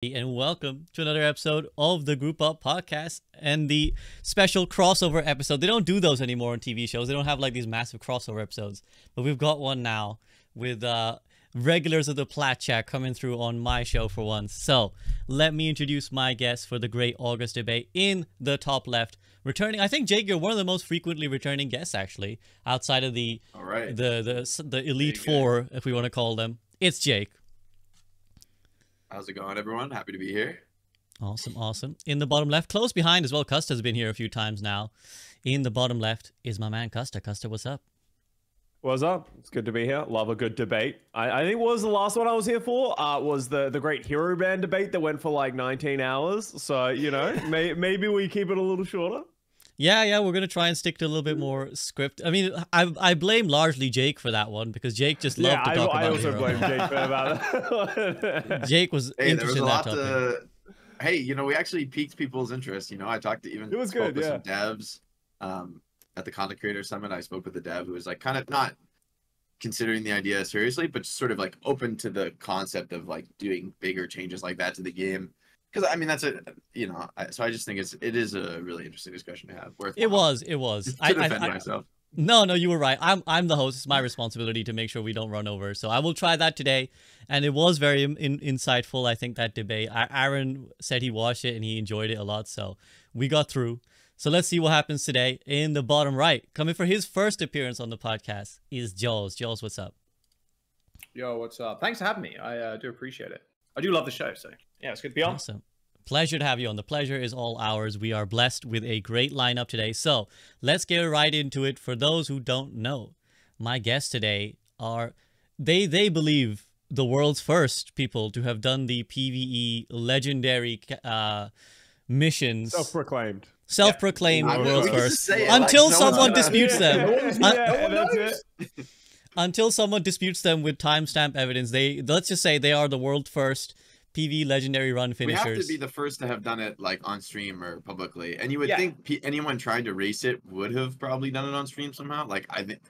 And welcome to another episode of the Group Up podcast and the special crossover episode. They don't do those anymore on TV shows. They don't have like these massive crossover episodes, but we've got one now with regulars of the Plat chat coming through on my show for once. So let me introduce my guest for the great August debate in the top left. Returning, I think Jake, you're one of the most frequently returning guests actually, outside of the the Elite Four, if we want to call them. It's Jake. How's it going, everyone? Happy to be here. Awesome, awesome. In the bottom left, close behind as well, Custa has been here a few times now. In the bottom left is my man Custa. Custa, what's up? What's up? It's good to be here. Love a good debate. I think what was the last one I was here for? Was the great hero band debate that went for like 19 hours. So, you know, maybe we keep it a little shorter. Yeah, we're going to try and stick to a little bit more script. I mean, I blame largely Jake for that one because Jake just loved to talk about I also hero. blame Jake for that. Jake was interested in that topic. Hey, you know, we actually piqued people's interest. You know, I talked to some devs at the Content Creator Summit. I spoke with a dev who was like kind of not considering the idea seriously, but just sort of like open to the concept of like doing bigger changes like that to the game. Because I mean that's so I just think it is a really interesting discussion to have. It was. I defend myself. No, you were right. I'm the host. It's my responsibility to make sure we don't run over. So I will try that today, and it was very insightful. I think that debate. Aaron said he watched it and he enjoyed it a lot. So we got through. So let's see what happens today. In the bottom right, coming for his first appearance on the podcast is Jaws. Jaws, what's up? Yo, what's up? Thanks for having me. I do appreciate it. I do love the show, so yeah, it's good to be on. Awesome. Pleasure to have you on. The pleasure is all ours. We are blessed with a great lineup today. So let's get right into it. For those who don't know, my guests today are, they believe the world's first people to have done the PvE Legendary missions. Self-proclaimed world's first. Until someone disputes them. Until someone disputes them with timestamp evidence, let's just say they are the world's first PvE Legendary Run finishers. We have to be the first to have done it like on stream or publicly, and you would think anyone trying to race it would have probably done it on stream somehow. Like I think,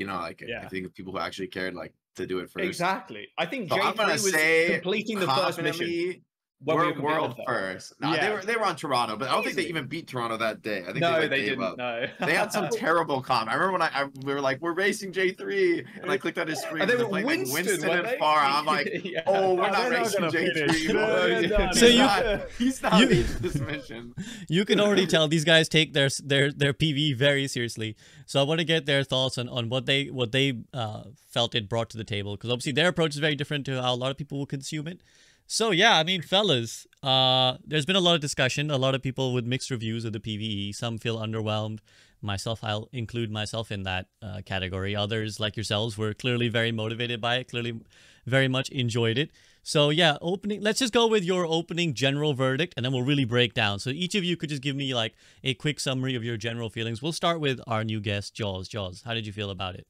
I think people who actually cared like to do it first. Exactly. I think so J3 was completing the first mission. We're world first. No, they were on Toronto, but I don't think they even beat Toronto that day. I think they didn't. Up. No, they had some terrible comp. I remember when we were like, we're racing J3, and I clicked on his screen. And they were like Winston and they? Farah. I'm like, oh, we're not racing J3. So he's not leading this mission. You can already tell these guys take their PvE very seriously. So I want to get their thoughts on what they felt it brought to the table, because obviously their approach is very different to how a lot of people will consume it. So yeah, I mean, fellas, there's been a lot of discussion, a lot of people with mixed reviews of the PvE. Some feel underwhelmed. Myself, I'll include myself in that category. Others, like yourselves, were clearly very motivated by it, clearly very much enjoyed it. So yeah, let's just go with your opening general verdict, and then we'll really break down. So each of you could just give me like a quick summary of your general feelings. We'll start with our new guest, Jaws. Jaws, how did you feel about it?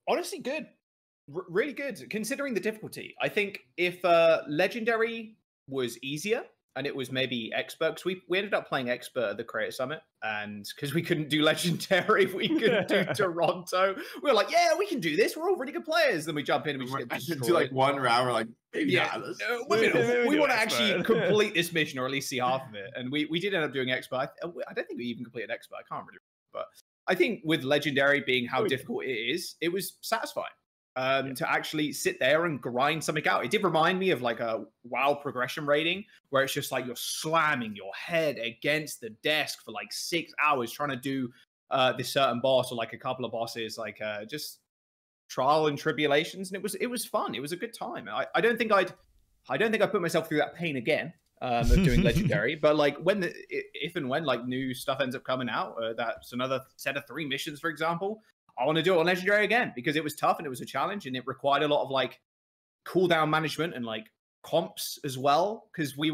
Honestly, good. Really good, considering the difficulty. I think if Legendary was easier and it was maybe Expert, because we ended up playing Expert at the Creator Summit, and because we couldn't do Legendary, we could do Toronto. We were like, yeah, we can do this. We're all really good players. Then we jump in and we just get destroyed. Do like one round, we're like, maybe we want to actually complete this mission, or at least see half of it. And we did end up doing Expert. I don't think we even completed Expert. I can't remember, but I think with Legendary being how difficult it was satisfying. To actually sit there and grind something out. It did remind me of like a WoW progression rating, where it's just like you're slamming your head against the desk for like 6 hours trying to do this certain boss or like a couple of bosses, like just trial and tribulations. And it was fun. It was a good time. I don't think I put myself through that pain again of doing Legendary, but like if and when like new stuff ends up coming out, that's another set of 3 missions, for example. I want to do it on Legendary again because it was tough and it was a challenge and it required a lot of like cooldown management and like comps as well. Because we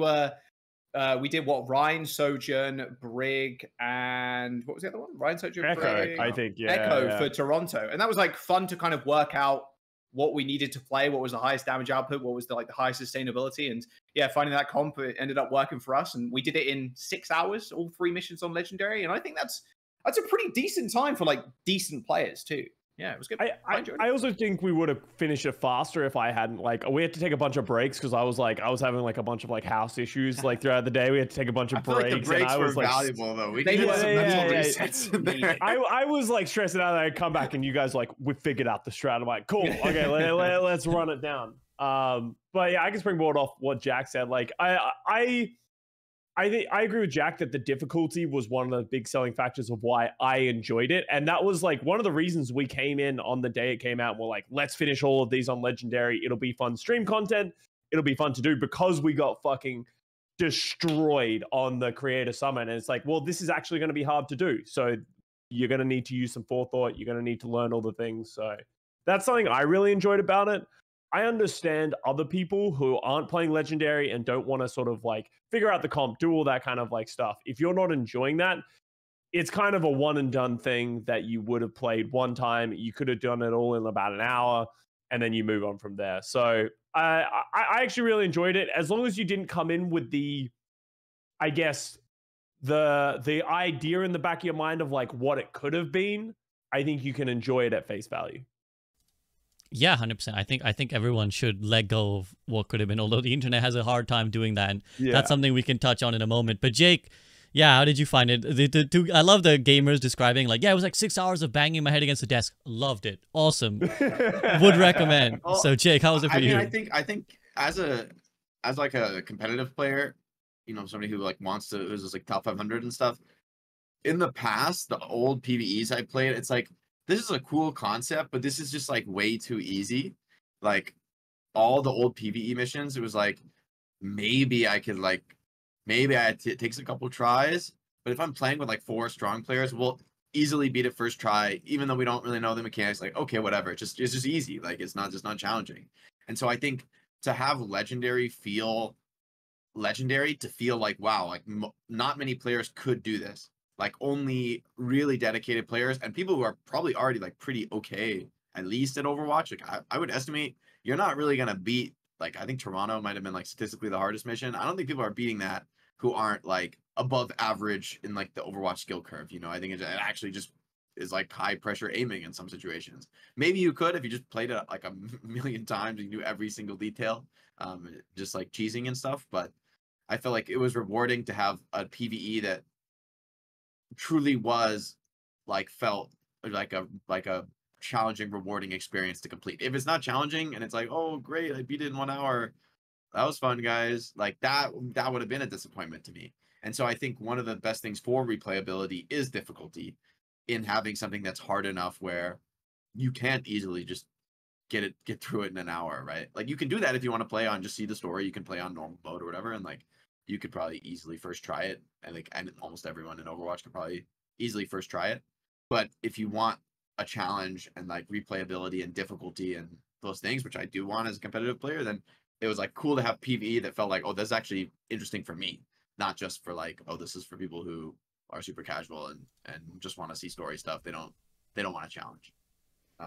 did Ryan, Sojourn, Brig, and what was the other one? Ryan, Sojourn, Echo, Brig, I think, Echo for Toronto. And that was like fun to kind of work out what we needed to play, what was the highest damage output, what was the highest sustainability. And yeah, finding that comp, it ended up working for us. And we did it in 6 hours, all 3 missions on Legendary. And I think that's a pretty decent time for like decent players too. Yeah, it was good. I also think we would have finished it faster if I hadn't we had to take a bunch of breaks because I was having like a bunch of like house issues like throughout the day. We had to take a bunch of breaks. Like the breaks were valuable though. We needed some mental resets in there. I was like stressing out that I'd come back and you guys we figured out the strat. I'm like, cool, okay, let's run it down. But yeah, I can springboard off what Jack said. Like I think I agree with Jack that the difficulty was one of the big selling factors of why I enjoyed it. And that was like one of the reasons we came in on the day it came out and we're like, let's finish all of these on Legendary. It'll be fun stream content. It'll be fun to do because we got fucking destroyed on the creator summit. And it's like, well, this is actually going to be hard to do. So you're going to need to use some forethought. You're going to need to learn all the things. So that's something I really enjoyed about it. I understand other people who aren't playing Legendary and don't want to sort of like figure out the comp, do all that kind of like stuff. If you're not enjoying that, it's kind of a one and done thing that you would have played one time. You could have done it all in about an hour and then you move on from there. So I actually really enjoyed it. As long as you didn't come in with the, I guess, the idea in the back of your mind of like what it could have been, I think you can enjoy it at face value. Yeah, 100%. I think everyone should let go of what could have been, although the internet has a hard time doing that. And that's something we can touch on in a moment. But Jake, yeah, how did you find it? I love the gamers describing like, yeah, it was like 6 hours of banging my head against the desk. Loved it. Awesome. Would recommend. Well, so Jake, how was it for you? I think as like a competitive player, you know, somebody who like who's just like top 500 and stuff. In the past, the old PvEs I played, it's like, this is a cool concept, but this is just like way too easy. Like all the old PvE missions, it was like, maybe I it takes a couple tries, but if I'm playing with like 4 strong players, we'll easily beat it first try, even though we don't really know the mechanics. Like, okay, whatever. It's just easy. Like it's not challenging. And so I think to have Legendary feel legendary, to feel like, wow, like not many players could do this. Like only really dedicated players and people who are probably already like pretty okay, at least at Overwatch. Like I would estimate you're not really going to beat, like, I think Toronto might have been like statistically the hardest mission. I don't think people are beating that who aren't like above average in like the Overwatch skill curve. You know, I think it actually just is like high pressure aiming in some situations. Maybe you could, if you just played it like a million times and you knew every single detail, just like cheesing and stuff. But I felt like it was rewarding to have a PvE that truly was like felt like a challenging, rewarding experience to complete. If it's not challenging and it's like, oh great, I beat it in 1 hour, that was fun, guys, like that would have been a disappointment to me. And so I think one of the best things for replayability is difficulty, in having something that's hard enough where you can't easily just get through it in an hour, right? Like you can do that if you want to play on just see the story, you can play on normal mode or whatever, and like you could probably easily first try it, and almost everyone in Overwatch could probably easily first try it. But if you want a challenge and like replayability and difficulty and those things, which I do want as a competitive player, then it was like cool to have PvE that felt like, oh, that's actually interesting for me, not just for like, oh, this is for people who are super casual and just want to see story stuff. They don't want to challenge.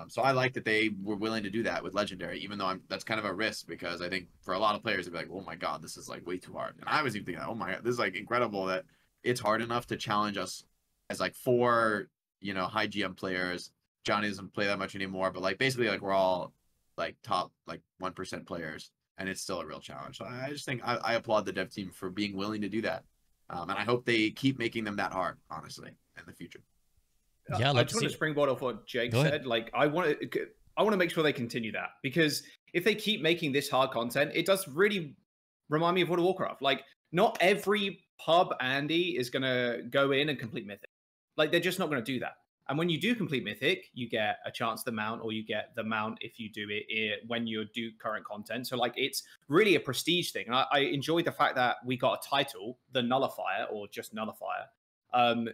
So I like that they were willing to do that with Legendary, even though that's kind of a risk, because I think for a lot of players, they'd be like, oh my God, this is like way too hard. And I was even thinking, oh my God, this is like incredible that it's hard enough to challenge us as like 4, you know, high GM players. Johnny doesn't play that much anymore, but like basically like we're all like top like 1% players, and it's still a real challenge. So I just think I applaud the dev team for being willing to do that. And I hope they keep making them that hard, honestly, in the future. Yeah, I just want to springboard off what Jake said. Like, I want to make sure they continue that, because if they keep making this hard content, it does really remind me of World of Warcraft. Like, not every pub Andy is gonna go in and complete Mythic. Like, they're just not gonna do that. And when you do complete Mythic, you get a chance to mount, or you get the mount if you do it when you do current content. So, like, it's really a prestige thing. And I enjoyed the fact that we got a title, the Nullifier, or just Nullifier,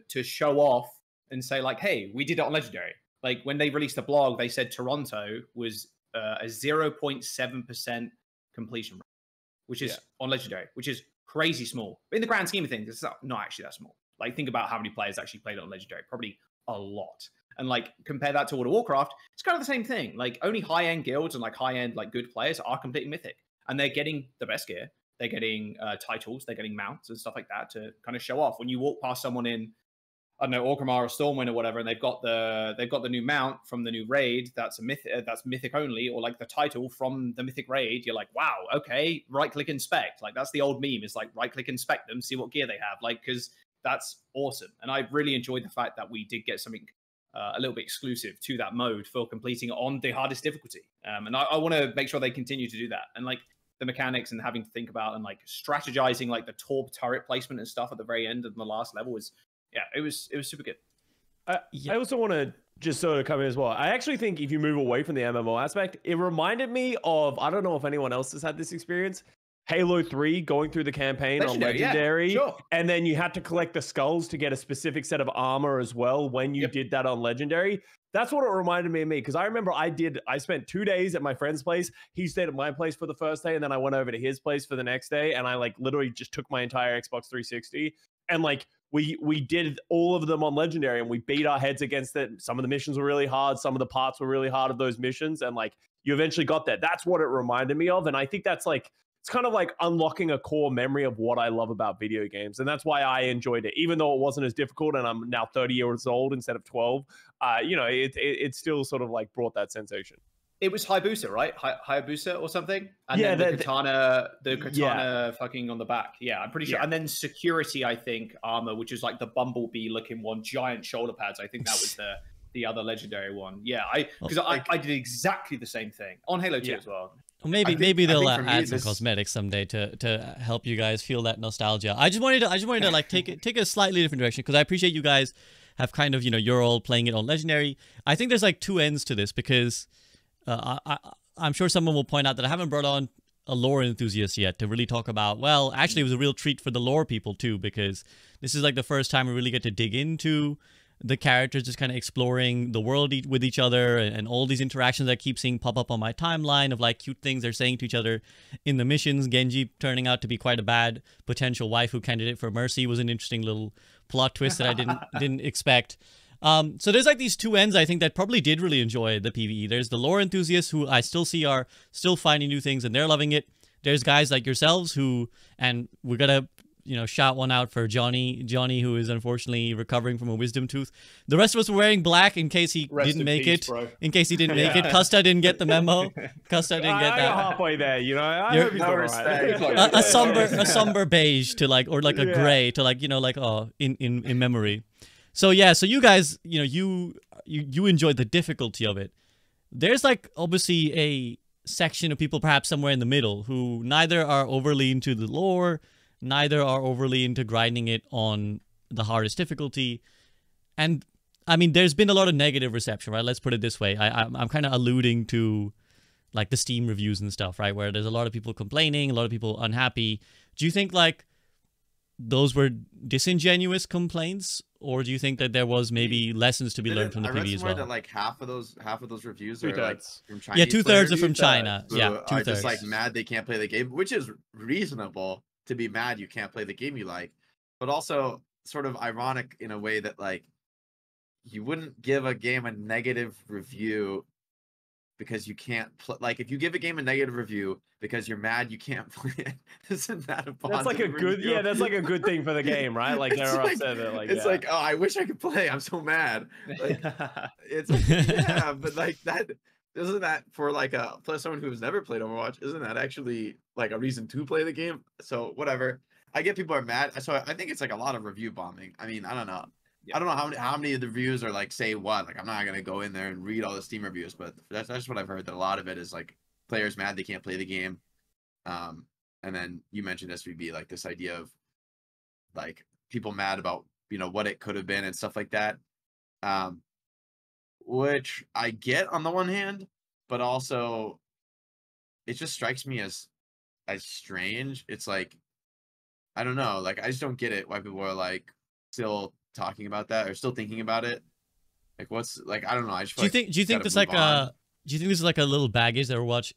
to show off and say, like, hey, we did it on Legendary. Like, when they released the blog, they said Toronto was a 0.7% completion rate, which is on Legendary, which is crazy small. But in the grand scheme of things, it's not actually that small. Like, think about how many players actually played it on Legendary. Probably a lot. And like, compare that to World of Warcraft, it's kind of the same thing. Like, only high-end guilds and like high-end like good players are completing Mythic, and they're getting the best gear. They're getting titles, they're getting mounts and stuff like that to kind of show off. When you walk past someone in I don't know, Orgrimmar or Stormwind or whatever, and they've got the new mount from the new raid that's that's mythic only, or like the title from the mythic raid, you're like, wow, okay, right click inspect. Like that's the old meme. It's like right click inspect them, see what gear they have. Like, because that's awesome. And I really enjoyed the fact that we did get something a little bit exclusive to that mode for completing it on the hardest difficulty. And I want to make sure they continue to do that. And like the mechanics and having to think about and like strategizing like the Torb turret placement and stuff at the very end of the last level was, yeah, it was super good. I also want to just sort of come in as well. I actually think if you move away from the MMO aspect, it reminded me of, I don't know if anyone else has had this experience, Halo 3 going through the campaign on Legendary, yeah, sure. And then you had to collect the skulls to get a specific set of armor as well when you did that on Legendary. That's what it reminded me of because I remember I spent 2 days at my friend's place. He stayed at my place for the first day, and then I went over to his place for the next day, and I like literally just took my entire Xbox 360 and like we did all of them on Legendary, and we beat our heads against it. Some of the missions were really hard. Some of the parts were really hard of those missions, and like you eventually got that. That's what it reminded me of, and I think that's like, it's kind of like unlocking a core memory of what I love about video games. And that's why I enjoyed it. Even though it wasn't as difficult and I'm now 30 years old instead of 12, you know, it still sort of like brought that sensation. It was Hayabusa, right? Hayabusa or something? And then the katana fucking on the back. Yeah, I'm pretty sure. Yeah. And then security, I think, armor, which is like the bumblebee looking one, giant shoulder pads. I think that was the other legendary one. Yeah, because I did exactly the same thing on Halo 2 as well. Well, maybe they'll add some cosmetics someday to help you guys feel that nostalgia. I just wanted to like take a slightly different direction because I appreciate you guys have kind of, you know, you're all playing it on Legendary. I think there's like two ends to this because I'm sure someone will point out that I haven't brought on a lore enthusiast yet to really talk about, well, actually it was a real treat for the lore people too, because this is like the first time we really get to dig into the characters, just kind of exploring the world with each other and all these interactions I keep seeing pop up on my timeline of like cute things they're saying to each other in the missions. Genji turning out to be quite a bad potential waifu candidate for Mercy was an interesting little plot twist that I didn't expect. So there's like these two ends I think that probably did really enjoy the PvE. There's the lore enthusiasts who I still see are still finding new things and they're loving it. There's guys like yourselves who, and we're gonna, you know, shout one out for Johnny, who is unfortunately recovering from a wisdom tooth. The rest of us were wearing black in case he didn't make it. In case he didn't make it. Custa didn't get the memo. Custa didn't get that. I got halfway there, you know. I hope he's right. a somber beige to like, or like a gray to like, you know, like in memory. So yeah, so you guys, you know, you enjoyed the difficulty of it. There's like obviously a section of people perhaps somewhere in the middle who neither are overly into the lore, neither are overly into grinding it on the hardest difficulty. And I mean, there's been a lot of negative reception, right? Let's put it this way. I'm kind of alluding to like the Steam reviews and stuff, right? Where there's a lot of people complaining, a lot of people unhappy. Do you think like those were disingenuous complaints, or do you think that there was maybe lessons to be learned from the PvE as well? That like half of those reviews are like from China. Yeah, 2/3 are from China. Yeah, 2/3 are just like mad they can't play the game, which is reasonable to be mad you can't play the game you like, but also sort of ironic in a way that like you wouldn't give a game a negative review because you can't play. Like if you give a game a negative review because you're mad you can't play it, isn't that a positive? That's like a good review? Yeah, that's like a good thing for the game, right? Like they're like, upset that like it's like, oh, I wish I could play. I'm so mad. Like it's yeah, but like that. Isn't that for like someone who's never played Overwatch? Isn't that actually like a reason to play the game? So whatever. I get people are mad. So I think it's like a lot of review bombing. I mean, I don't know. Yeah. I don't know how many of the reviews are like say what. Like I'm not gonna go in there and read all the Steam reviews, but that's what I've heard. That a lot of it is like players mad they can't play the game. And then you mentioned SVB, like this idea of like people mad about, you know, what it could have been and stuff like that. Which I get on the one hand, but also it just strikes me as strange. It's like, I don't know, like I just don't get it why people are like still talking about that or still thinking about it. Like what's like, I don't know. I just do you think this like this is like a little baggage that Overwatch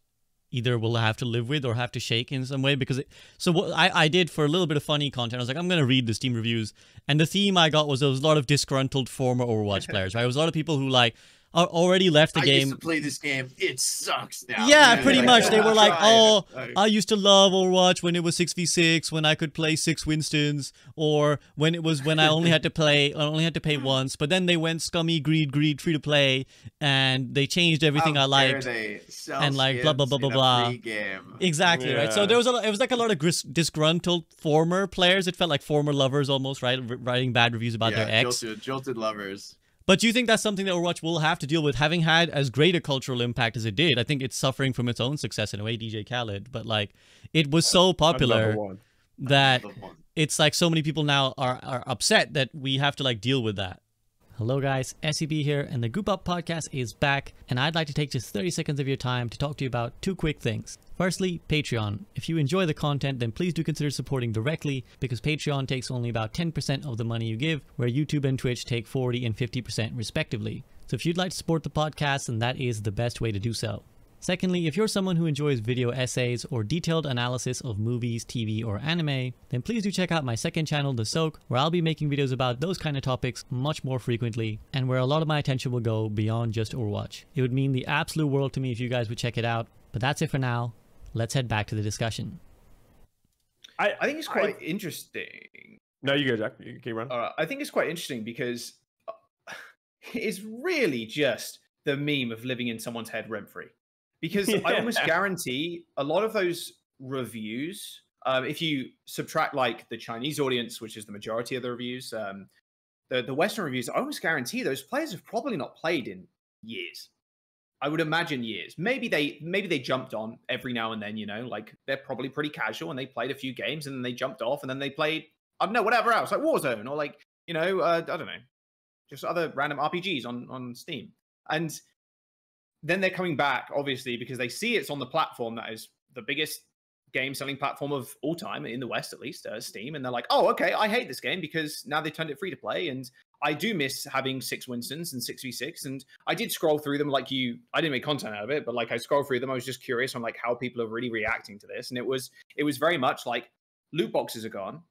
either will have to live with or have to shake in some way? Because so what I did for a little bit of funny content, I was like, I'm gonna read the Steam reviews, and the theme I got was there was a lot of disgruntled former Overwatch players, right? It was a lot of people who like, already left the game. I used to play this game. It sucks now. Yeah, pretty much. They were like, oh, Like, I used to love Overwatch when it was 6v6, when I could play 6 Winstons, or when I only had to pay once. But then they went scummy, greed, free to play, and they changed everything I liked, and like blah blah blah blah blah. Exactly, right. So it was like a lot of disgruntled former players. It felt like former lovers almost, right, writing bad reviews about their ex. Jilted lovers. But do you think that's something that Overwatch will have to deal with, having had as great a cultural impact as it did? I think it's suffering from its own success in a way, DJ Khaled. But like, it was so popular that it's like so many people now are upset that we have to like deal with that. Hello guys, SEB here, and the Group Up podcast is back, and I'd like to take just 30 seconds of your time to talk to you about 2 quick things. Firstly, Patreon. If you enjoy the content, then please do consider supporting directly, because Patreon takes only about 10% of the money you give, where YouTube and Twitch take 40 and 50% respectively. So if you'd like to support the podcast, then that is the best way to do so. Secondly, if you're someone who enjoys video essays or detailed analysis of movies, TV, or anime, then please do check out my second channel, The Soak, where I'll be making videos about those kind of topics much more frequently, and where a lot of my attention will go beyond just Overwatch. It would mean the absolute world to me if you guys would check it out. But that's it for now. Let's head back to the discussion. I think it's quite interesting. No, you go, Jack. You keep running. All right. I think it's quite interesting because it's really just the meme of living in someone's head rent-free. Because I almost guarantee a lot of those reviews, if you subtract like the Chinese audience, which is the majority of the reviews, the Western reviews, I almost guarantee those players have probably not played in years. I would imagine years. Maybe they jumped on every now and then, you know, like they're probably pretty casual and they played a few games and then they jumped off and then they played, I don't know, whatever else, like Warzone or like, you know, I don't know, just other random RPGs on Steam. And then they're coming back, obviously, because they see it's on the platform that is the biggest game-selling platform of all time, in the West at least, Steam. And they're like, oh, okay, I hate this game because now they turned it free to play. And I do miss having 6 Winstons and 6v6. And I did scroll through them like you. I didn't make content out of it, but like I scrolled through them. I was just curious on like how people are really reacting to this. And it was very much like loot boxes are gone.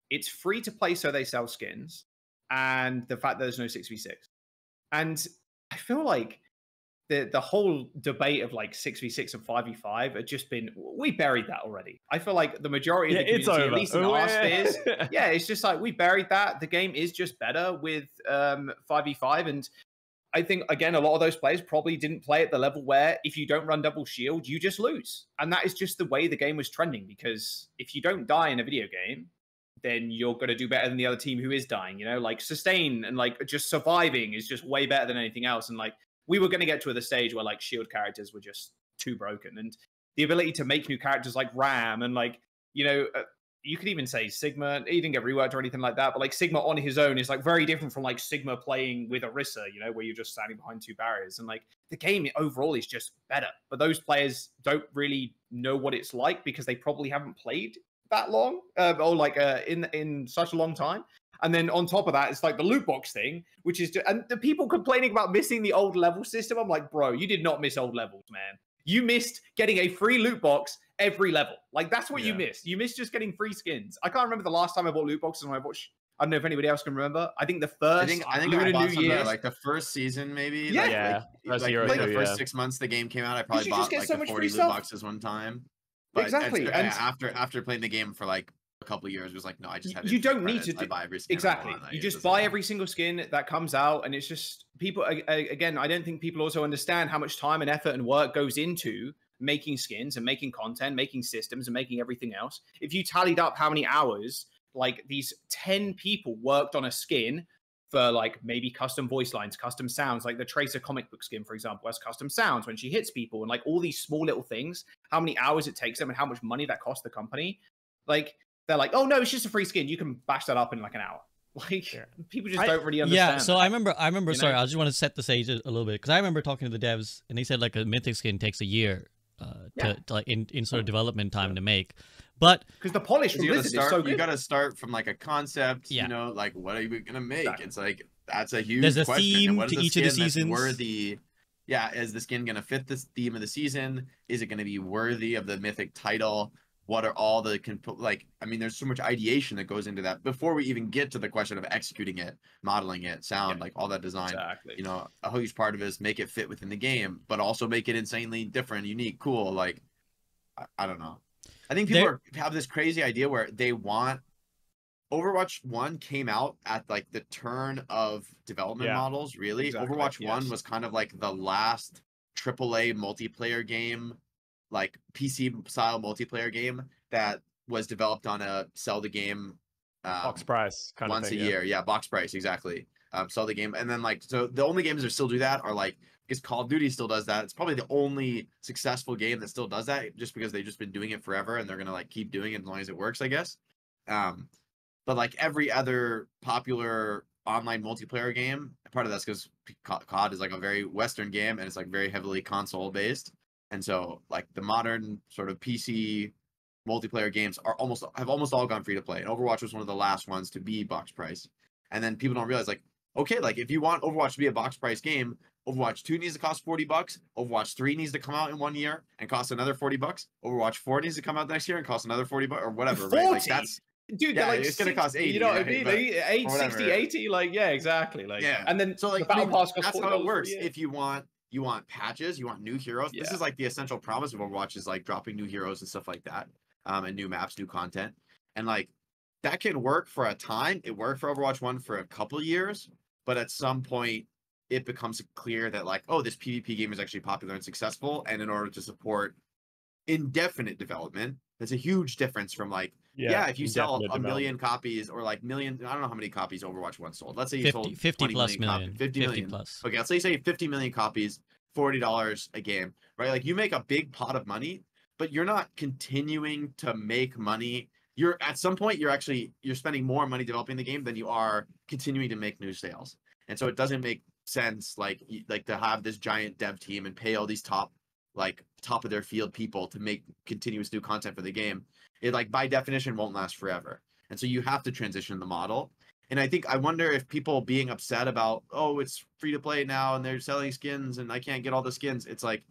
It's free to play, so they sell skins. And the fact that there's no 6v6. And I feel like the whole debate of like 6v6 and 5v5 had just been, we buried that already. I feel like the majority of the community, at least in our spheres, it's just like we buried that. The game is just better with 5v5. And I think, again, a lot of those players probably didn't play at the level where if you don't run double shield, you just lose. And that is just the way the game was trending, because if you don't die in a video game, then you're going to do better than the other team who is dying, you know, like sustain and like just surviving is just way better than anything else. And like, we were going to get to the stage where like shield characters were just too broken, and the ability to make new characters like Ram and like, you know, you could even say Sigma, he didn't get reworked or anything like that, but like Sigma on his own is like very different from like Sigma playing with Orisa, you know, where you're just standing behind 2 barriers. And like the game overall is just better, but those players don't really know what it's like because they probably haven't played that long or like in such a long time. And then on top of that, it's like the loot box thing, which is, and the people complaining about missing the old level system. I'm like, bro, you did not miss old levels, man. You missed getting a free loot box every level. Like, that's what you missed. You missed just getting free skins. I can't remember the last time I bought loot boxes on my watch. I don't know if anybody else can remember. I think the first, I think I bought some like the first season, maybe. Yeah. Like the first 6 months the game came out, I probably bought like the 40 loot boxes one time. But exactly. And after playing the game for like a couple of years, was like, no, I just had you don't need to buy every skin. Exactly. You just buy every single skin that comes out, and it's just people. Again, I don't think people also understand how much time and effort and work goes into making skins and making content, making systems, and making everything else. If you tallied up how many hours like these 10 people worked on a skin for like maybe custom voice lines, custom sounds, like the Tracer comic book skin, for example, has custom sounds when she hits people, and like all these small little things, how many hours it takes them and how much money that costs the company. Like, they're like, oh no, it's just a free skin. You can bash that up in like an hour. Like, people just don't really understand. Yeah, so that. I remember, sorry, I just want to set the stage a little bit, because I remember talking to the devs, and they said like a mythic skin takes a year to like in sort of development time to make. But because the polish from Blizzard is so good. You got to start from like a concept, you know, like what are you gonna make? Exactly. It's like, that's a huge question. There's a theme to each of the seasons. Worthy? Yeah, is the skin gonna fit this theme of the season? Is it gonna be worthy of the mythic title? what are all the like, I mean, there's so much ideation that goes into that before we even get to the question of executing it, modeling it, sound, like all that design. Exactly. You know, a huge part of it is make it fit within the game, but also make it insanely different, unique, cool. Like, I don't know. I think people have this crazy idea where they want Overwatch 1 came out at like the turn of development models, really. Exactly. Overwatch 1 was kind of like the last AAA multiplayer game, like PC style multiplayer game that was developed on a sell the game box price kind once of thing, a year. Yeah, box price, exactly. Sell the game. And then like, so the only games that still do that are like, because Call of Duty still does that. It's probably the only successful game that still does that, just because they've just been doing it forever and they're gonna like keep doing it as long as it works, I guess. But like every other popular online multiplayer game, part of that's because COD is like a very Western game and it's like very heavily console based. And so like the modern sort of PC multiplayer games have almost all gone free to play. And Overwatch was one of the last ones to be box price. And then people don't realize like, okay, like if you want Overwatch to be a box price game, Overwatch 2 needs to cost $40. Overwatch 3 needs to come out in 1 year and cost another $40. Overwatch 4 needs to come out next year and cost another $40 or whatever, 40? Right? Like that's dude, yeah, like it's gonna cost 80. You know what I mean? Like, 60, 80, like yeah, exactly. Like and then so like the battle pass costs that's how it works. Yeah. If you want patches, you want new heroes. This is like the essential promise of Overwatch is like dropping new heroes and stuff like that, and new maps, new content, and like that can work for a time. It worked for Overwatch 1 for a couple years, but at some point it becomes clear that like, oh, this PvP game is actually popular and successful, and in order to support indefinite development, that's a huge difference from like, if you sell a million copies or like million, I don't know how many copies Overwatch 1 sold. Let's say you sold 50 plus million. Copies, 50 million plus. Okay, let's say you say 50 million copies, $40 a game, right? Like you make a big pot of money, but you're not continuing to make money. You're at some point you're spending more money developing the game than you are continuing to make new sales. And so it doesn't make sense like to have this giant dev team and pay all these top of their field people to make continuous new content for the game. It like by definition won't last forever. And so you have to transition the model. And I wonder if people being upset about, oh, it's free to play now and they're selling skins and I can't get all the skins. It's like,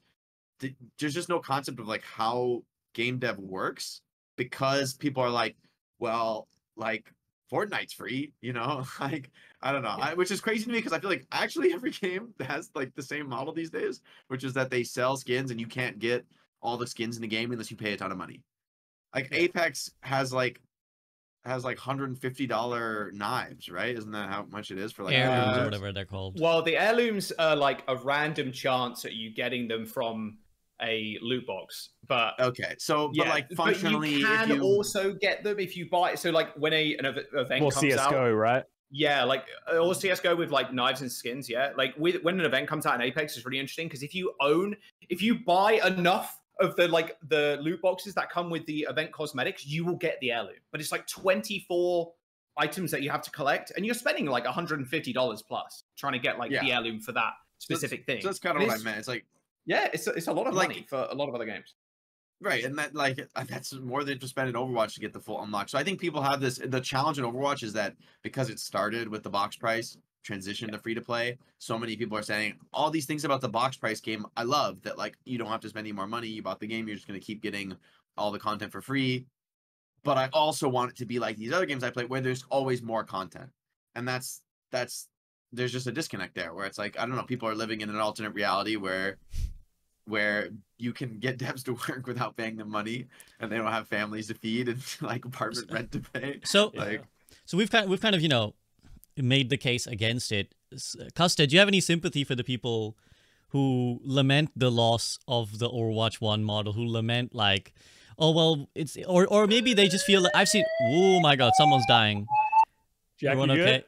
there's just no concept of like how game dev works, because people are like, well, like Fortnite's free, you know, like, I don't know, which is crazy to me because I feel like actually every game has like the same model these days, which is that they sell skins and you can't get all the skins in the game unless you pay a ton of money. Like Apex has like $150 knives, right? Isn't that how much it is for like heirlooms or whatever they're called? Well, the heirlooms are like a random chance at you getting them from a loot box, but okay, so but like functionally, but you can also get them if you buy. So like when an event comes CSGO, out, right? Yeah, like or CSGO with like knives and skins. Yeah, like when an event comes out in Apex, it's really interesting because if you buy enough of the loot boxes that come with the event cosmetics, you will get the heirloom. But it's like 24 items that you have to collect, and you're spending like $150 plus trying to get like the heirloom for that specific thing. So that's kind of what I meant. It's like, yeah, it's a lot of money for a lot of other games. Right, and that like that's more than just spending Overwatch to get the full unlock. So I think people have the challenge in Overwatch is that because it started with the box price, transition to free to play, so many people are saying all these things about the box price game. I love that, like, you don't have to spend any more money. You bought the game, you're just going to keep getting all the content for free. But I also want it to be like these other games I play where there's always more content. And that's there's just a disconnect there where it's like, I don't know, people are living in an alternate reality where you can get devs to work without paying them money, and they don't have families to feed and like apartment rent to pay. So like, so we've kind of, you know, made the case against it. Custa, do you have any sympathy for the people who lament the loss of the Overwatch 1 model, who lament like, oh well, it's or maybe they just feel that I've seen, oh my god, someone's dying. Jack, everyone okay?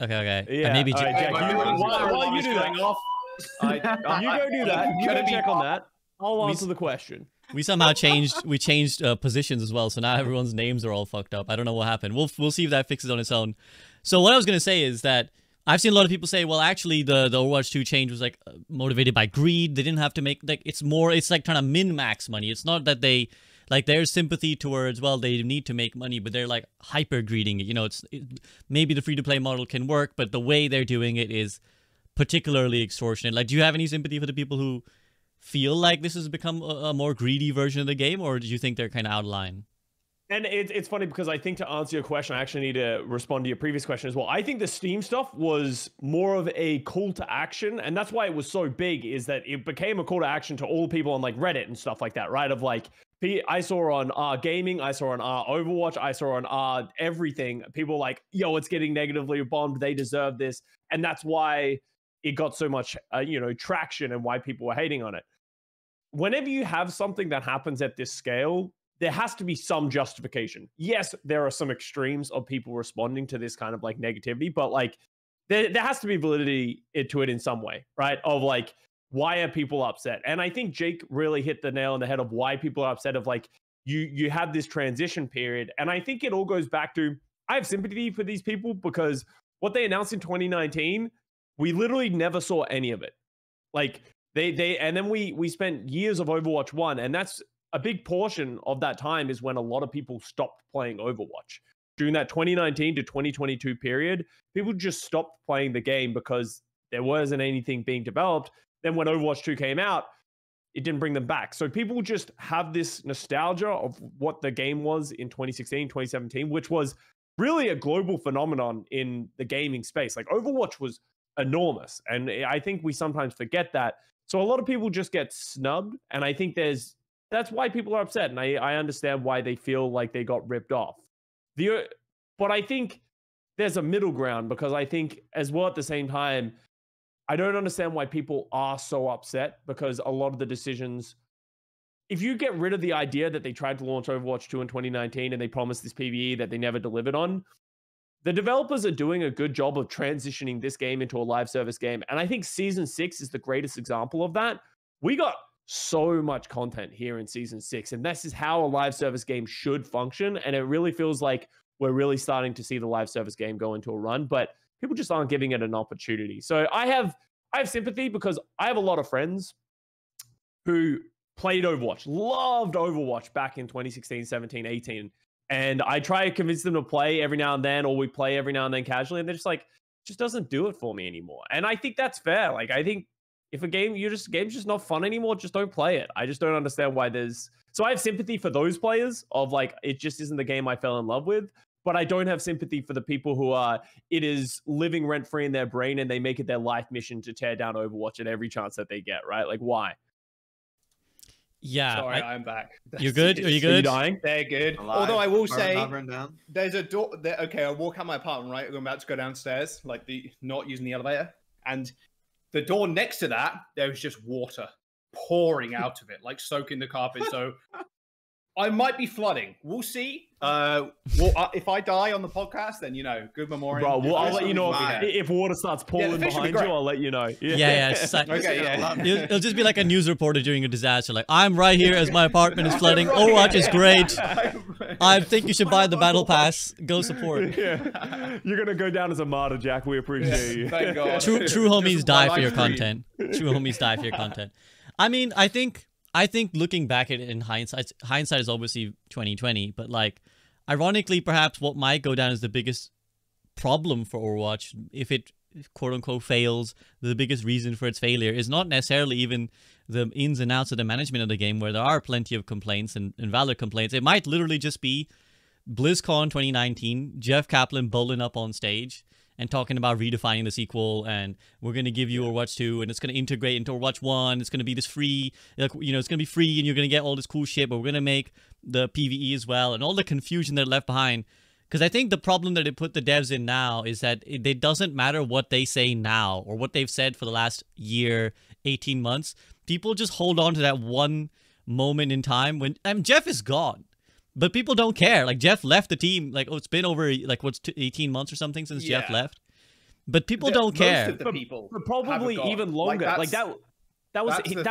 Okay. Yeah. Maybe Jack, while you do that, you go do that. You go check on that. I'll answer the question. We somehow changed positions as well, so now everyone's names are all fucked up. I don't know what happened. We'll see if that fixes on its own. So what I was gonna say is that I've seen a lot of people say, well, actually the Overwatch 2 change was like motivated by greed. They didn't have to make like it's like trying to min-max money. It's not that they like there's sympathy towards, well, they need to make money, but they're like hyper greeding it. You know, maybe the free-to-play model can work, but the way they're doing it is particularly extortionate. Like, do you have any sympathy for the people who feel like this has become a more greedy version of the game, or do you think they're kind of out of line? And it's funny because I think to answer your question, I actually need to respond to your previous question as well. I think the Steam stuff was more of a call to action, and that's why it was so big, is that it became a call to action to all people on like Reddit and stuff like that, right? Of like, I saw on R Gaming, I saw on R Overwatch, I saw on R everything. People like, yo, it's getting negatively bombed. They deserve this. And that's why it got so much, traction and why people were hating on it. Whenever you have something that happens at this scale, there has to be some justification. Yes, there are some extremes of people responding to this kind of like negativity, but like there has to be validity to it in some way, right? Of like, why are people upset? And I think Jake really hit the nail on the head of why people are upset, of like, you have this transition period. And I think it all goes back to, I have sympathy for these people because what they announced in 2019, we literally never saw any of it. Like and then we spent years of Overwatch 1, and that's a big portion of that time is when a lot of people stopped playing Overwatch. During that 2019 to 2022 period, people just stopped playing the game because there wasn't anything being developed. Then when Overwatch 2 came out, it didn't bring them back. So people just have this nostalgia of what the game was in 2016, 2017, which was really a global phenomenon in the gaming space. Like Overwatch was enormous. And I think we sometimes forget that. So a lot of people just get snubbed. And I think that's why people are upset. And I understand why they feel like they got ripped off. But I think there's a middle ground, because I think as well at the same time, I don't understand why people are so upset, because a lot of the decisions, if you get rid of the idea that they tried to launch Overwatch 2 in 2019 and they promised this PvE that they never delivered on, the developers are doing a good job of transitioning this game into a live service game. And I think Season 6 is the greatest example of that. We got so much content here in Season 6, and this is how a live service game should function. And it really feels like we're really starting to see the live service game go into a run, but people just aren't giving it an opportunity. So I have sympathy, because I have a lot of friends who played Overwatch, loved Overwatch back in 2016, 17, 18. And I try to convince them to play every now and then, or we play every now and then casually, and they're just like, just doesn't do it for me anymore. And I think that's fair. Like, I think if a game's just not fun anymore, just don't play it. I just don't understand why so I have sympathy for those players of like, it just isn't the game I fell in love with. But I don't have sympathy for the people who it is living rent-free in their brain, and they make it their life mission to tear down Overwatch at every chance that they get, right? Like, why? Yeah. Sorry, I'm back. You're good? Are you good? Are you dying? They're good. Alive. Although I will say, Down. there's a door. Okay, I walk out my apartment, right? I'm about to go downstairs, like not using the elevator. And the door next to that, there was just water pouring out of it, like soaking the carpet. So I might be flooding. We'll see. If I die on the podcast, then good memorial. Bro, I'll let you know if water starts pouring behind you. I'll let you know. Yeah. Okay, yeah. It'll just be like a news reporter during a disaster. Like, I'm right here as my apartment is flooding. Overwatch is great. I think you should buy the battle pass. Go support. Yeah. You're gonna go down as a martyr, Jack. We appreciate you. Thank God. True homies die for your content. True homies die for your content. I mean, I think looking back at it in hindsight is obviously 2020, but like, ironically, perhaps what might go down as the biggest problem for Overwatch, if it quote unquote fails, the biggest reason for its failure is not necessarily even the ins and outs of the management of the game, where there are plenty of complaints and valid complaints. It might literally just be BlizzCon 2019, Jeff Kaplan bowling up on stage and talking about redefining the sequel, and we're going to give you Overwatch 2, and it's going to integrate into Overwatch 1, it's going to be this free, like, it's going to be free, and you're going to get all this cool shit, but we're going to make the PvE as well, and all the confusion that left behind. Because I think the problem that it put the devs in now is that it doesn't matter what they say now, or what they've said for the last year, 18 months. People just hold on to that one moment in time when Jeff is gone. But people don't care. Like, Jeff left the team. Like, it's been over, like, 18 months or something since Jeff left. But people don't care. Most of the people but probably even longer. Like that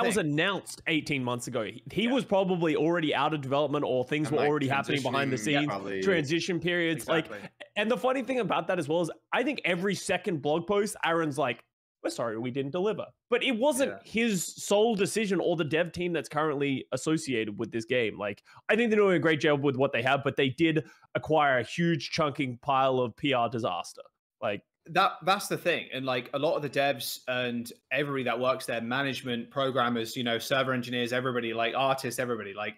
was announced 18 months ago. He was probably already out of development, or things were already happening behind the scenes. Transition periods. Exactly. Like, and the funny thing about that as well is, I think every second blog post, Aaron's like, we're sorry we didn't deliver. But it wasn't his sole decision, or the dev team that's currently associated with this game. Like, I think they're doing a great job with what they have, but they did acquire a huge chunking pile of PR disaster. Like, that's the thing. And like, a lot of the devs and everybody that works there, management, programmers, server engineers, everybody, like artists, everybody, like,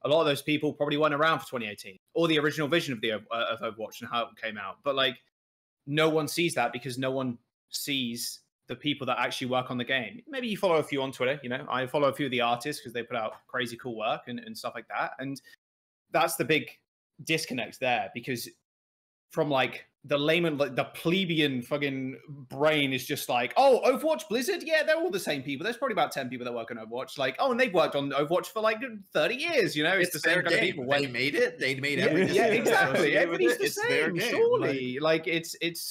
a lot of those people probably weren't around for 2018 or the original vision of the of Overwatch and how it came out. But like, no one sees that because no one sees the people that actually work on the game. Maybe you follow a few on Twitter. You know, I follow a few of the artists because they put out crazy cool work and stuff like that. And that's the big disconnect there, because from like the layman, like the plebeian fucking brain is just like, oh, Overwatch, Blizzard, yeah, they're all the same people. There's probably about 10 people that work on Overwatch. Like, oh, and they've worked on Overwatch for like 30 years, you know? It's the same kind of people. They made it. They made everything. Yeah, exactly. Everybody's the it's same, surely. Like it's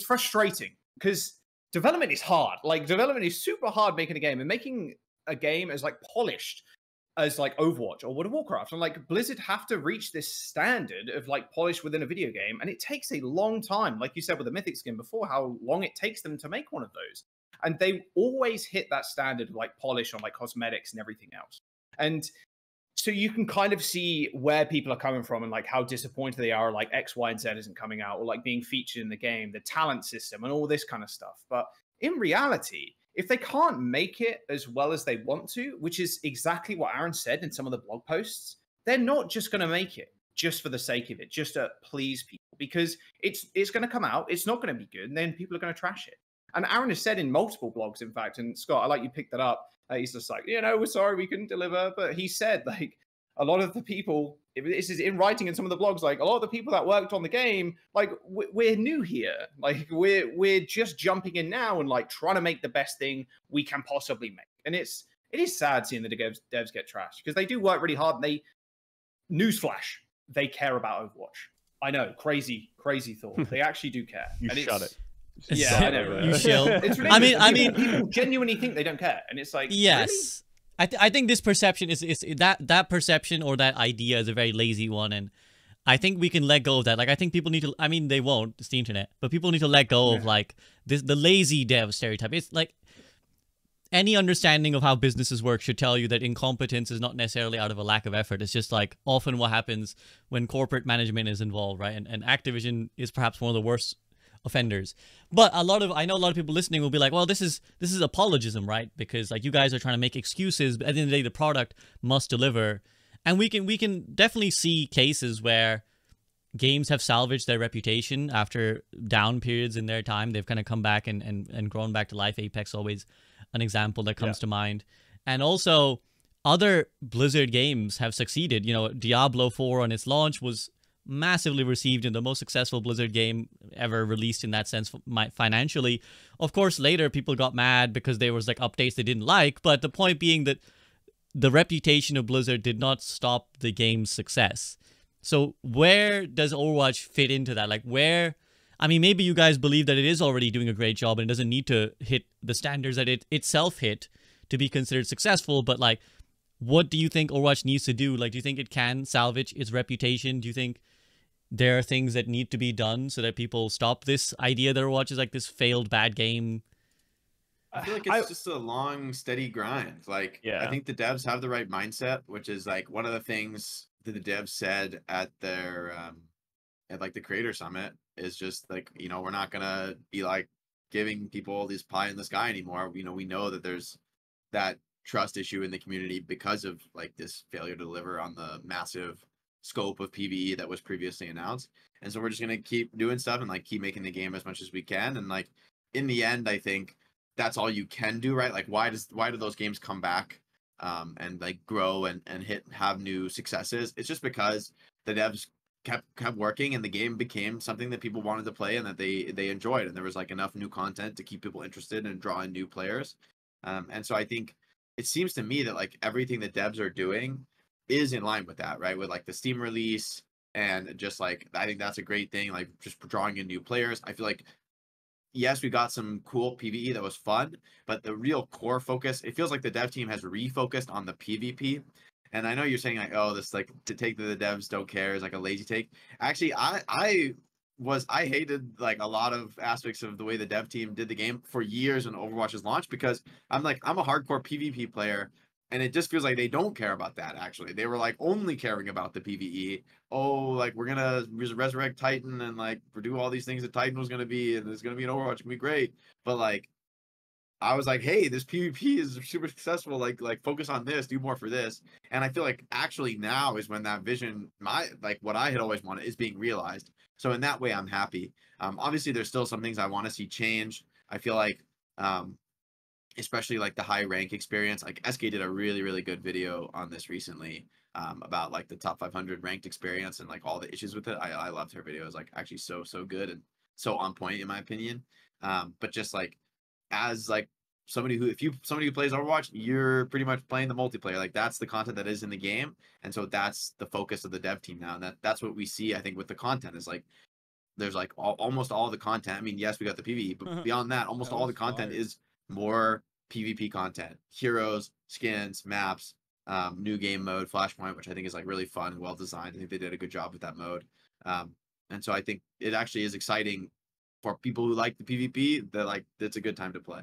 frustrating because development is hard. Like, development is super hard making a game, and making a game as like polished as like Overwatch or World of Warcraft. And like Blizzard have to reach this standard of like polish within a video game. And it takes a long time. Like you said with the Mythic skin before, how long it takes them to make one of those. And they always hit that standard of like polish on like cosmetics and everything else. And so you can kind of see where people are coming from and like how disappointed they are, like X, Y, and Z isn't coming out, or like being featured in the game, the talent system and all this kind of stuff. But in reality, if they can't make it as well as they want to, which is exactly what Aaron said in some of the blog posts, they're not just going to make it just for the sake of it, just to please people, because it's going to come out, it's not going to be good, and then people are going to trash it. And Aaron has said in multiple blogs, in fact, and Scott, I like you picked that up. He's just like, you know, we're sorry we couldn't deliver, but he said like a lot of the people, this is in writing in some of the blogs, like a lot of the people that worked on the game, like we're new here, like we're just jumping in now and like trying to make the best thing we can possibly make. And it is sad seeing the devs get trashed, because they do work really hard. And newsflash, they care about Overwatch. I know, crazy thought. They actually do care. Shut it. Yeah, I know. You shill. It's I mean, people genuinely think they don't care, and it's like, yes. Really? I think this perception is that perception or that idea is a very lazy one, and I think we can let go of that. Like, I think people need to, I mean, they won't, it's the internet, but people need to let go of like the lazy dev stereotype. It's like any understanding of how businesses work should tell you that incompetence is not necessarily out of a lack of effort. It's just like often what happens when corporate management is involved, right? And Activision is perhaps one of the worst offenders. But I know a lot of people listening will be like, well, this is apologism, right? Because like you guys are trying to make excuses, but at the end of the day the product must deliver. And we can definitely see cases where games have salvaged their reputation after down periods in their time. They've kind of come back and grown back to life. Apex always an example that comes to mind. And also other Blizzard games have succeeded. You know, Diablo 4 on its launch was massively received and the most successful Blizzard game ever released in that sense financially. Of course, later people got mad because there was like updates they didn't like, but the point being that the reputation of Blizzard did not stop the game's success. So where does Overwatch fit into that? Like where, I mean, maybe you guys believe that it is already doing a great job and it doesn't need to hit the standards that it itself hit to be considered successful, but like, what do you think Overwatch needs to do? Like, do you think it can salvage its reputation? Do you think there are things that need to be done so that people stop this idea that Overwatch is like this failed bad game? I feel like it's just a long, steady grind. Like, I think the devs have the right mindset, which is like one of the things that the devs said at their at like the creator summit is just like, you know, we're not gonna be like giving people this pie in the sky anymore. You know, we know that there's that trust issue in the community because of like this failure to deliver on the massive scope of PvE that was previously announced. And so we're just going to keep doing stuff and like keep making the game as much as we can. And like in the end, I think that's all you can do, right? Like why do those games come back and like grow and have new successes? It's just because the devs kept working and the game became something that people wanted to play and that they enjoyed, and there was like enough new content to keep people interested and draw in new players. And so I think it seems to me that like everything that devs are doing is in line with that, right? With like the Steam release and just like, I think that's a great thing, like just drawing in new players. I feel like, yes, we got some cool PvE that was fun, but the real core focus, it feels like the dev team has refocused on the PvP. And I know you're saying like, oh, this like to take that the devs don't care is like a lazy take. Actually, I hated like a lot of aspects of the way the dev team did the game for years when Overwatch's launched, because I'm a hardcore PvP player, and it just feels like they don't care about that. Actually, they were like only caring about the PvE. Oh, like we're gonna resurrect Titan and like do all these things that Titan was gonna be, and there's gonna be an Overwatch, gonna be great. But like, I was like, hey, this PvP is super successful. Like focus on this, do more for this. And I feel like actually now is when that vision, what I had always wanted, is being realized. So in that way, I'm happy. Obviously, there's still some things I want to see change. I feel like, especially like the high rank experience. Like SK did a really, really good video on this recently, about like the top 500 ranked experience and like all the issues with it. I loved her video. It was like actually so good and so on point in my opinion. But just like as like somebody who plays Overwatch, you're pretty much playing the multiplayer. Like that's the content that is in the game, and so that's the focus of the dev team now. And that's what we see, I think, with the content is like there's like almost all the content. I mean, yes, we got the PvE, but beyond that, almost all the content is more PvP content, heroes, skins, maps, new game mode, Flashpoint, which I think is like really fun, well designed. I think they did a good job with that mode. And so I think it actually is exciting for people who like the PvP. That like it's a good time to play.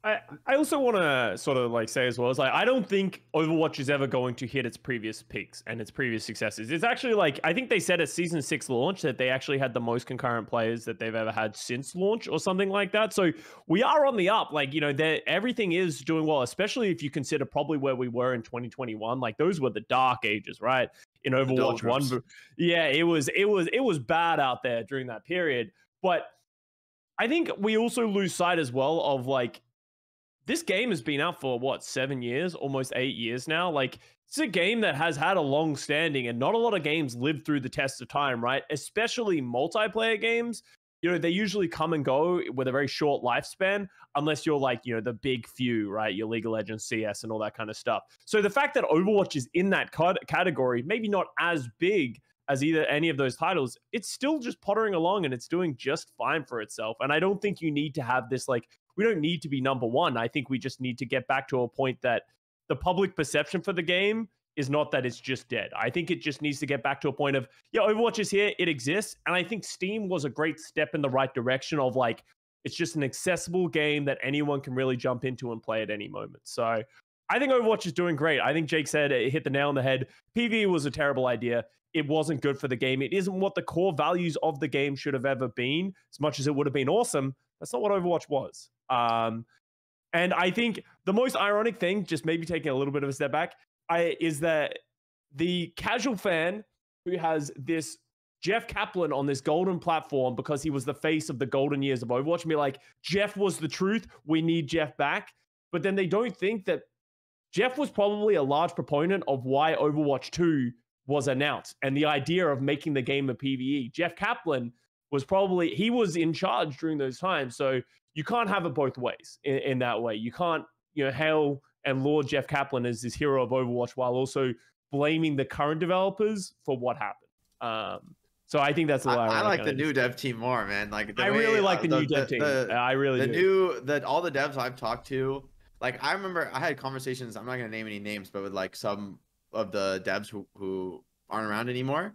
I also want to sort of like say as well, is like I don't think Overwatch is ever going to hit its previous peaks and its previous successes. It's actually like I think they said at season 6 launch that they actually had the most concurrent players that they've ever had since launch or something like that. So we are on the up. Like, you know, everything is doing well, especially if you consider probably where we were in 2021. Like those were the dark ages, right? In Overwatch 1. Yeah, it was bad out there during that period. But I think we also lose sight as well of like this game has been out for what, 7 years, almost 8 years now. Like it's a game that has had a long standing, and not a lot of games live through the test of time, right? Especially multiplayer games. You know, they usually come and go with a very short lifespan, unless you're like, you know, the big few, right? Your League of Legends, CS, and all that kind of stuff. So the fact that Overwatch is in that category, maybe not as big as any of those titles, it's still just pottering along and it's doing just fine for itself. And I don't think you need to have this like, we don't need to be number one. I think we just need to get back to a point that the public perception for the game is not that it's just dead. I think it just needs to get back to a point of, yeah, Overwatch is here, it exists. And I think Steam was a great step in the right direction of like, it's just an accessible game that anyone can really jump into and play at any moment. So I think Overwatch is doing great. I think Jake said it hit the nail on the head. PvE was a terrible idea. It wasn't good for the game. It isn't what the core values of the game should have ever been. As much as it would have been awesome, that's not what Overwatch was. And I think the most ironic thing, just maybe taking a little bit of a step back, is that the casual fan who has this Jeff Kaplan on this golden platform because he was the face of the golden years of Overwatch, and be like, Jeff was the truth, we need Jeff back. But then they don't think that Jeff was probably a large proponent of why Overwatch 2 was announced and the idea of making the game a PvE. Jeff Kaplan was probably, he was in charge during those times. So you can't have it both ways in that way. You can't, you know, hail and laud Jeff Kaplan as this hero of Overwatch while also blaming the current developers for what happened. So I think that's a lot. I like the new dev team more, man. Like I really like the new dev team. I really do. All the devs I've talked to, like I remember I had conversations, I'm not gonna name any names, but with like some of the devs who aren't around anymore.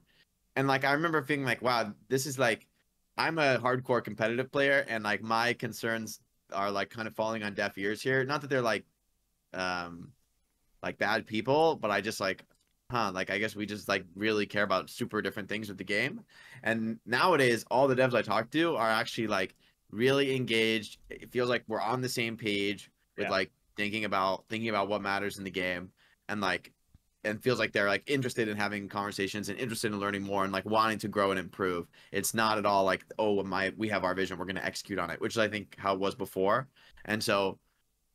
And like I remember feeling like, wow, this is like, I'm a hardcore competitive player and like my concerns are like kind of falling on deaf ears here. Not that they're like bad people, but I just like, like I guess we just like really care about super different things with the game. And nowadays all the devs I talk to are actually like really engaged. It feels like we're on the same page with like thinking about what matters in the game, and feels like they're like interested in having conversations and interested in learning more and like wanting to grow and improve. It's not at all like, oh, we have our vision, we're going to execute on it, which is I think how it was before. And so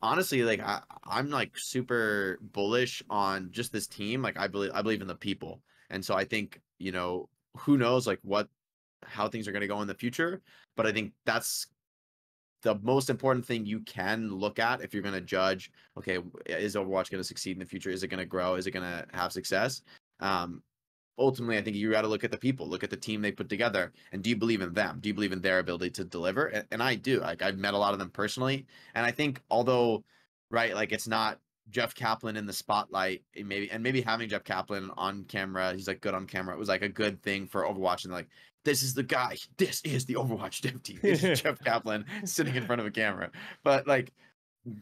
honestly, like I'm like super bullish on just this team. Like I believe in the people. And so I think, you know, who knows like how things are going to go in the future, but I think that's the most important thing you can look at if you're going to judge, okay, is Overwatch going to succeed in the future? Is it going to grow? Is it going to have success? Ultimately, I think you got to look at the people, look at the team they put together, and do you believe in them? Do you believe in their ability to deliver? And I do. Like I've met a lot of them personally, and I think although, right, like it's not Jeff Kaplan in the spotlight, maybe having Jeff Kaplan on camera, he's like good on camera. It was like a good thing for Overwatch, and like, this is the guy. This is the Overwatch dev team. This is Jeff Kaplan sitting in front of a camera. But like,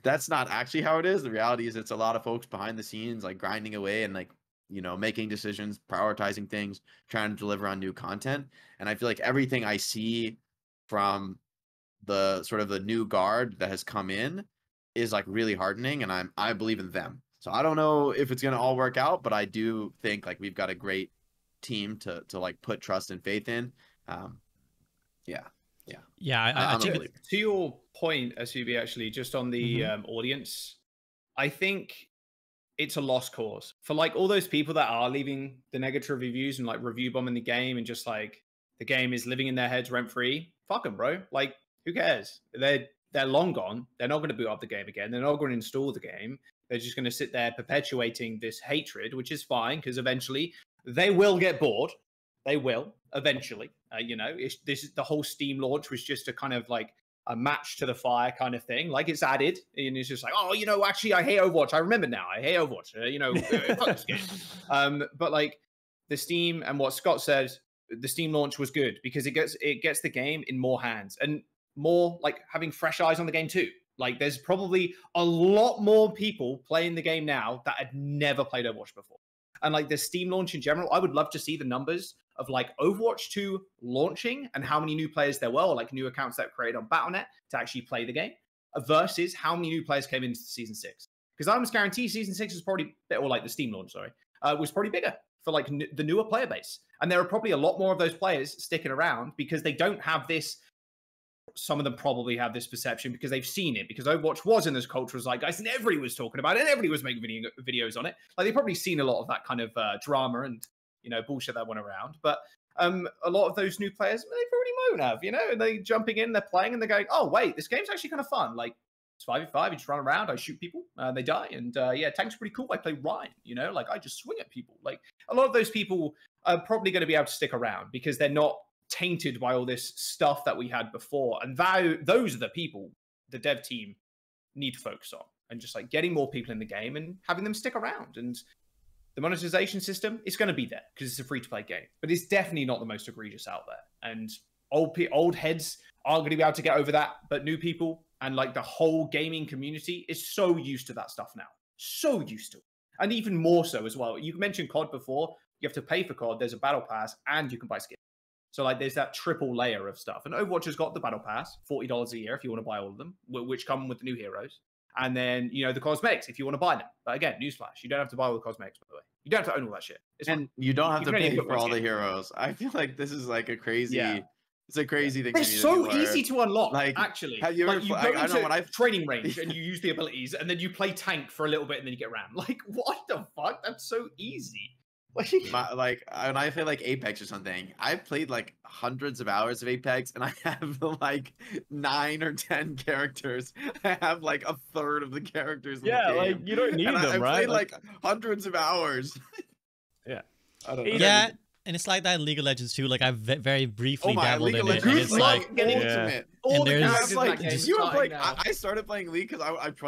that's not actually how it is. The reality is it's a lot of folks behind the scenes, like grinding away and like, you know, making decisions, prioritizing things, trying to deliver on new content. And I feel like everything I see from the sort of the new guard that has come in is like really heartening, and I believe in them. So I don't know if it's gonna all work out, but I do think like we've got a great team to like put trust and faith in. I think to your point, SUB, actually, just on the audience, I think it's a lost cause for like all those people that are leaving the negative reviews and like review bombing the game and just like the game is living in their heads rent free. Fuck them, bro. Like, who cares? They're long gone. They're not going to boot up the game again. They're not going to install the game. They're just going to sit there perpetuating this hatred, which is fine because eventually they will get bored. They will eventually. This is the whole Steam launch was just a kind of like a match to the fire kind of thing. Like it's added, and it's just like, oh, actually, I hate Overwatch. I remember now. I hate Overwatch. Fuck this game. But like the Steam and what Scott said, the Steam launch was good because it gets the game in more hands and more like having fresh eyes on the game too. Like there's probably a lot more people playing the game now that had never played Overwatch before. And like the Steam launch in general, I would love to see the numbers of like Overwatch 2 launching and how many new players there were, or like new accounts that were created on Battle.net to actually play the game versus how many new players came into Season 6. Because I almost guarantee Season 6 is probably, or like the Steam launch, was probably bigger for like the newer player base. And there are probably a lot more of those players sticking around because they don't have this. Some of them probably have this perception because they've seen it, because Overwatch was in this cultural zeitgeist and everybody was talking about it and everybody was making videos on it. Like they've probably seen a lot of that kind of drama and bullshit that went around. But a lot of those new players, they probably won't have, and they jumping in, they're playing and they're going, oh wait, this game's actually kind of fun. Like it's 5v5, you just run around, I shoot people, they die, and tank's pretty cool. I play Ryan, like I just swing at people. Like a lot of those people are probably going to be able to stick around because they're not tainted by all this stuff that we had before, and those are the people the dev team need to focus on, and just like getting more people in the game and having them stick around. And the monetization system is going to be there because it's a free-to-play game, but it's definitely not the most egregious out there. And old heads are going to be able to get over that, but new people and like the whole gaming community is so used to that stuff now, so used to it, and even more so as well. You mentioned COD before. You have to pay for COD. There's a battle pass, and you can buy skins. So like there's that triple layer of stuff. And Overwatch has got the battle pass, $40 a year if you want to buy all of them, which come with the new heroes. And then, the cosmetics if you want to buy them. But again, newsflash, you don't have to buy all the cosmetics, by the way. You don't have to own all that shit. And you don't have to pay for all the heroes. I feel like this is like a crazy... Yeah. It's a crazy thing. They're so easy to unlock, like, actually. Have you ever you go into training range and you use the abilities, and then you play tank for a little bit, and then you get rammed. Like, what the fuck? That's so easy. Like when I play like Apex or something, I've played like hundreds of hours of Apex, and I have like 9 or 10 characters. I have like a third of the characters. Yeah, in the game. like you don't need them, I right? Played like hundreds of hours. Yeah, I don't know. Yeah, and it's like that in League of Legends too. Like I've very briefly dabbled in it, and it's like ultimate. And there's I started playing League because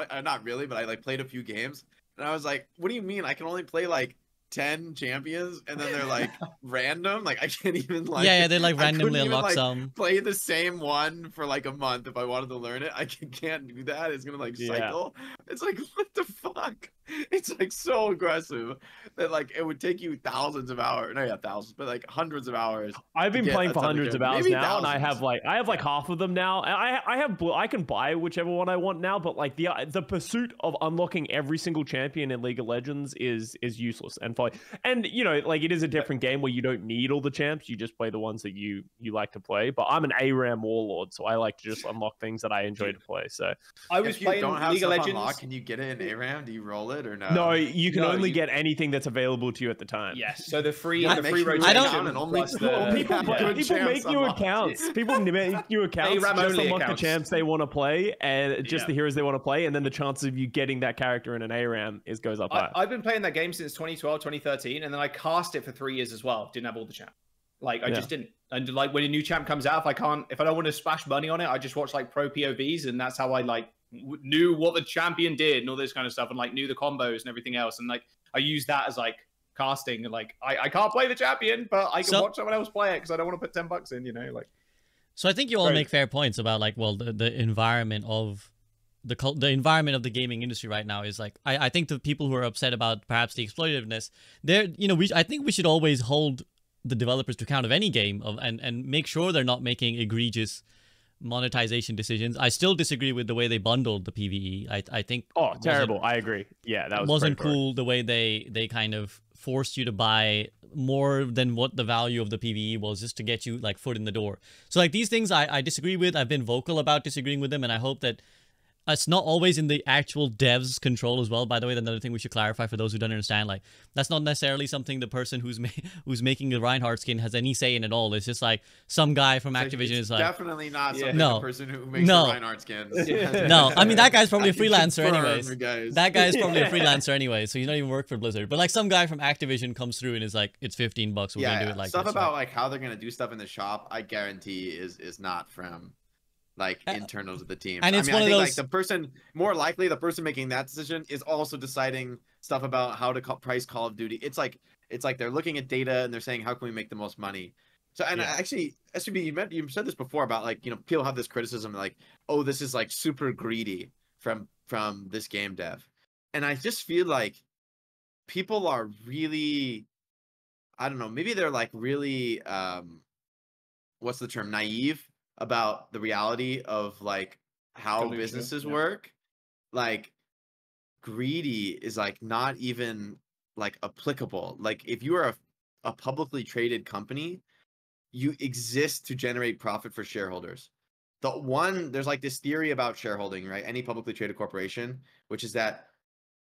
I not really, but I like played a few games, and I was like, what do you mean I can only play like 10 champions and then they're like random? Like I can't even like they like randomly unlock some. Play the same one for like a month if I wanted to learn it. I can't do that. It's gonna like cycle. It's like, what the fuck? It's like so aggressive that like it would take you thousands of hours. No, yeah, thousands, but like hundreds of hours. I've been playing for hundreds of hours now, and I have like half of them now. I can buy whichever one I want now, but like the pursuit of unlocking every single champion in League of Legends is useless. And like it is a different game where you don't need all the champs. You just play the ones that you like to play. But I'm an ARAM warlord, so I like to just unlock things that I enjoy to play. So I was playing League of Legends. Unlocked, can you get it in ARAM? Do you roll it or no? No, you can only get anything that's available to you at the time. Yes. So the free rotation. I don't. People make new accounts. People make new accounts just unlock the champs they want to play and just the heroes they want to play, and then the chance of you getting that character in an ARAM goes up high. I've been playing that game since 2012, 2013, and then I cast it for 3 years as well. Didn't have all the champs. Like I just didn't. And like when a new champ comes out, if I don't want to splash money on it, I just watch like pro POVs, and that's how I like knew what the champion did and all this kind of stuff, and like knew the combos and everything else. And like I use that as like casting, and like I can't play the champion, but I can watch someone else play it because I don't want to put $10 in, like. So I think you all make fair points about like, well, the environment of the environment of the gaming industry right now is like, I think the people who are upset about perhaps the exploitativeness, I think we should always hold the developers to account of any game and make sure they're not making egregious monetization decisions. I still disagree with the way they bundled the PvE. I think terrible. I agree. Yeah, that wasn't cool the way they kind of forced you to buy more than what the value of the PvE was just to get you like foot in the door. So like these things I disagree with. I've been vocal about disagreeing with them, and I hope that it's not always in the actual devs' control as well. By the way, another thing we should clarify for those who don't understand, like that's not necessarily something the person who's making the Reinhardt skin has any say in at all. It's just like some guy from Activision is like definitely not something the person who makes the Reinhardt skins. No, I mean that guy's probably a freelancer anyways. That guy's probably a freelancer anyway, so he's not even work for Blizzard. But like some guy from Activision comes through and is like, it's $15. We're gonna do it like stuff this, about like how they're gonna do stuff in the shop. I guarantee is not from like internals of the team. And it's I mean, one I of think those... like the person, more likely the person making that decision is also deciding stuff about how to price Call of Duty. It's like they're looking at data and they're saying, how can we make the most money? So, and actually, SUB, you said this before about like, you know, people have this criticism like, oh, this is like super greedy from this game dev. And I just feel like people are really, I don't know, maybe they're like really, what's the term, naive about the reality of like how businesses work. Like greedy is like not even like applicable. Like if you are a publicly traded company, you exist to generate profit for shareholders. There's like this theory about shareholding, right? Any publicly traded corporation, which is that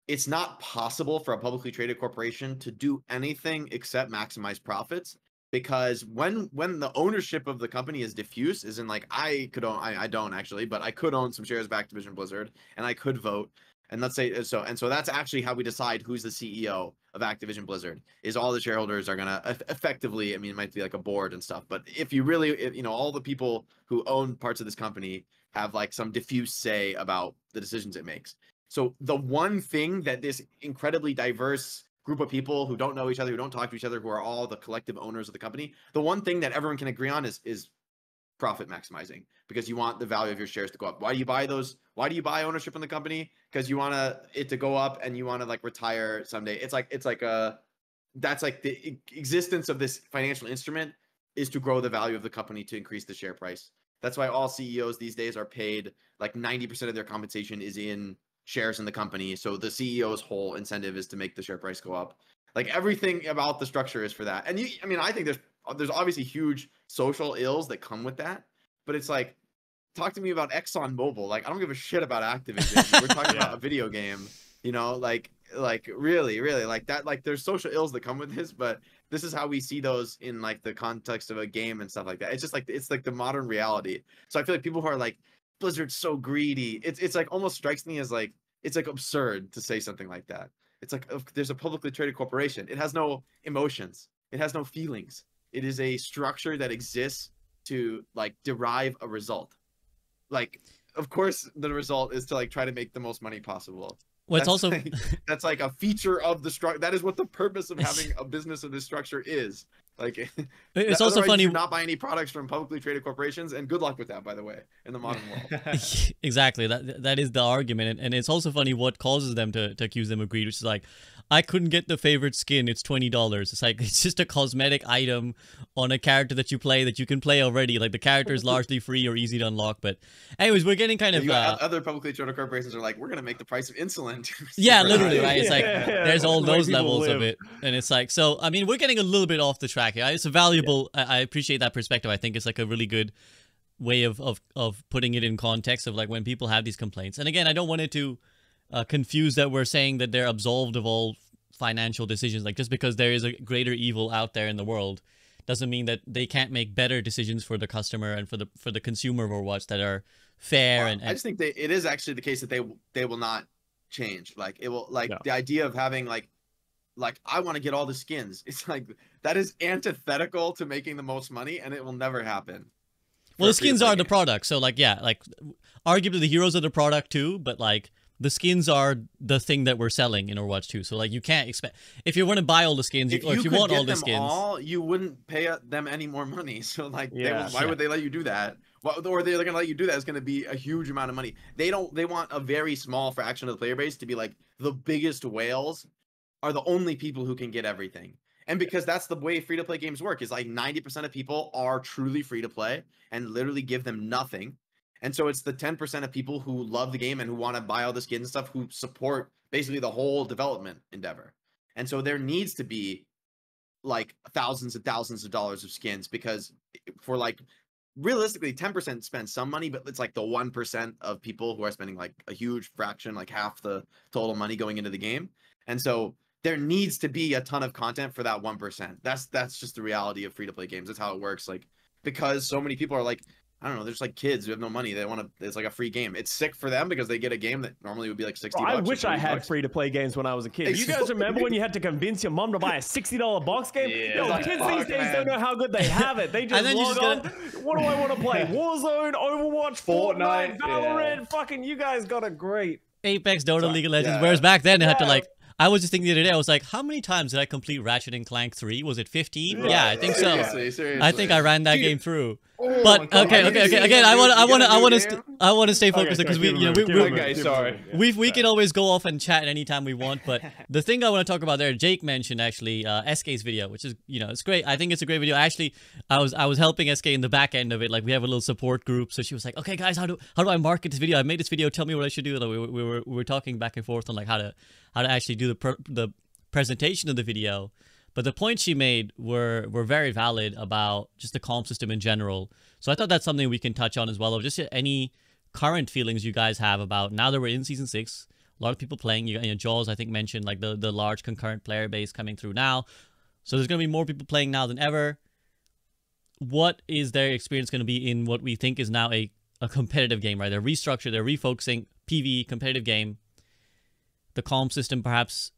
it's not possible for a publicly traded corporation to do anything except maximize profits. Because when the ownership of the company is diffuse, is in like I don't actually, but I could own some shares of Activision Blizzard and I could vote. And let's say so that's actually how we decide who's the CEO of Activision Blizzard. Is all the shareholders are gonna effectively, I mean, it might be like a board and stuff, but if you really, you know, all the people who own parts of this company have like some diffuse say about the decisions it makes. So the one thing that this incredibly diverse group of people who don't know each other, who don't talk to each other, who are all the collective owners of the company, the one thing that everyone can agree on is profit maximizing, because you want the value of your shares to go up. Why do you buy those? Why do you buy ownership in the company? Because you want it to go up and you want to like retire someday. That's like the existence of this financial instrument is to grow the value of the company, to increase the share price. That's why all CEOs these days are paid like 90% of their compensation is in shares in the company. So the CEO's whole incentive is to make the share price go up. Like everything about the structure is for that. And I think there's obviously huge social ills that come with that, but it's like, talk to me about ExxonMobil. Like I don't give a shit about Activision. We're talking about a video game, you know, like really like that. Like there's social ills that come with this, but this is how we see those in like the context of a game and stuff like that. It's just like, it's like the modern reality. So I feel like people who are like, Blizzard's so greedy, it's like almost strikes me as like, it's like absurd to say something like that. It's like, there's a publicly traded corporation. It has no emotions. It has no feelings. It is a structure that exists to like derive a result. Like, of course, the result is to like try to make the most money possible. Well, it's also like, that's like a feature of the structure. That is what the purpose of having a business of this structure is. Like, it's also funny. You do not buy any products from publicly traded corporations, and good luck with that, by the way, in the modern world. Exactly. That is the argument, and it's also funny what causes them to accuse them of greed, which is like, I couldn't get the favorite skin. It's $20. It's like, it's just a cosmetic item on a character that you can play already. Like the character is largely free or easy to unlock. But anyways, we're getting kind of other publicly traded corporations are like, we're gonna make the price of insulin. Yeah, literally, right? It's like there's all those levels of it, and it's like, so I mean, we're getting a little bit off the track here. It's a valuable. I appreciate that perspective. I think it's like a really good way of putting it in context of like when people have these complaints. And again, I don't want it to confuse that we're saying that they're absolved of all financial decisions. Like just because there is a greater evil out there in the world doesn't mean that they can't make better decisions for the customer and for the consumer of Overwatch that are fair. And I just think it is actually the case that they will not change. Like it will, like the idea of having like I want to get all the skins. It's like that is antithetical to making the most money, and it will never happen. Well, the skins are the product, so like like arguably the heroes are the product too, but like the skins are the thing that we're selling in Overwatch 2. So like you can't expect, if you want to buy all the skins, or if you want all the skins, you wouldn't pay them any more money. So like why would they let you do that? Or they're gonna let you do that is gonna be a huge amount of money. They want a very small fraction of the player base to be like the biggest whales are the only people who can get everything. And because that's the way free-to-play games work, is like 90% of people are truly free-to-play and literally give them nothing. And so it's the 10% of people who love the game and who want to buy all the skins and stuff who support basically the whole development endeavor. And so there needs to be like thousands and thousands of dollars of skins, because for like realistically 10% spend some money, but it's like the 1% of people who are spending like a huge fraction, like half the total money going into the game. And so there needs to be a ton of content for that 1%. That's just the reality of free-to-play games. That's how it works. Like, because so many people are like, I don't know, there's like kids who have no money. They want to, it's like a free game. It's sick for them because they get a game that normally would be like 60 bucks. I wish I had free-to-play games when I was a kid. You guys remember when you had to convince your mom to buy a $60 box game? Yeah. Yo, Like, kids these days don't know how good they have it. They just log on. What do I want to play? Warzone, Overwatch, Fortnite, Valorant. Fucking, you guys got it great. Apex, Dota, League of Legends. Whereas back then, they had to like, I was just thinking the other day, I was like, how many times did I complete Ratchet and Clank 3? Was it 15? Yeah, I think so. Seriously. I think I ran that game through. But okay. Again, I want to stay focused because we can always go off and chat anytime we want. But the thing I want to talk about there, Jake mentioned actually SK's video, which is, you know, it's great. I think it's a great video. Actually, I was helping SK in the back end of it. Like, we have a little support group, so she was like, okay guys, how do I market this video? I made this video. Tell me what I should do. Like, we were talking back and forth on like how to actually do the presentation of the video. But the points she made were very valid about just the calm system in general. So I thought that's something we can touch on as well, of just any current feelings you guys have about now that we're in Season 6. A lot of people playing. You know, Jaws, I think, mentioned like the large concurrent player base coming through now. So there's going to be more people playing now than ever. What is their experience going to be in what we think is now a competitive game, right? They're restructured, they're refocusing, PvE, competitive game. The calm system, perhaps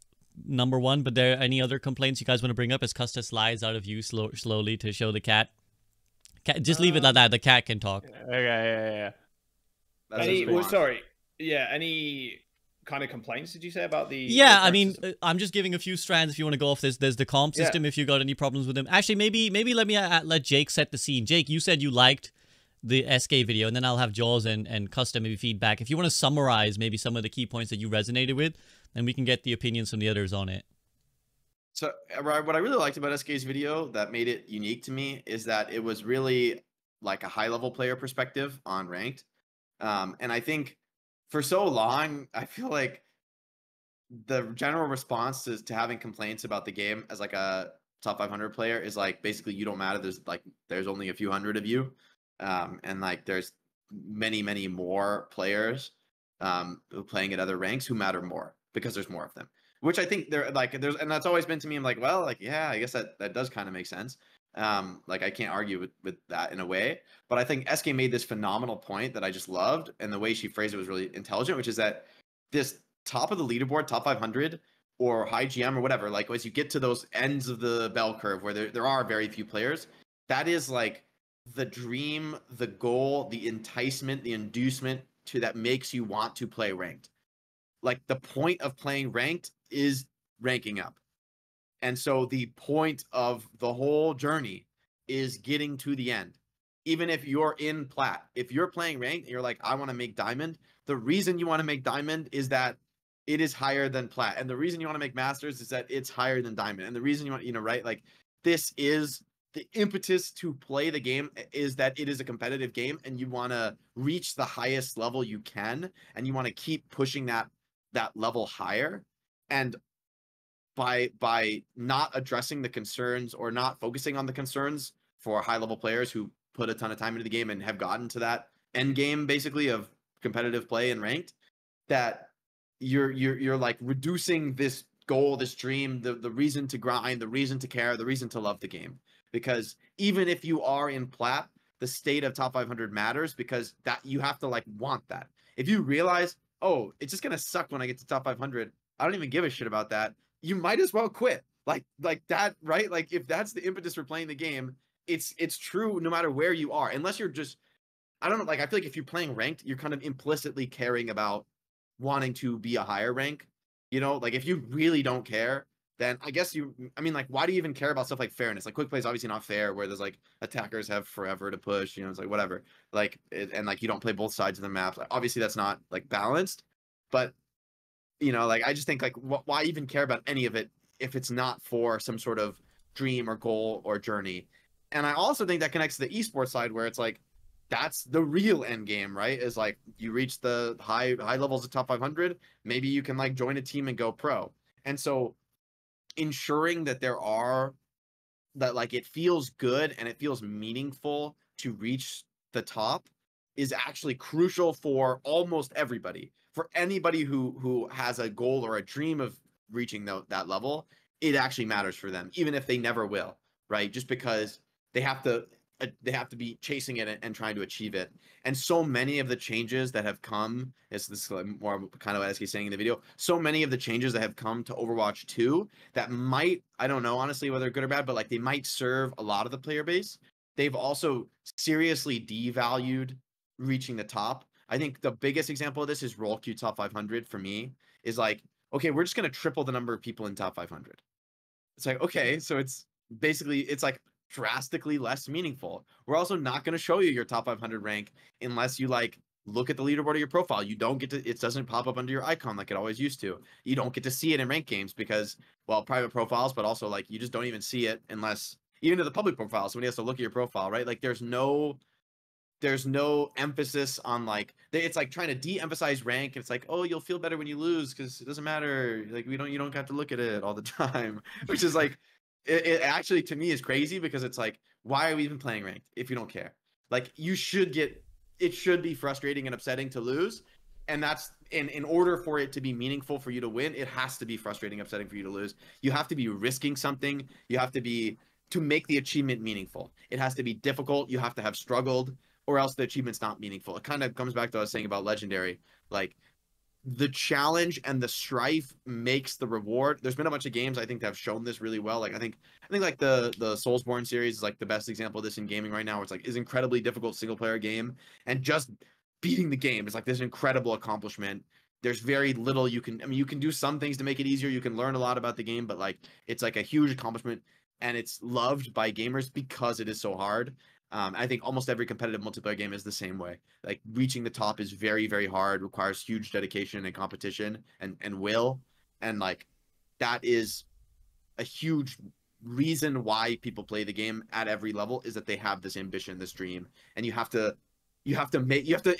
number one, but there any other complaints you guys want to bring up as Custa slides out of view slowly to show the cat? Just leave it like that. The cat can talk. Okay, yeah. Any kind of complaints did you say about the? Yeah, I mean, I'm just giving a few strands if you want to go off this. There's the calm system if you got any problems with them. Actually, maybe let me let Jake set the scene. Jake, you said you liked the SK video, and then I'll have Jaws and Custa maybe feedback. If you want to summarize maybe some of the key points that you resonated with, then we can get the opinions from the others on it. So what I really liked about SK's video that made it unique to me is that it was really like a high-level player perspective on ranked. And I think for so long, I feel like the general response to having complaints about the game as like a top 500 player is like, basically you don't matter. There's only a few hundred of you. And like there's many more players who playing at other ranks who matter more because there's more of them, which I think and that's always been to me. I'm like, well, like, yeah, I guess that does kind of make sense. Like I can't argue with that in a way, but I think SK made this phenomenal point that I just loved, and the way she phrased it was really intelligent, which is that this top of the leaderboard, top 500 or high GM or whatever, like as you get to those ends of the bell curve where there are very few players, that is like the dream, the goal, the enticement, the inducement that makes you want to play ranked. Like the point of playing ranked is ranking up. And so the point of the whole journey is getting to the end. Even if you're in Plat, if you're playing ranked and you're like, I want to make Diamond, the reason you want to make Diamond is that it is higher than Plat. And the reason you want to make Masters is that it's higher than Diamond. And the reason you want, right? Like this is the impetus to play the game, is that it is a competitive game and you want to reach the highest level you can. And you want to keep pushing that level higher. And by not addressing the concerns or not focusing on the concerns for high level players who put a ton of time into the game and have gotten to that end game basically of competitive play and ranked, that you're like reducing this goal, this dream, the reason to grind, the reason to care, the reason to love the game. Because even if you are in Plat, the state of top 500 matters, because that you have to like want that. If you realize, oh, it's just gonna suck when I get to top 500, I don't even give a shit about that, you might as well quit. Like that, right? Like if that's the impetus for playing the game, it's true no matter where you are. Unless you're just, I don't know, like I feel like if you're playing ranked, you're kind of implicitly caring about wanting to be a higher rank. You know, like if you really don't care, then I guess like, why do you even care about stuff like fairness? Like quick play is obviously not fair, where there's like attackers have forever to push, it's like whatever. Like, and like you don't play both sides of the map. Like, obviously that's not like balanced, but like I just think like why even care about any of it if it's not for some sort of dream or goal or journey. And I also think that connects to the esports side, where it's like, that's the real end game, right? Is like, you reach the high levels of top 500, maybe you can like join a team and go pro. And so ensuring that like it feels good and it feels meaningful to reach the top is actually crucial for almost everybody. For anybody who has a goal or a dream of reaching that level, it actually matters for them, even if they never will, right? Just because they have to be chasing it and trying to achieve it. And so many of the changes that have come, this is more kind of what SK's saying in the video, so many of the changes that have come to Overwatch 2 that might, I don't know honestly whether good or bad, but like they might serve a lot of the player base. They've also seriously devalued reaching the top. I think the biggest example of this is Roll Q top 500 for me, is like, okay, we're just going to triple the number of people in top 500. It's like, okay, so it's basically, it's like drastically less meaningful. We're also not going to show you your top 500 rank unless you like look at the leaderboard of your profile. You don't get to, it doesn't pop up under your icon like it always used to. You don't get to see it in ranked games because, well, private profiles, but also like you just don't even see it unless, even to the public profile, somebody has to look at your profile, right? Like there's no emphasis on like, it's like trying to de-emphasize rank. It's like, oh, you'll feel better when you lose because it doesn't matter. Like you don't have to look at it all the time, which is like, it actually to me is crazy, because it's like, why are we even playing ranked if you don't care? Like it should be frustrating and upsetting to lose. And that's in order for it to be meaningful for you to win, it has to be frustrating, upsetting for you to lose. You have to be risking something. You have to make the achievement meaningful. It has to be difficult. You have to have struggled, or else the achievement's not meaningful. It kind of comes back to what I was saying about Legendary. Like the challenge and the strife makes the reward. There's been a bunch of games I think that have shown this really well. Like I think like the Soulsborne series is like the best example of this in gaming right now. Where it's like is incredibly difficult single player game, and just beating the game is like this incredible accomplishment. There's very little you can do some things to make it easier. You can learn a lot about the game, but like it's like a huge accomplishment, and it's loved by gamers because it is so hard. I think almost every competitive multiplayer game is the same way. Like reaching the top is very, very hard, requires huge dedication and competition and will. And like that is a huge reason why people play the game at every level, is that they have this ambition, this dream. And you have to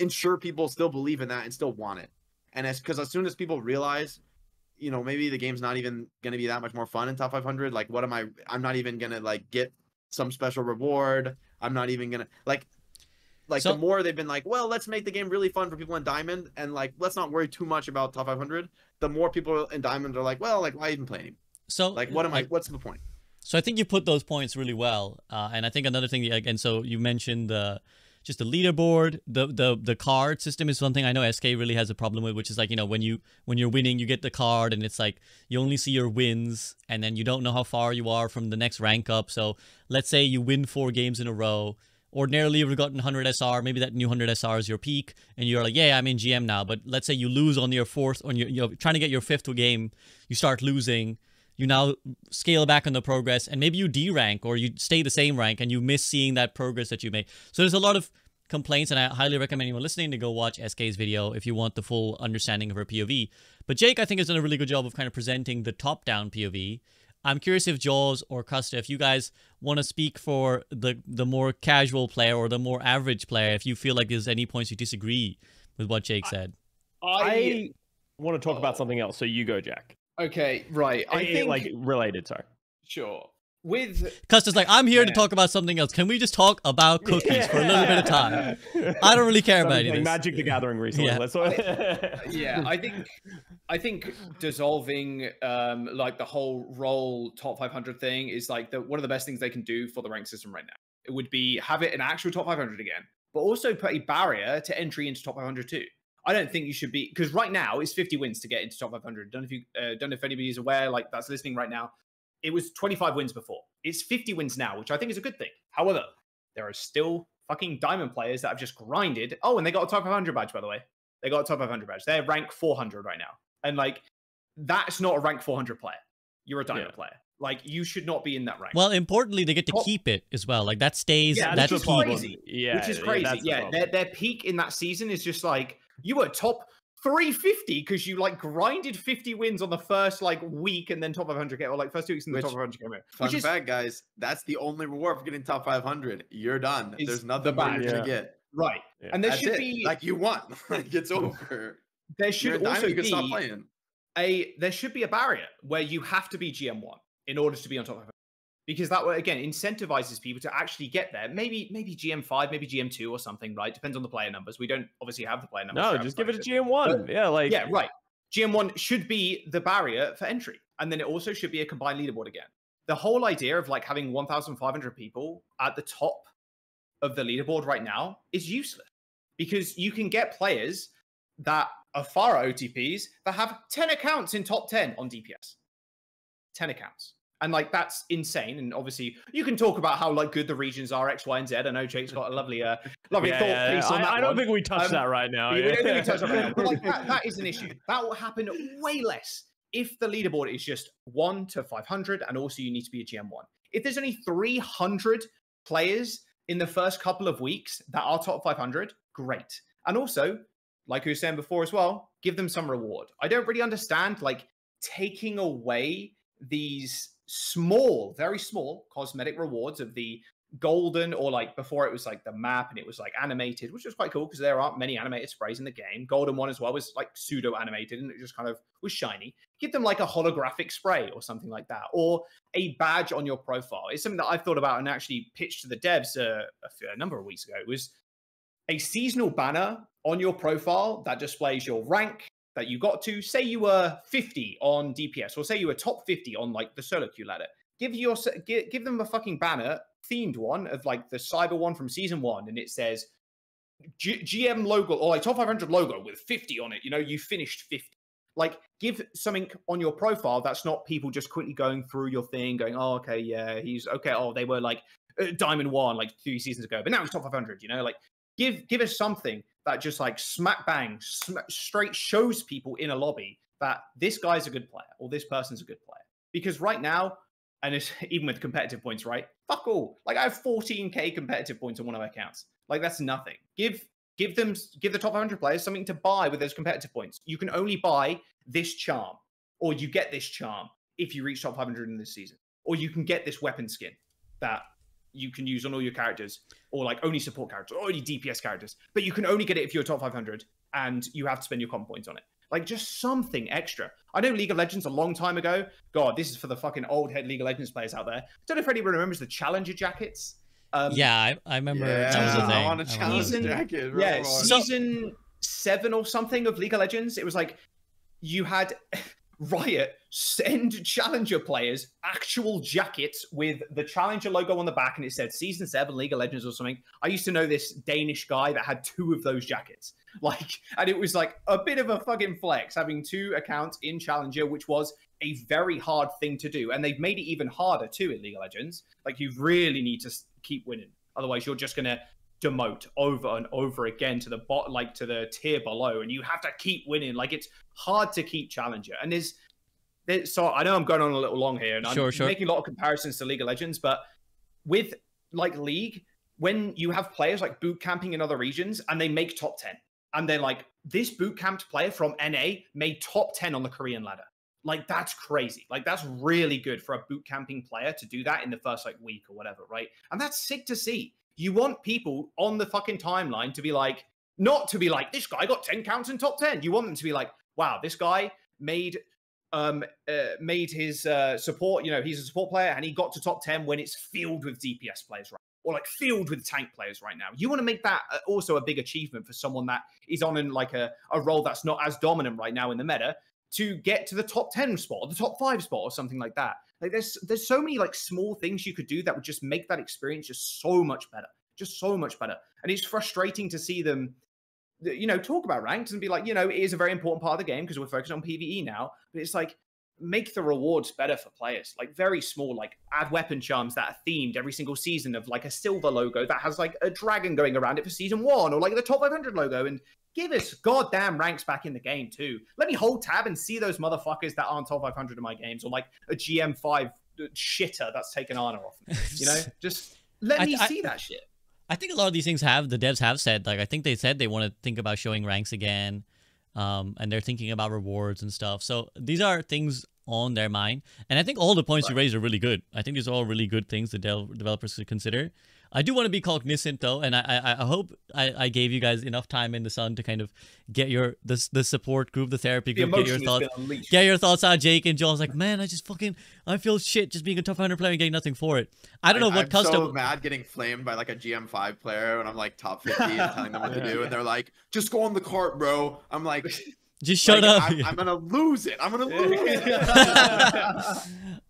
ensure people still believe in that and still want it. And because as soon as people realize, you know, maybe the game's not even going to be that much more fun in top 500, like I'm not even going to like get some special reward. I'm not even gonna like so, the more they've been like, well, let's make the game really fun for people in Diamond, and like let's not worry too much about top 500. The more people in Diamond are like, well, like why even play anymore? So like what's the point? So I think you put those points really well, and I think another thing again. So you mentioned just the leaderboard, the card system is something I know SK really has a problem with, which is like, you know, when you're winning, you get the card and it's like you only see your wins, and then you don't know how far you are from the next rank up. So let's say you win 4 games in a row. Ordinarily you would have gotten 100 SR, maybe that new 100 SR is your peak, and you're like, yeah, I'm in GM now. But let's say you lose on your 4th, on you're trying to get your 5th game, you start losing. You now scale back on the progress, and maybe you D-rank or you stay the same rank, and you miss seeing that progress that you made. So there's a lot of complaints, and I highly recommend anyone listening to go watch SK's video if you want the full understanding of her POV. But Jake, I think, has done a really good job of kind of presenting the top-down POV. I'm curious if Jaws or Custa, if you guys want to speak for the more casual player or the more average player, if you feel like there's any points you disagree with what Jake said. I want to talk about something else, so you go, Jack. Okay, right. I think like related, sorry. Sure. With Custa's like, I'm here to talk about something else. Can we just talk about cookies for a little bit of time? I don't really care about any of this. Magic the Gathering recently. Yeah. I think dissolving like the whole role top 500 thing is like one of the best things they can do for the rank system right now. It would be have it an actual top 500 again, but also put a barrier to entry into top 500 too. I don't think you should be, because right now it's 50 wins to get into top 500. Don't know if anybody is aware, like that's listening right now. It was 25 wins before. It's 50 wins now, which I think is a good thing. However, there are still fucking Diamond players that have just grinded. Oh, and they got a top 500 badge, by the way. They got a top 500 badge. They're rank 400 right now. And like, that's not a rank 400 player. You're a Diamond player. Like, you should not be in that rank. Well, importantly, they get to keep it as well. Like, that stays. Yeah, that's crazy. Yeah, which is crazy. Yeah, their peak in that season is just like, you were top 350 because you like grinded 50 wins on the first like week and then top 500 game, or like first 2 weeks in the top 500 game. Fun fact, guys, that's the only reward for getting top 500. You're done. There's nothing more you're gonna get. Right, and there should be like you want. Like it's over. There should also you can be stop playing. there should be a barrier where you have to be GM1 in order to be on top 500. Because that way, again, incentivizes people to actually get there. Maybe GM5, maybe GM2 or something, right? Depends on the player numbers. We don't obviously have the player numbers. No, just give it a GM1. Yeah, like... Yeah, right. GM1 should be the barrier for entry. And then it also should be a combined leaderboard again. The whole idea of like having 1,500 people at the top of the leaderboard right now is useless. Because you can get players that are Pharah OTPs that have 10 accounts in top 10 on DPS. 10 accounts. And like that's insane. And obviously, you can talk about how like good the regions are, X, Y, and Z. I know Jake's got a lovely thought piece on that. I don't think we touch that right now. We don't think we touch that right now. But like that is an issue. That will happen way less if the leaderboard is just 1 to 500, and also you need to be a GM1. If there's only 300 players in the first couple of weeks that are top 500, great. And also, like we were saying before as well, give them some reward. I don't really understand like taking away these small, very small cosmetic rewards of the golden, or like before it was like the map and it was like animated, which was quite cool because there aren't many animated sprays in the game. Golden one as well was like pseudo animated and it just kind of was shiny. Give them like a holographic spray or something like that, or a badge on your profile. It's something that I've thought about and actually pitched to the devs a number of weeks ago. It was a seasonal banner on your profile that displays your rank that you got to. Say you were 50 on DPS, or say you were top 50 on like the solo queue ladder. Give them a fucking banner, themed one of like the cyber one from season 1, and it says GM logo, or like top 500 logo with 50 on it. You know, you finished 50. Like, give something on your profile that's not people just quickly going through your thing, going, oh, okay, yeah, he's okay. Oh, they were like Diamond 1 like 2 seasons ago, but now he's top 500. You know, like give us something that just like smack bang straight shows people in a lobby that this guy's a good player or this person's a good player. Because right now, and it's even with competitive points, right? Fuck all. Like I have 14k competitive points on one of my accounts. Like that's nothing. Give the top 100 players something to buy with those competitive points. You can only buy this charm, or you get this charm if you reach top 500 in this season, or you can get this weapon skin that you can use on all your characters, or like only support characters, or only DPS characters. But you can only get it if you're top 500, and you have to spend your comp points on it. Like just something extra. I know League of Legends a long time ago. God, this is for the fucking old head League of Legends players out there. I don't know if anyone remembers the Challenger jackets. Yeah, I remember. Yeah, that was a thing. I want a Challenger jacket. Yeah, season 7 or something of League of Legends. It was like you had Riot send Challenger players actual jackets with the Challenger logo on the back, and it said Season 7 League of Legends or something. I used to know this Danish guy that had 2 of those jackets. Like, and it was like a bit of a fucking flex having 2 accounts in Challenger, which was a very hard thing to do. And they've made it even harder too in League of Legends. Like, you really need to keep winning. Otherwise, you're just going to demote over and over again to the bot, like to the tier below, and you have to keep winning. Like, it's hard to keep Challenger. And so I know I'm going on a little long here, and I'm making a lot of comparisons to League of Legends, but with like League, when you have players like boot camping in other regions and they make top 10, and they're like, this boot camped player from NA made top 10 on the Korean ladder. Like, that's crazy. Like, that's really good for a boot camping player to do that in the first like week or whatever, right? And that's sick to see. You want people on the fucking timeline to be like, not to be like, this guy got 10 counts in top 10. You want them to be like, wow, this guy made his support, you know, he's a support player and he got to top 10 when it's filled with DPS players, right? Or like filled with tank players right now. You want to make that also a big achievement for someone that is on in like a role that's not as dominant right now in the meta, to get to the top 10 spot or the top 5 spot or something like that. Like there's so many like small things you could do that would just make that experience just so much better. Just so much better. And it's frustrating to see them, you know, talk about ranks and be like, you know, it is a very important part of the game because we're focused on PvE now. But it's like, make the rewards better for players. Like very small, like add weapon charms that are themed every single season of like a silver logo that has like a dragon going around it for season 1, or like the top 500 logo, and give us goddamn ranks back in the game too. Let me hold tab and see those motherfuckers that aren't top 500 in my games, or like a GM5 shitter that's taken honor off me. You know, just let me see that shit. I think a lot of these things the devs have said, like, I think they said they want to think about showing ranks again. and they're thinking about rewards and stuff. So these are things on their mind, and I think all the points you raised are really good. I think these are all really good things the developers should consider. I do want to be cognizant though, and I hope I gave you guys enough time in the sun to kind of get the support group, the therapy group, get your thoughts out. Jake and Joel's like, man, I feel shit just being a top 100 player and getting nothing for it. I don't know what Custa. I'm so mad getting flamed by like a GM5 player when I'm like top 50 and telling them what to do, and they're like, just go on the cart, bro. I'm like, just shut up. I'm gonna lose it. I'm gonna lose it.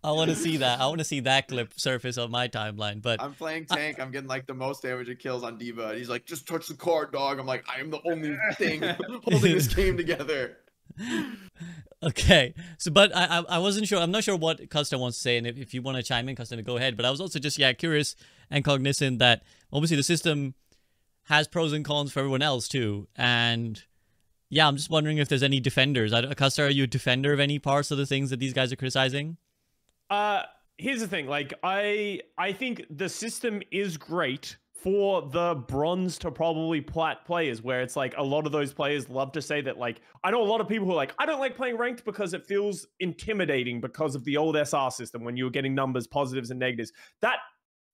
I want to see that. I want to see that clip surface on my timeline. But I'm playing tank. I'm getting like the most damage and kills on D.Va. And he's like, just touch the card, dog. I'm like, I am the only thing holding this game together. Okay. So, but I wasn't sure. I'm not sure what Custa wants to say. And if you want to chime in, Custa, go ahead. But I was also just, curious and cognizant that obviously the system has pros and cons for everyone else too. And yeah, I'm just wondering if there's any defenders. Custa, are you a defender of any parts of the things that these guys are criticizing? Here's the thing. Like, I think the system is great for the bronze to probably plat players, where it's like a lot of those players love to say that, like, I know a lot of people who are like, I don't like playing ranked because it feels intimidating because of the old SR system when you were getting numbers, positives and negatives. That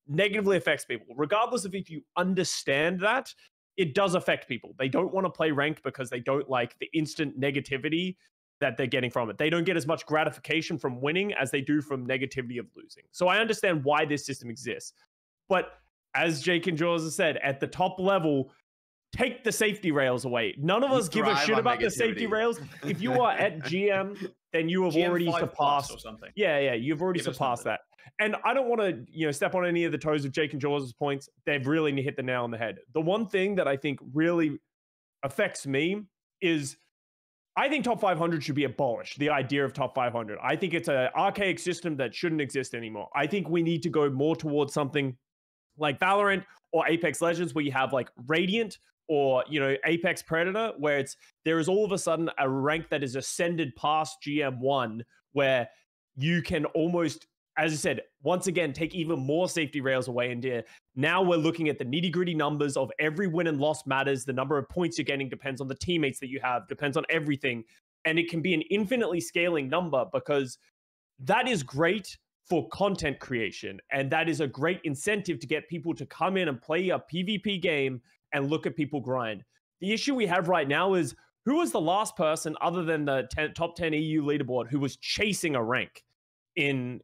negatively affects people. Regardless of if you understand that, it does affect people. They don't want to play ranked because they don't like the instant negativity that they're getting from it. They don't get as much gratification from winning as they do from negativity of losing. So I understand why this system exists. But as Jake and Jaws have said, at the top level, take the safety rails away. None of us give a shit about the safety rails. If you are at GM, then you have already surpassed. Or something. Yeah, you've already surpassed that. And I don't want to, step on any of the toes of Jake and Jaws' points. They've really hit the nail on the head. The one thing that I think really affects me is I think top 500 should be abolished, the idea of top 500. I think it's an archaic system that shouldn't exist anymore. I think we need to go more towards something like Valorant or Apex Legends, where you have like Radiant or, Apex Predator, where there is all of a sudden a rank that is ascended past GM1, where you can almost, as I said, once again, take even more safety rails away. And now we're looking at the nitty-gritty numbers of every win and loss matters. The number of points you're getting depends on the teammates that you have, depends on everything. And it can be an infinitely scaling number, because that is great for content creation. And that is a great incentive to get people to come in and play a PvP game and look at people grind. The issue we have right now is, who was the last person other than the top 10 EU leaderboard who was chasing a rank in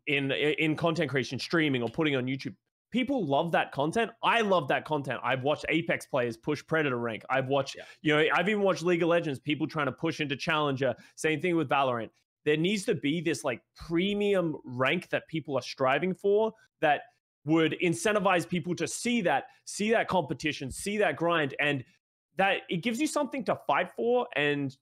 content creation, streaming, or putting on YouTube? People love that content. I love that content. I've watched Apex players push Predator rank. I've watched, I've even watched League of Legends, people trying to push into Challenger. Same thing with Valorant. There needs to be this like premium rank that people are striving for, that would incentivize people to see that competition, see that grind, and that it gives you something to fight for and,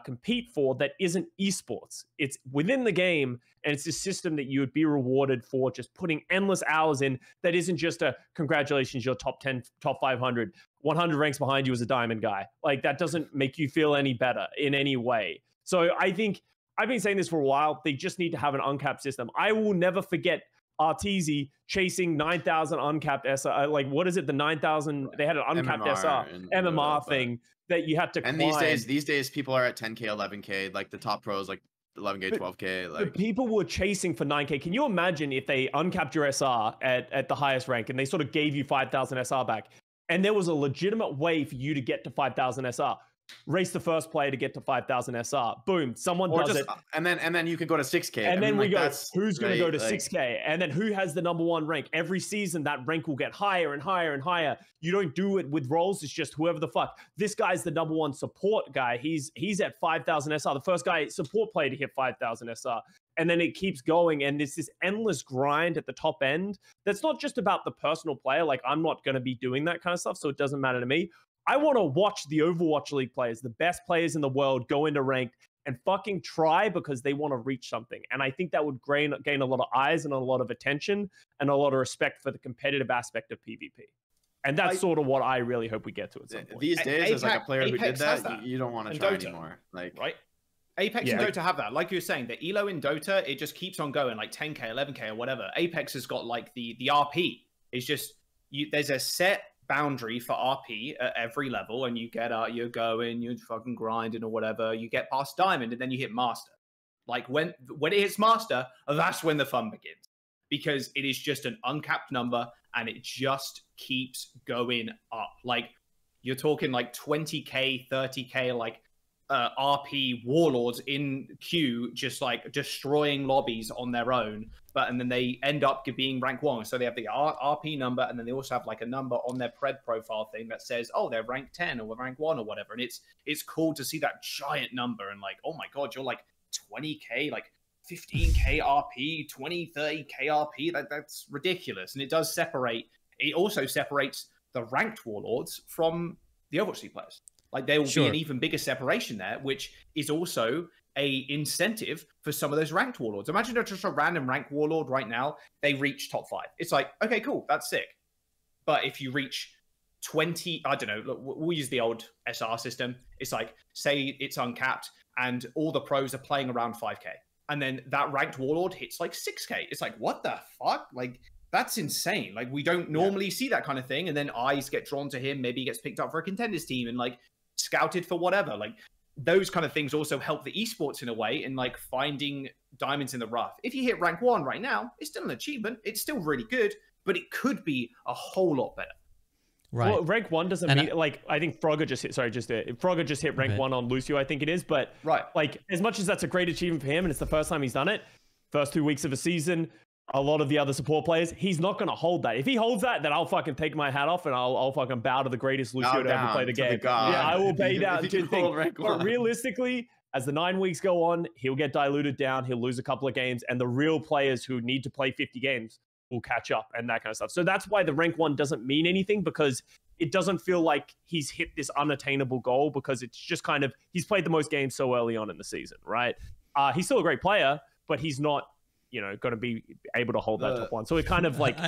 compete for that isn't esports. It's within the game, and it's a system that you would be rewarded for just putting endless hours in. That isn't just a congratulations, you're top 10, top 500, 100 ranks behind you as a diamond guy. Like, that doesn't make you feel any better in any way. So I think I've been saying this for a while. They just need to have an uncapped system. I will never forget Arteezy chasing 9,000 uncapped SR. Like, what is it? The 9,000, they had an uncapped SR, MMR thing that you had to climb. And these days, people are at 10K, 11K, like the top pros, like 11K, 12K. Like, people were chasing for 9K. Can you imagine if they uncapped your SR at the highest rank and they sort of gave you 5,000 SR back, and there was a legitimate way for you to get to 5,000 SR? Race the first player to get to 5,000 SR. Boom, someone does it. And then you can go to 6K. And then we go, who's going to go to 6K? And then who has the #1 rank? Every season, that rank will get higher and higher and higher. You don't do it with roles. It's just whoever the fuck. This guy's the #1 support guy. He's at 5,000 SR. The first guy, support player, to hit 5,000 SR. And then it keeps going. And it's this endless grind at the top end. That's not just about the personal player. Like, I'm not going to be doing that kind of stuff, so it doesn't matter to me. I want to watch the Overwatch League players, the best players in the world, go into ranked and fucking try, because they want to reach something. And I think that would gain a lot of eyes and a lot of attention and a lot of respect for the competitive aspect of PvP. And that's sort of what I really hope we get to at some point. These days, as like a player who did that, you don't want to try anymore. Like, right? Apex and Dota have that. Like you were saying, the elo in Dota, it just keeps on going, like 10K, 11K or whatever. Apex has got like the RP. It's just, there's a set boundary for RP at every level, and you get you're going, you're fucking grinding or whatever. You get past diamond, and then you hit master. Like when it hits master, that's when the fun begins, because it is just an uncapped number, and it just keeps going up. Like you're talking like 20k, 30k, like RP warlords in queue, just like destroying lobbies on their own. And then they end up being rank 1. So they have the RP number, and then they also have like a number on their pred profile thing that says, oh, they're rank 10 or rank 1 or whatever. And it's cool to see that giant number, and like, oh my god, you're like 20k, like 15k RP, 20, 30k RP. That's ridiculous. And it does separate. It also separates the ranked warlords from the Overwatch players. Like there will be an even bigger separation there, which is also a incentive for some of those ranked warlords. Imagine just a random ranked warlord right now, they reach top 5. It's like, okay, cool, that's sick. But if you reach 20, I don't know, look, we'll use the old SR system. It's like, say it's uncapped and all the pros are playing around 5k. And then that ranked warlord hits like 6k. It's like, what the fuck? Like, that's insane. Like, we don't normally see that kind of thing. And then eyes get drawn to him. Maybe he gets picked up for a contenders team and like scouted for whatever. Like, those kind of things also help the esports in a way in like finding diamonds in the rough. If you hit rank 1 right now, it's still an achievement. It's still really good, but it could be a whole lot better. Right. Well, rank 1 doesn't mean like, I think Frogger just hit, Frogger just hit rank 1 on Lucio, I think it is. But like, as much as that's a great achievement for him, and it's the first time he's done it, first 2 weeks of a season, a lot of the other support players, he's not going to hold that. If he holds that, then I'll fucking take my hat off and I'll fucking bow to the greatest Lucio to ever play the game. Yeah, I will bow down to the thing. But realistically, as the 9 weeks go on, he'll get diluted down. He'll lose a couple of games, and the real players who need to play 50 games will catch up and that kind of stuff. So that's why the rank 1 doesn't mean anything, because it doesn't feel like he's hit this unattainable goal, because it's just kind of, he's played the most games so early on in the season, right? He's still a great player, but he's not, you know, going to be able to hold that top 1. So it kind of like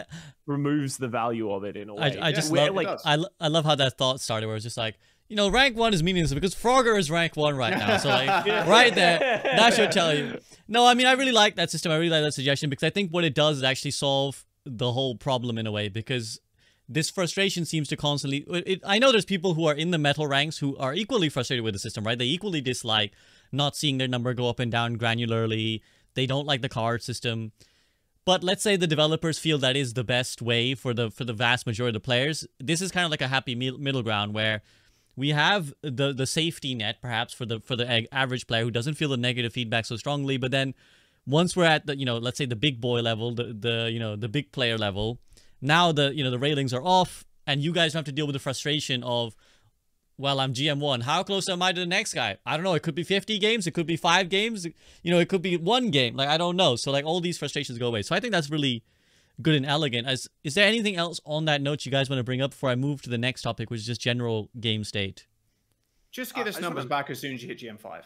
removes the value of it in a way. I just love, like, I love how that thought started, where it's just like, you know, rank 1 is meaningless because Frogger is rank 1 right now. So like, right there, that should tell you. No, I mean, I really like that system. I really like that suggestion, because I think what it does is actually solve the whole problem in a way, because this frustration seems to constantly... I know there's people who are in the metal ranks who are equally frustrated with the system, right? They equally dislike not seeing their number go up and down granularly. They don't like the card system. But let's say the developers feel that is the best way for the vast majority of the players. This is kind of like a happy middle ground, where we have the safety net, perhaps, for the average player who doesn't feel the negative feedback so strongly. But then once we're at the, you know, let's say the big boy level, the big player level, now the railings are off, and you guys don't have to deal with the frustration of, well, I'm GM1. How close am I to the next guy? I don't know. It could be 50 games. It could be 5 games. You know, it could be 1 game. Like, I don't know. So, like, all these frustrations go away. So I think that's really good and elegant. Is there anything else on that note you guys want to bring up before I move to the next topic, which is just general game state? Just give us numbers back as soon as you hit GM5.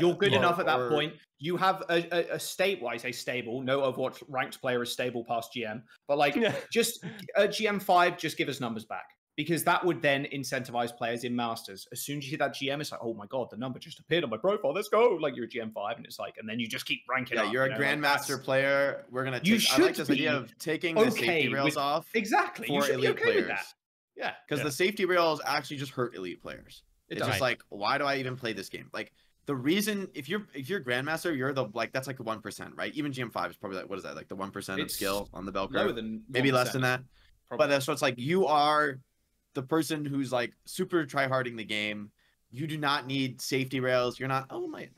You're good enough at that point. You have a stable, I say stable, no Overwatch ranked player is stable past GM, but like just at GM5, just give us numbers back, because that would then incentivize players in Masters. As soon as you hit that GM, it's like, oh my god, the number just appeared on my profile. Let's go! Like, you're a GM5, and it's like, and then you just keep ranking up. Yeah, you're a Grandmaster player. We're gonna. I like this idea of taking the safety rails off. Exactly, you should be okay with that. Yeah, because the safety rails actually just hurt elite players. It's just like, why do I even play this game? Like, the reason, if you're Grandmaster, you're the, like, that's like the 1%, right? Even GM5 is probably like, what is that? Like the 1% of skill on the bell curve? Lower than maybe less than that. Probably. But so it's like, you are the person who's like super tryharding the game. You do not need safety rails. You're not, oh my.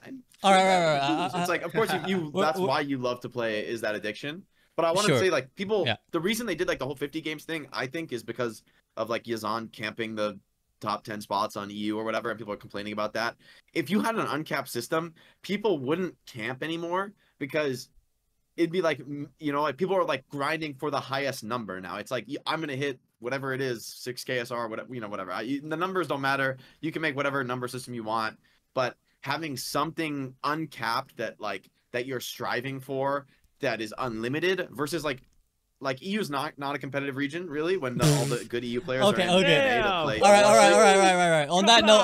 All right. It's like, of course, that's why you love to play, is that addiction. But I want to say, like, people, the reason they did like the whole 50 games thing, I think, is because of like Yazan camping the top 10 spots on EU or whatever, and people are complaining about that. If you had an uncapped system, people wouldn't camp anymore, because it'd be like, you know, like, people are like grinding for the highest number now. It's like, I'm gonna hit whatever it is, 6 KSR, whatever, you know, whatever. The numbers don't matter. You can make whatever number system you want, but having something uncapped that you're striving for, that is unlimited, versus like like EU's not a competitive region really when all the good EU players are in okay. to play. All right. On that note,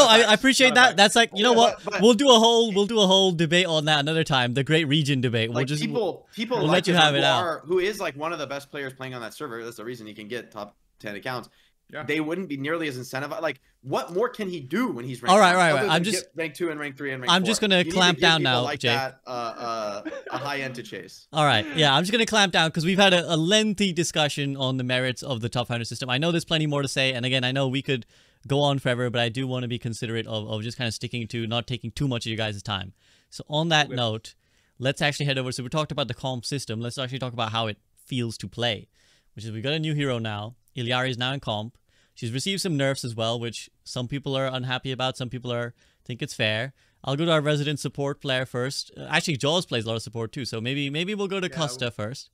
I appreciate that. That's like, you know what? We'll do a whole debate on that another time. The great region debate. We'll like just people we'll like let you have it out. Who is like one of the best players playing on that server? That's the reason he can get top 10 accounts. Yeah. They wouldn't be nearly as incentivized. Like, what more can he do when he's ranked? All right. I'm just rank 2 and rank 3 and rank 4. I'm just gonna clamp down now, like Jake. That, a high end to chase. All right, yeah, I'm just gonna clamp down because we've had a lengthy discussion on the merits of the top 100 system. I know there's plenty more to say, and again, I know we could go on forever, but I do want to be considerate of just kind of sticking to not taking too much of you guys' time. So on that note, let's actually head over. So we talked about the comp system. Let's actually talk about how it feels to play, which is we got a new hero now. Illari is now in comp. She's received some nerfs as well, which some people are unhappy about. Some people think it's fair. I'll go to our resident support player first. Actually, Jaws plays a lot of support too, so maybe we'll go to Custa first.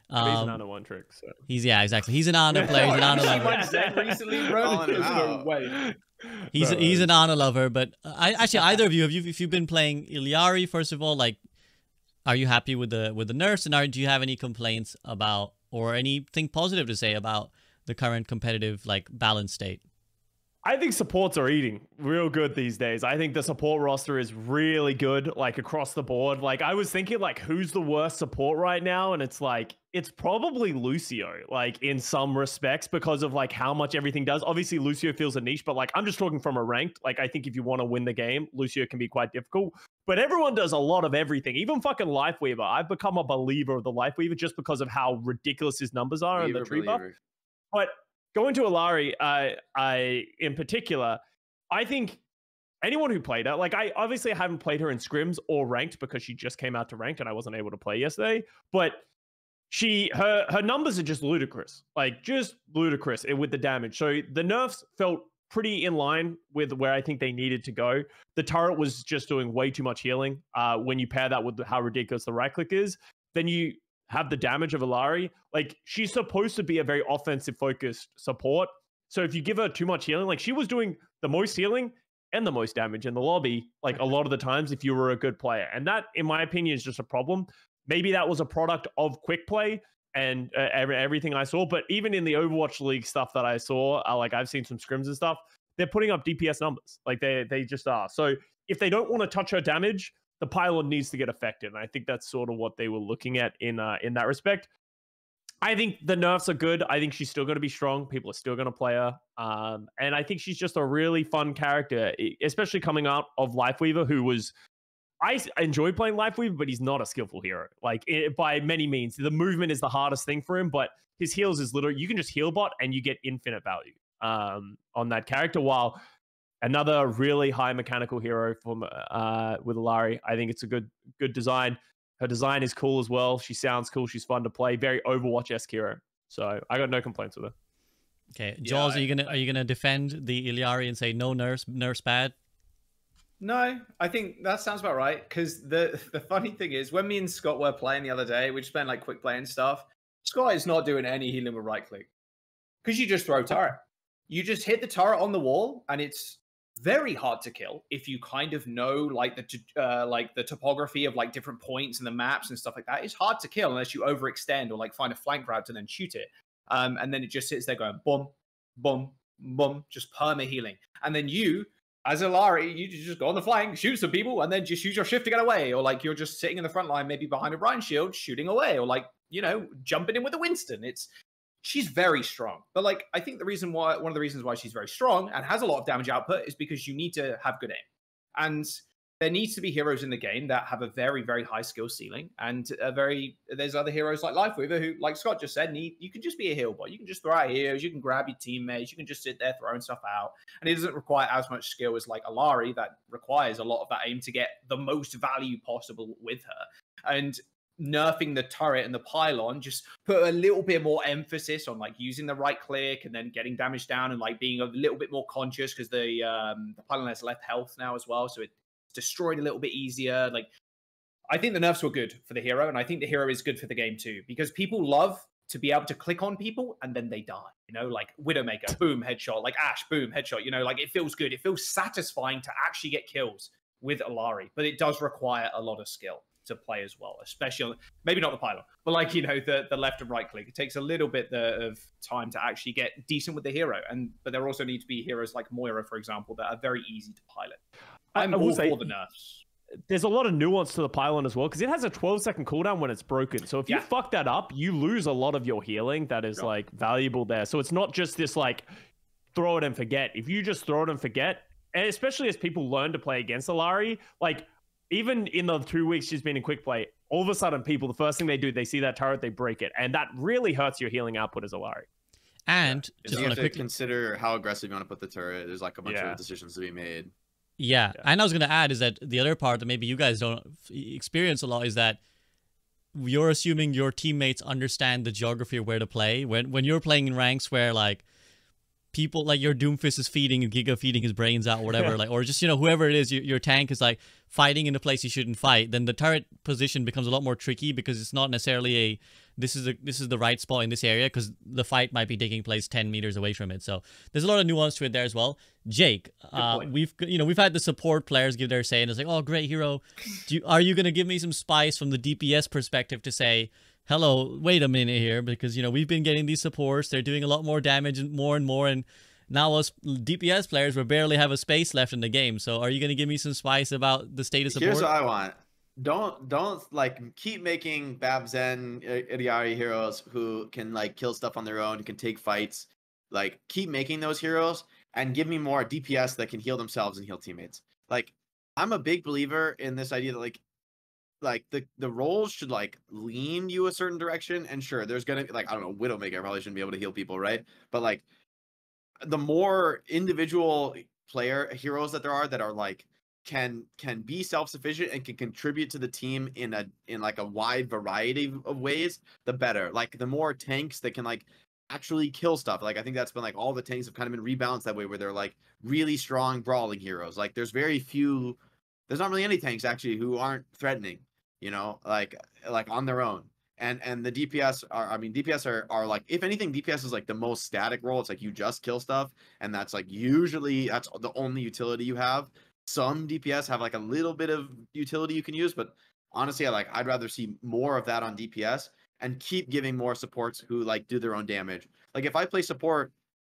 He's an Ana one trick. So. He's exactly. He's an Ana player. He's an Ana lover. He's an Ana lover. But actually, either of you, if you've been playing Illari, first of all, like, are you happy with the nerfs, and do you have any complaints about or anything positive to say about the current competitive like balance state? I think supports are eating real good these days. I think the support roster is really good, like across the board. Like I was thinking like, who's the worst support right now? And it's like, it's probably Lucio, like in some respects because of like how much everything does. Obviously Lucio feels a niche, but like, I'm just talking from a ranked, like I think if you want to win the game, Lucio can be quite difficult, but everyone does a lot of everything. Even fucking Lifeweaver. I've become a believer of the Lifeweaver just because of how ridiculous his numbers are in the tree buff. But going to Illari, in particular, I think anyone who played her, like I obviously haven't played her in scrims or ranked because she just came out to ranked and I wasn't able to play yesterday. But her numbers are just ludicrous, like just ludicrous with the damage. So the nerfs felt pretty in line with where I think they needed to go. The turret was just doing way too much healing. When you pair that with how ridiculous the right click is, then you have the damage of Illari. Like she's supposed to be a very offensive focused support. So if you give her too much healing, like she was doing the most healing and the most damage in the lobby, like a lot of the times if you were a good player. And that, in my opinion, is just a problem. Maybe that was a product of quick play and everything I saw. But even in the Overwatch League stuff that I saw, like I've seen some scrims and stuff, they're putting up DPS numbers. Like they just are. So if they don't want to touch her damage, the pylon needs to get affected. And I think that's sort of what they were looking at in that respect. I think the nerfs are good. I think she's still going to be strong. People are still going to play her. And I think she's just a really fun character, especially coming out of Lifeweaver, who was... I enjoy playing Lifeweaver, but he's not a skillful hero. Like, by many means. The movement is the hardest thing for him, but his heals is literally... You can just heal bot and you get infinite value on that character, while... Another really high mechanical hero from with Illari. I think it's a good design. Her design is cool as well. She sounds cool. She's fun to play. Very Overwatch-esque hero. So I got no complaints with her. Okay, Jaws, are you gonna defend the Illari and say no nerfs bad? No, I think that sounds about right. Because the funny thing is, when me and Scott were playing the other day, we just spent like quick play and stuff. Scott is not doing any healing with right click because you just throw turret. You just hit the turret on the wall, and it's very hard to kill if you kind of know like the topography of like different points and the maps and stuff like that. It's hard to kill unless you overextend or like find a flank route to then shoot it. And then it just sits there going boom, boom, boom, just perma healing. And then you, as Illari, you just go on the flank, shoot some people, and then just use your shift to get away. Or like you're just sitting in the front line, maybe behind a Brine shield, shooting away, or like, you know, jumping in with a Winston. She's very strong. But like, I think one of the reasons why she's very strong and has a lot of damage output is because you need to have good aim. And there needs to be heroes in the game that have a very, very high skill ceiling. And there's other heroes like Lifeweaver who, like Scott just said, you can just be a heal bot. You can just throw out heroes, you can grab your teammates, you can just sit there throwing stuff out. And it doesn't require as much skill as like Illari that requires a lot of that aim to get the most value possible with her. And nerfing the turret and the pylon just put a little bit more emphasis on like using the right click and then getting damage down and like being a little bit more conscious because the pylon has left health now as well, so it's destroyed a little bit easier. Like, I think the nerfs were good for the hero, and I think the hero is good for the game too, because people love to be able to click on people and then they die, you know, like Widowmaker, boom, headshot, like Ashe, boom, headshot, you know, like it feels good. It feels satisfying to actually get kills with Illari, but it does require a lot of skill. to play as well, especially on maybe not the pylon, but like, you know, the left and right click. It takes a little bit of time to actually get decent with the hero, but there also need to be heroes like Moira, for example, that are very easy to pilot. I'm all for the nerfs. There's a lot of nuance to the pylon as well, because it has a 12-second cooldown when it's broken. So if you fuck that up, you lose a lot of your healing that is like valuable there. So it's not just this like throw it and forget. If you just throw it and forget, and especially as people learn to play against Illari, like even in the 2 weeks she's been in quick play, all of a sudden people, the first thing they do, they see that turret, they break it. And that really hurts your healing output as Illari. And just you have to consider how aggressive you want to put the turret. There's like a bunch of decisions to be made. Yeah, and I was going to add is that the other part that maybe you guys don't experience a lot is that you're assuming your teammates understand the geography of where to play. When you're playing in ranks where like people like your Doomfist is feeding and Giga feeding his brains out or whatever, like, or just, you know, whoever it is, your tank is like fighting in a place you shouldn't fight, then the turret position becomes a lot more tricky because it's not necessarily a this is the right spot in this area, because the fight might be taking place 10 meters away from it. So there's a lot of nuance to it there as well. Jake, we've had the support players give their say, and it's like, oh, great hero. Are you gonna give me some spice from the DPS perspective to say, hello, wait a minute here, because, you know, we've been getting these supports, they're doing a lot more damage and more, and now us DPS players, we barely have a space left in the game. So are you going to give me some spice about the state of support? Here's what I want. Don't like keep making Babzen, Illari heroes who can like kill stuff on their own, can take fights. Like keep making those heroes and give me more DPS that can heal themselves and heal teammates. Like I'm a big believer in this idea that like the roles should like lean you a certain direction, and sure there's gonna be like, I don't know, Widowmaker probably shouldn't be able to heal people, right? But like the more individual player heroes that there are that are like can be self-sufficient and can contribute to the team in like a wide variety of ways, the better. Like the more tanks that can like actually kill stuff. Like I think that's been like all the tanks have kind of been rebalanced that way, where they're like really strong brawling heroes. Like there's not really any tanks actually who aren't threatening, you know, like on their own. And the DPS are like, if anything, DPS is like the most static role. It's like you just kill stuff, and that's like usually that's the only utility you have. Some DPS have like a little bit of utility you can use, but honestly, I'd rather see more of that on DPS and keep giving more supports who like do their own damage. Like if I play support,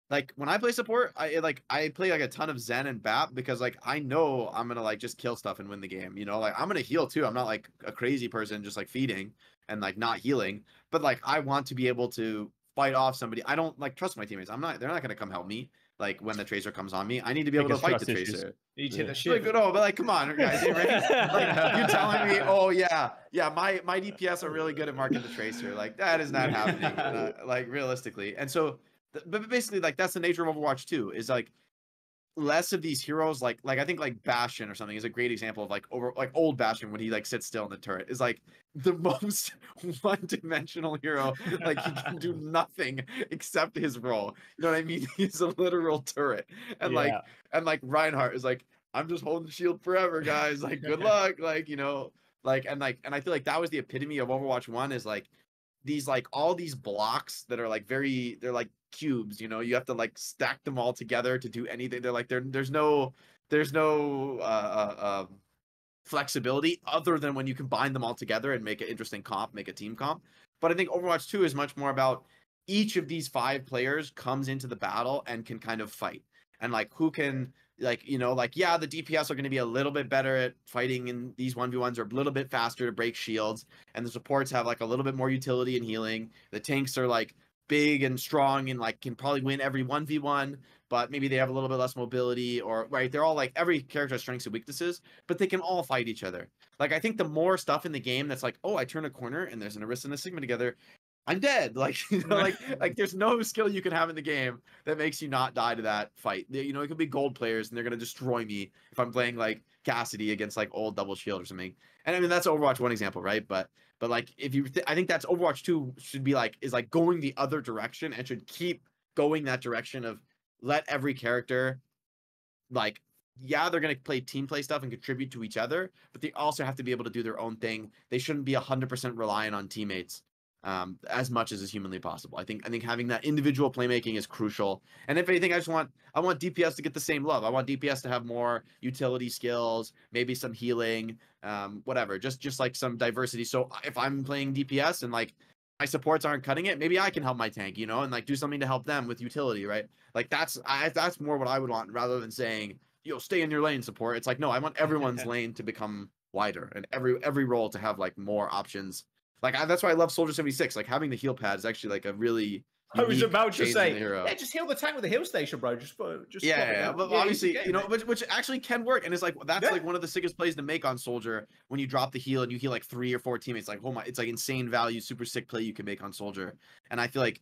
like when I play support, I play like a ton of Zen and Bap, because like I know I'm gonna like just kill stuff and win the game. You know, like I'm gonna heal too. I'm not like a crazy person just like feeding and like not healing, but like I want to be able to fight off somebody. I don't like trust my teammates. They're not gonna come help me. Like when the tracer comes on me, I need to be able to fight the tracer. You hit the shit. Like, no, but like, come on, guys. Right? Like, you're telling me, oh yeah, my DPS are really good at marking the tracer. Like that is not happening, like realistically. And so, but basically, like that's the nature of Overwatch 2. Is like less of these heroes. Like I think like Bastion or something is a great example of like old Bastion when he like sits still in the turret is like the most one-dimensional hero. Like he can do nothing except his role. You know what I mean? He's a literal turret. And like Reinhardt is like, I'm just holding the shield forever, guys. Like good luck. Like, you know, and I feel like that was the epitome of Overwatch 1 is like these like all these blocks that are like they're like cubes, you know, you have to like stack them all together to do anything. They're like there's no flexibility other than when you combine them all together and make an interesting comp, make a team comp. But I think Overwatch 2 is much more about each of these 5 players comes into the battle and can kind of fight, and like who can like, you know, like the DPS are going to be a little bit better at fighting in these 1v1s, or a little bit faster to break shields, and the supports have like a little bit more utility in healing. The tanks are like big and strong and like can probably win every 1v1, but maybe they have a little bit less mobility, or right, they're all like every character has strengths and weaknesses, but they can all fight each other. Like I think the more stuff in the game that's like, oh, I turn a corner and there's an Orisa and a Sigma together, I'm dead. Like, you know, like there's no skill you can have in the game that makes you not die to that fight. You know, it could be gold players and they're gonna destroy me if I'm playing like Cassidy against like old double shield or something. And I mean that's Overwatch 1 example, right? But like if you, I think that's Overwatch 2 should be like is like going the other direction and should keep going that direction of let every character like they're going to play team play stuff and contribute to each other, but they also have to be able to do their own thing. They shouldn't be 100% reliant on teammates as much as is humanly possible. I think having that individual playmaking is crucial. And if anything, I want DPS to get the same love. I want DPS to have more utility skills, maybe some healing, whatever, just like some diversity. So if I'm playing DPS and like my supports aren't cutting it, maybe I can help my tank, you know, and like do something to help them with utility, right? Like that's more what I would want, rather than saying, stay in your lane, support. It's like, no, I want everyone's lane to become wider, and every role to have like more options. Like that's why I love Soldier 76. Like having the heal pad is actually like a really. I was about to say, yeah, just heal the tank with the heal station, bro. Just yeah. But obviously, which actually can work, and it's like that's like one of the sickest plays to make on Soldier when you drop the heal and you heal like 3 or 4 teammates. Like, oh my, it's like insane value, super sick play you can make on Soldier. And I feel like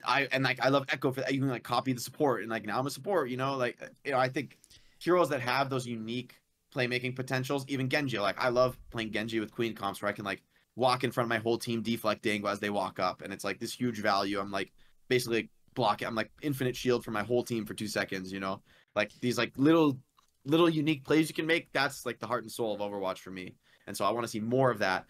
I love Echo for that. You can like copy the support, and like now I'm a support. I think heroes that have those unique playmaking potentials, even Genji. Like I love playing Genji with Queen comps where I can like walk in front of my whole team deflecting as they walk up, and it's like this huge value. I'm like basically blocking. I'm like infinite shield for my whole team for 2 seconds. Like these like little unique plays you can make. That's like the heart and soul of Overwatch for me. And so I want to see more of that.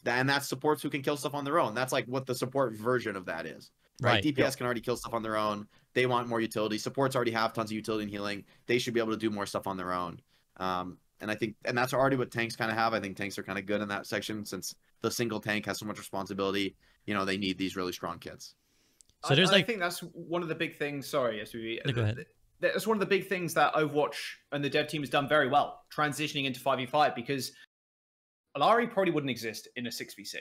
And that's supports who can kill stuff on their own. That's like what the support version of that is. Right. DPS can already kill stuff on their own. They want more utility. Supports already have tons of utility and healing. They should be able to do more stuff on their own. And I think, and that's already what tanks kind of have. I think tanks are kind of good in that section, since the single tank has so much responsibility. They need these really strong kits. So I think that's one of the big things. Sorry, SVB. Go ahead. That's one of the big things that Overwatch and the dev team has done very well, transitioning into 5v5, because Illari probably wouldn't exist in a 6v6.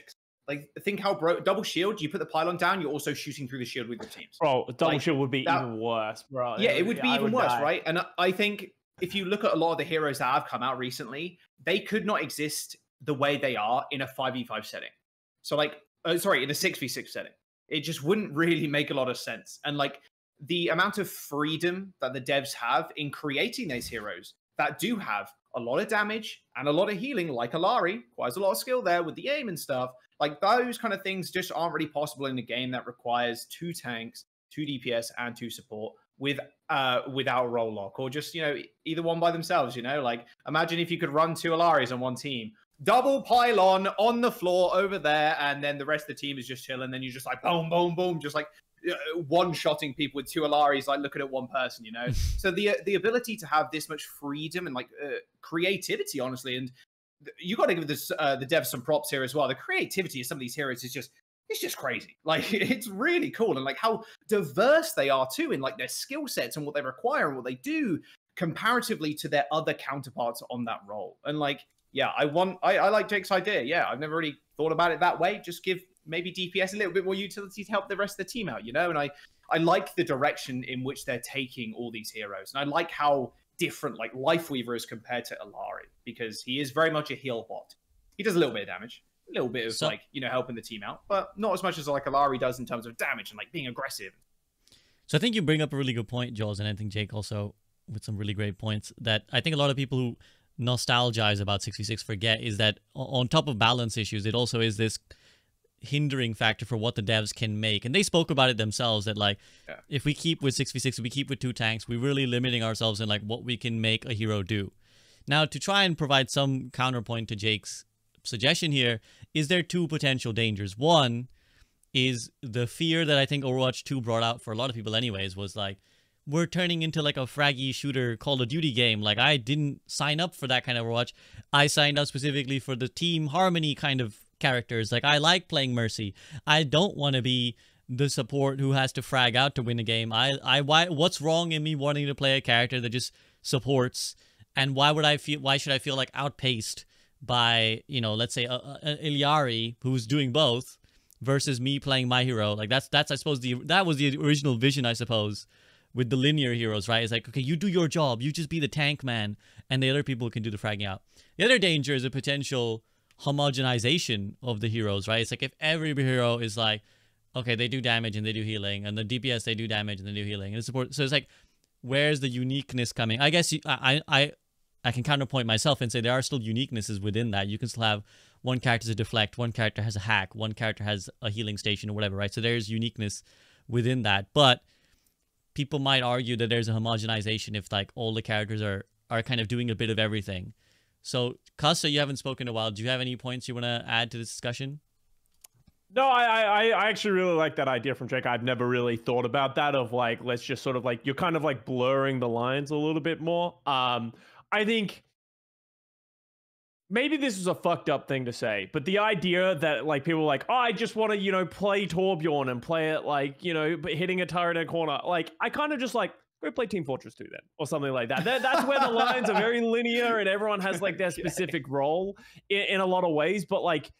Like, think how double shield, you put the pylon down, you're also shooting through the shield with your teams. Bro, double shield would be even worse, bro. Yeah, it would be even worse, right? And I think if you look at a lot of the heroes that have come out recently, they could not exist the way they are in a 5v5 setting. So like, in a 6v6 setting. It just wouldn't really make a lot of sense. And like the amount of freedom that the devs have in creating these heroes that do have a lot of damage and a lot of healing, like Illari, requires a lot of skill there with the aim and stuff. Like those kind of things just aren't really possible in a game that requires 2 tanks, 2 DPS, and 2 support without a role lock, or just, either one by themselves, like imagine if you could run 2 Illaris on one team. Double pylon on the floor over there, and then the rest of the team is just chilling. And then you're just like boom, boom, boom, just like one-shotting people with 2 Illaris, like looking at one person, So the ability to have this much freedom and like creativity, honestly, and you got to give this the devs some props here as well. The creativity of some of these heroes is just crazy. Like it's really cool, and like how diverse they are too in like their skill sets and what they require and what they do comparatively to their other counterparts on that role. And like, yeah, I like Jake's idea. Yeah, I've never really thought about it that way. Just give maybe DPS a little bit more utility to help the rest of the team out, And I like the direction in which they're taking all these heroes. And I like how different like Lifeweaver is compared to Illari, because he is very much a heal bot. He does a little bit of damage, a little bit of helping the team out, but not as much as like Illari does in terms of damage and like being aggressive. So I think you bring up a really good point, Jaws, and I think Jake also with some really great points that I think a lot of people who nostalgize about 6v6 forget is that on top of balance issues, it also is this hindering factor for what the devs can make. And they spoke about it themselves that like, if we keep with 6v6, if we keep with 2 tanks, we're really limiting ourselves in like what we can make a hero do. Now, to try and provide some counterpoint to Jake's suggestion here, is there 2 potential dangers. One is the fear that I think Overwatch 2 brought out for a lot of people anyways, was like, we're turning into like a fraggy shooter Call of Duty game. Like I didn't sign up for that kind of Overwatch. I signed up specifically for the team harmony kind of characters. Like I like playing Mercy. I don't want to be the support who has to frag out to win a game. What's wrong in me wanting to play a character that just supports? And why should I feel like outpaced by, let's say Illari who's doing both versus me playing my hero? Like that's I suppose that was the original vision, I suppose, with the linear heroes, right? It's like, okay, you do your job, you just be the tank man, and the other people can do the fragging out. The other danger is a potential homogenization of the heroes, right? It's like if every hero is like, okay, they do damage and they do healing, and the DPS they do damage and they do healing, and support. So it's like, where's the uniqueness coming? I guess I can counterpoint myself and say there are still uniquenesses within that. You can still have one character to deflect, one character has a hack, one character has a healing station or whatever, right? So there's uniqueness within that, but people might argue that there's a homogenization if like all the characters are kind of doing a bit of everything. So Custa, you haven't spoken in a while. Do you have any points you want to add to this discussion? No, I actually really like that idea from Jake. I've never really thought about that of like, let's just sort of like, you're kind of like blurring the lines a little bit more. I think maybe this is a fucked up thing to say, but the idea that like people are like, oh, I just want to, you know, play Torbjorn and play it like, you know, hitting a turret in a corner. Like, I kind of just like, go play Team Fortress 2 then, or something like that. That's where the lines are very linear and everyone has like their specific role in a lot of ways. But like,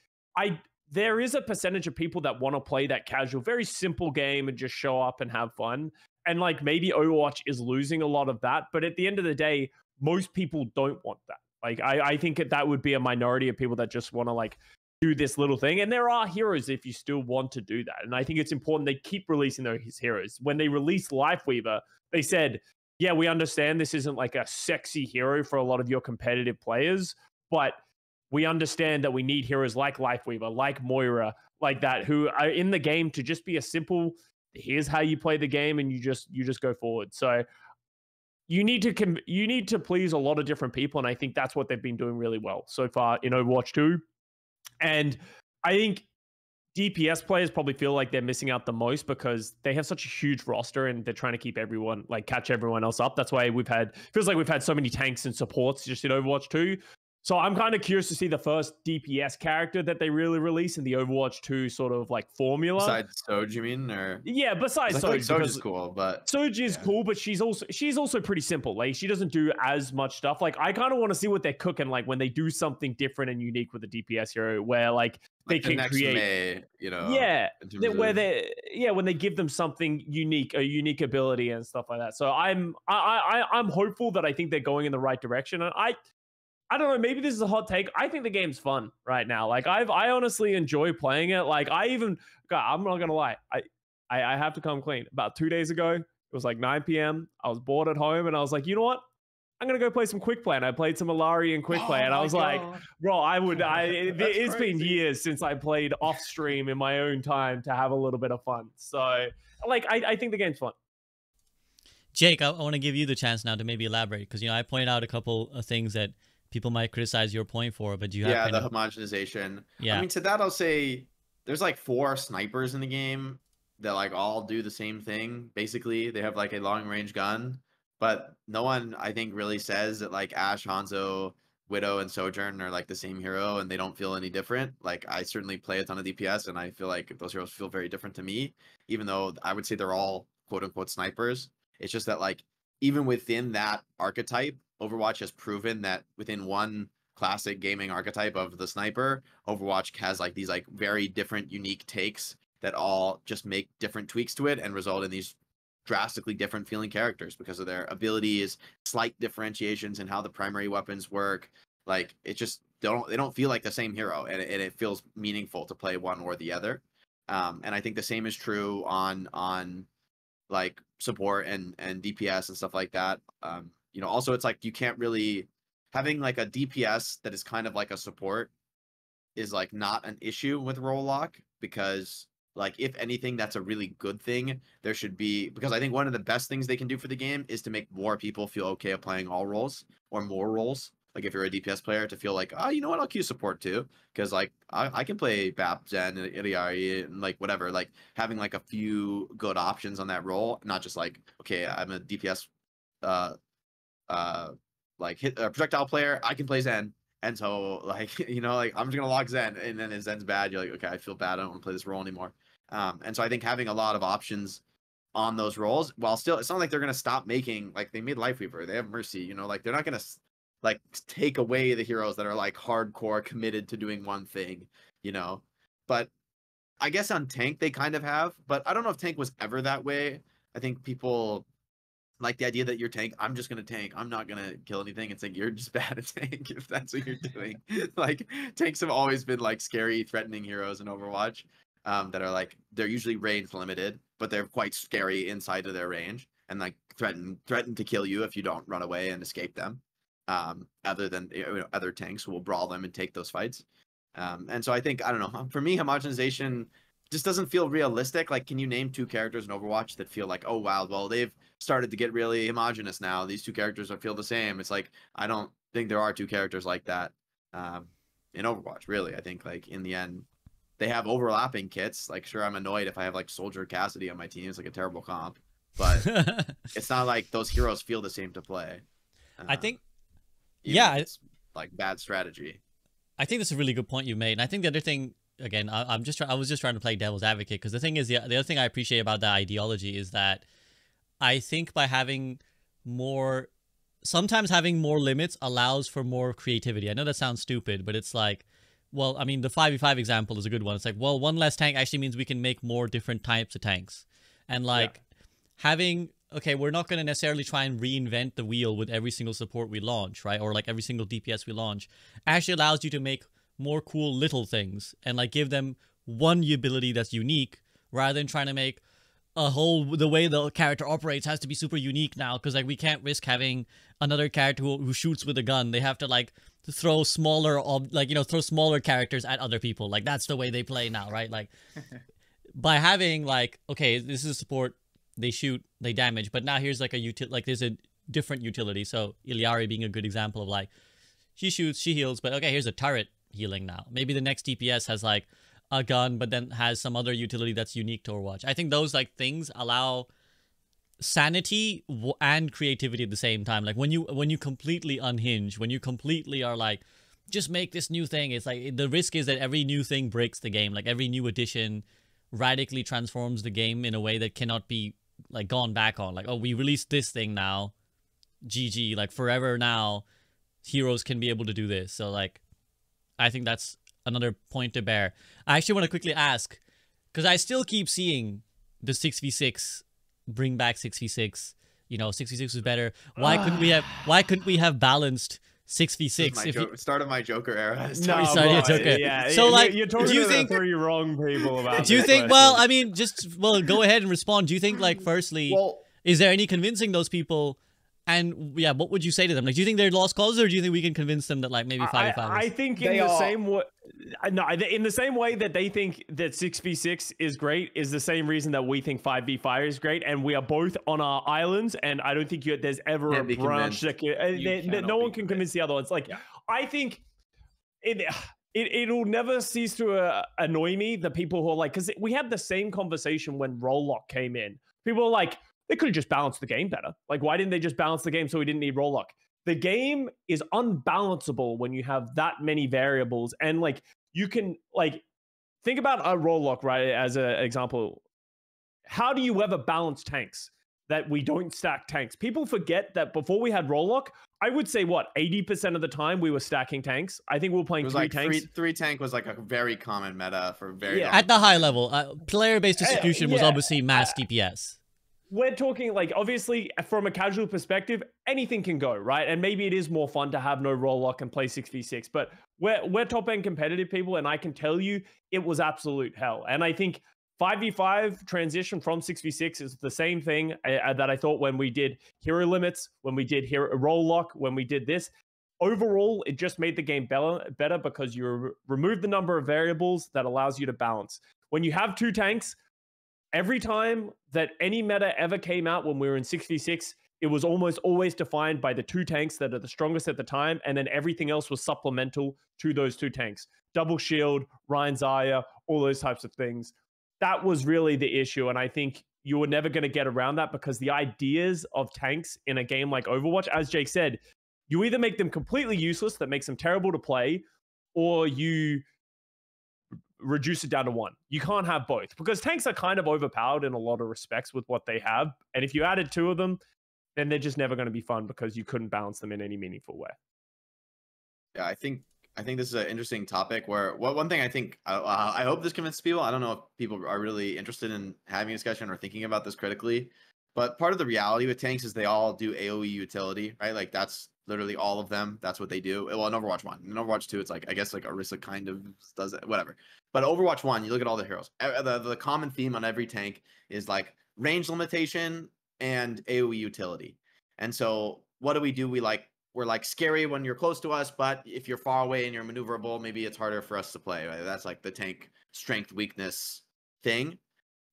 there is a percentage of people that want to play that casual, very simple game and just show up and have fun. And like maybe Overwatch is losing a lot of that. But at the end of the day, most people don't want that. Like I think that would be a minority of people that just want to like do this little thing. And there are heroes if you still want to do that. And I think it's important they keep releasing those heroes. When they released Lifeweaver, they said, yeah, we understand this isn't like a sexy hero for a lot of your competitive players, but we understand that we need heroes like Lifeweaver, like Moira, like that, who are in the game to just be a simple, here's how you play the game, and you just go forward. So you need to please a lot of different people, and I think that's what they've been doing really well so far in Overwatch 2. And I think DPS players probably feel like they're missing out the most because they have such a huge roster and they're trying to keep everyone, like catch everyone else up. That's why feels like we've had so many tanks and supports just in Overwatch 2. So I'm kind of curious to see the first DPS character that they really release in the Overwatch 2 sort of like formula. Besides Soj, you mean? Or yeah, besides Soj. Like Soj is cool, but Soj is cool, but she's also pretty simple. Like she doesn't do as much stuff. Like I kind of want to see what they're cooking like when they do something different and unique with a DPS hero, where like they can create, May, you know, when they give them something unique, a unique ability and stuff like that. So I'm hopeful that I think they're going in the right direction, and I don't know, maybe this is a hot take. I think the game's fun right now. Like I honestly enjoy playing it. Like God, I'm not gonna lie. I have to come clean. About 2 days ago, it was like 9 p.m. I was bored at home and I was like, you know what? I'm gonna go play some quick play. And I played some Illari and quick play. And I was like, bro, it's been years since I played off stream in my own time to have a little bit of fun. So like I think the game's fun. Jake, I want to give you the chance now to maybe elaborate, because I pointed out a couple of things that people might criticize your point for, but you have the homogenization. Yeah, I mean, to that I'll say there's like 4 snipers in the game that like all do the same thing. Basically, they have like a long range gun, but no one I think really says that like Ashe, Hanzo, Widow, and Sojourn are like the same hero and they don't feel any different. Like I certainly play a ton of DPS and I feel like those heroes feel very different to me, even though I would say they're all quote unquote snipers. It's just that like even within that archetype, Overwatch has proven that within one classic gaming archetype of the sniper, Overwatch has like these like very different unique takes that all just make different tweaks to it and result in these drastically different feeling characters because of their abilities, slight differentiations in how the primary weapons work. Like it just they don't feel like the same hero, and it feels meaningful to play one or the other. And I think the same is true on like support and DPS and stuff like that. Also it's like you can't really having like a DPS that is kind of like a support is like not an issue with role lock, because like if anything that's a really good thing. There should be, because I think one of the best things they can do for the game is to make more people feel okay at playing all roles or more roles. Like if you're a DPS player, to feel like, oh, you know what, I'll queue support too, because like I can play BAP, Zen, Illari, and like whatever. Like having like a few good options on that role, not just like, okay, I'm a DPS like hit a projectile player, I can play Zen, and so like like I'm just gonna lock Zen, and then if Zen's bad, you're like, okay, I feel bad, I don't want to play this role anymore. And so I think having a lot of options on those roles, while still, it's not like they're gonna stop making, like they made Lifeweaver, they have Mercy, like they're not gonna like take away the heroes that are like hardcore committed to doing one thing, but I guess on tank they kind of have, but I don't know if tank was ever that way. I think people like the idea that you're tank, I'm just gonna tank, I'm not gonna kill anything. It's like you're just bad at tank if that's what you're doing. Like tanks have always been like scary, threatening heroes in Overwatch, that are like, they're usually range limited, but they're quite scary inside of their range and like threaten to kill you if you don't run away and escape them. Other than other tanks who will brawl them and take those fights. And so I think, I don't know, for me, homogenization just doesn't feel realistic. Like, can you name 2 characters in Overwatch that feel like, oh wow, well they've started to get really homogenous now, these 2 characters feel the same? It's like, I don't think there are 2 characters like that in Overwatch, really. I think like in the end, they have overlapping kits. Like, sure, I'm annoyed if I have like Soldier Cassidy on my team. It's like a terrible comp, but it's not like those heroes feel the same to play. I think, it's like bad strategy. I think that's a really good point you made. And I think the other thing, again, I was just trying to play devil's advocate, because the thing is, the other thing I appreciate about that ideology is that I think by having more, sometimes having more limits allows for more creativity. I know that sounds stupid, but it's like, well, I mean, the 5v5 example is a good one. It's like, well, one less tank actually means we can make more different types of tanks. And like having, okay, we're not going to necessarily try and reinvent the wheel with every single support we launch, right? Or like every single DPS we launch. Actually allows you to make more cool little things and like give them one ability that's unique, rather than trying to make a whole, the way the character operates has to be super unique now, because like we can't risk having another character who shoots with a gun. They have to like throw smaller, like, you know, throw smaller characters at other people. Like that's the way they play now, right? Like by having like, okay, this is a support, they shoot, they damage, but now here's like there's a different utility. So Illari being a good example of like, she shoots, she heals, but okay, here's a turret healing now. Maybe the next DPS has like a gun, but then has some other utility that's unique to Overwatch. I think those like things allow sanity and creativity at the same time. Like when you completely unhinge, when you completely are like, just make this new thing, it's like the risk is that every new thing breaks the game. Like every new addition radically transforms the game in a way that cannot be like gone back on. Like, oh, we released this thing now, GG, like forever now heroes can be able to do this. So like I think that's another point to bear. I actually want to quickly ask, because I still keep seeing the 6v6, bring back 6v6, you know, 6v6 was better. Why couldn't we have balanced 6v6? Start of my Joker era. Yeah. So like, you're talking to the three wrong people about do you think, well, I mean, go ahead and respond. Do you think, like, firstly, is there any convincing those people? And yeah, what would you say to them? Like, do you think they're lost causes, or do you think we can convince them that like maybe 5v5? I think in the same way, in the same way that they think that 6v6 is great, is the same reason that we think 5v5 is great, and we are both on our islands. And I don't think there's ever a branch that no one can convince the other one. It's like I think it'll never cease to annoy me, the people who are like, because we had the same conversation when Roll Lock came in. People are like, they could have just balanced the game better. Like, why didn't they just balance the game so we didn't need roll lock? The game is unbalanceable when you have that many variables. And like, you can like, think about a roll lock, right? As an example, how do you ever balance tanks that we don't stack tanks? People forget that before we had roll lock, I would say what, 80% of the time we were stacking tanks. I think we were playing three tanks. Three tank was like a very common meta for very long. At the high level, player-based execution was obviously mass DPS. We're talking like, obviously from a casual perspective, anything can go, right? And maybe it is more fun to have no roll lock and play 6v6, but we're top end competitive people, and I can tell you it was absolute hell. And I think 5v5 transition from 6v6 is the same thing that I thought when we did hero limits, when we did hero roll lock, when we did this. Overall, it just made the game better because you remove the number of variables that allows you to balance. When you have two tanks, every time that any meta ever came out when we were in 6v6, it was almost always defined by the two tanks that are the strongest at the time, and then everything else was supplemental to those two tanks. Double shield, Ryan Zaya, all those types of things. That was really the issue, and I think you were never going to get around that because the ideas of tanks in a game like Overwatch, as Jake said, you either make them completely useless, that makes them terrible to play, or you reduce it down to one. You can't have both because tanks are kind of overpowered in a lot of respects with what they have. And if you added two of them, then they're just never going to be fun because you couldn't balance them in any meaningful way. Yeah, I think this is an interesting topic where one thing I think, I hope this convinces people. I don't know if people are really interested in having a discussion or thinking about this critically, but part of the reality with tanks is they all do AoE utility, right? Like that's literally all of them. That's what they do. Well, in Overwatch 1. In Overwatch 2, it's like, I guess like Orisa kind of does it, whatever. But Overwatch 1, you look at all the heroes. The common theme on every tank is like range limitation and AoE utility. And so what do? We're like scary when you're close to us, but if you're far away and you're maneuverable, maybe it's harder for us to play. Right? That's like the tank strength weakness thing.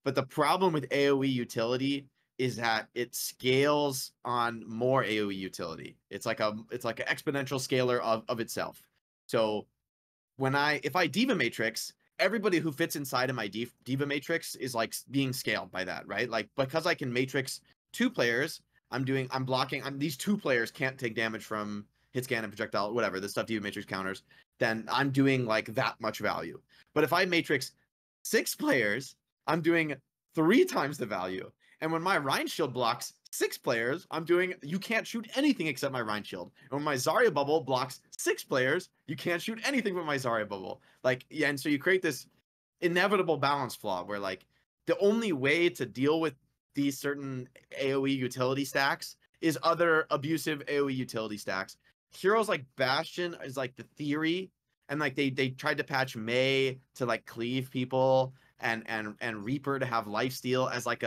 But the problem with AoE utility is that it scales on more AoE utility. It's like an exponential scalar of itself. So if I Diva Matrix everybody who fits inside of my diva matrix is like being scaled by that, right? Like because I can matrix 2 players, I'm blocking. These 2 players can't take damage from hit scan and projectile, whatever the stuff diva matrix counters. Then I'm doing like that much value. But if I matrix 6 players, I'm doing 3 times the value. And when my Rhine Shield blocks 6 players, I'm doing, you can't shoot anything except my Rhine Shield. And when my Zarya bubble blocks 6 players, you can't shoot anything but my Zarya bubble. Like, yeah, and so you create this inevitable balance flaw where like the only way to deal with these certain AoE utility stacks is other abusive AoE utility stacks. Heroes like Bastion is like the theory, and like they tried to patch Mei to like cleave people, and Reaper to have lifesteal as like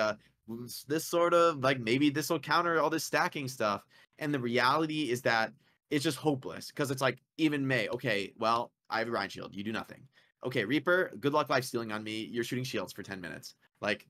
this sort of like maybe this will counter all this stacking stuff. And the reality is that it's just hopeless because it's like even Mei, okay, well I have a Rhine Shield, you do nothing. Okay, Reaper, good luck lifestealing on me. You're shooting shields for 10 minutes. Like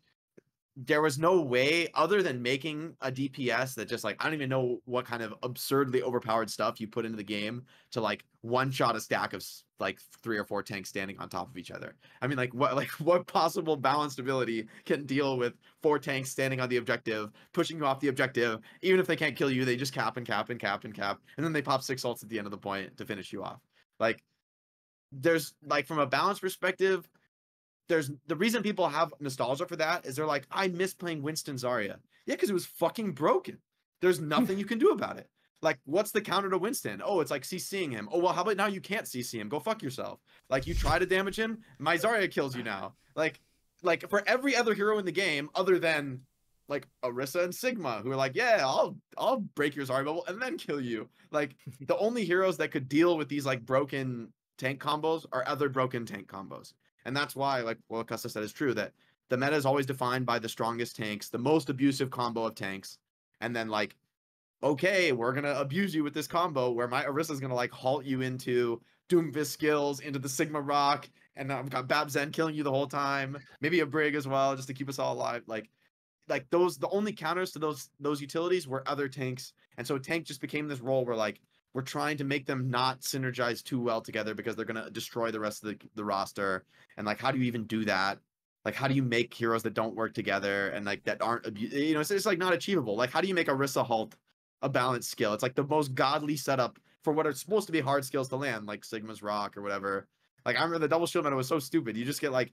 there was no way other than making a DPS that just like, I don't even know what kind of absurdly overpowered stuff you put into the game to like one-shot a stack of like 3 or 4 tanks standing on top of each other. I mean, like what possible balanced ability can deal with 4 tanks standing on the objective, pushing you off the objective? Even if they can't kill you, they just cap and cap and cap and cap. And then they pop 6 ults at the end of the point to finish you off. Like there's like, from a balance perspective, there's the reason people have nostalgia for that is they're like, I miss playing Winston Zarya. Yeah, because it was fucking broken. There's nothing you can do about it. Like, what's the counter to Winston? Oh, it's like CCing him. Oh, well, how about now you can't CC him? Go fuck yourself. Like, you try to damage him, my Zarya kills you now. Like for every other hero in the game, other than like Orisa and Sigma, who are like, yeah, I'll break your Zarya bubble and then kill you. Like, the only heroes that could deal with these like broken tank combos are other broken tank combos. And that's why, like what Custa said is true, that the meta is always defined by the strongest tanks, the most abusive combo of tanks. And then like, okay, we're going to abuse you with this combo where my Orisa is going to like halt you into Doomfist skills, into the Sigma Rock. And I've got Bab Zen killing you the whole time. Maybe a Brig as well, just to keep us all alive. Like those, the only counters to those utilities were other tanks. And so tank just became this role where like, we're trying to make them not synergize too well together because they're going to destroy the rest of the roster. And like, how do you even do that? Like, how do you make heroes that don't work together and like that aren't, you know, it's like not achievable. Like, how do you make Orisa halt a balanced skill? It's like the most godly setup for what are supposed to be hard skills to land, like Sigma's Rock or whatever. Like, I remember the double shield meta was so stupid. You just get like,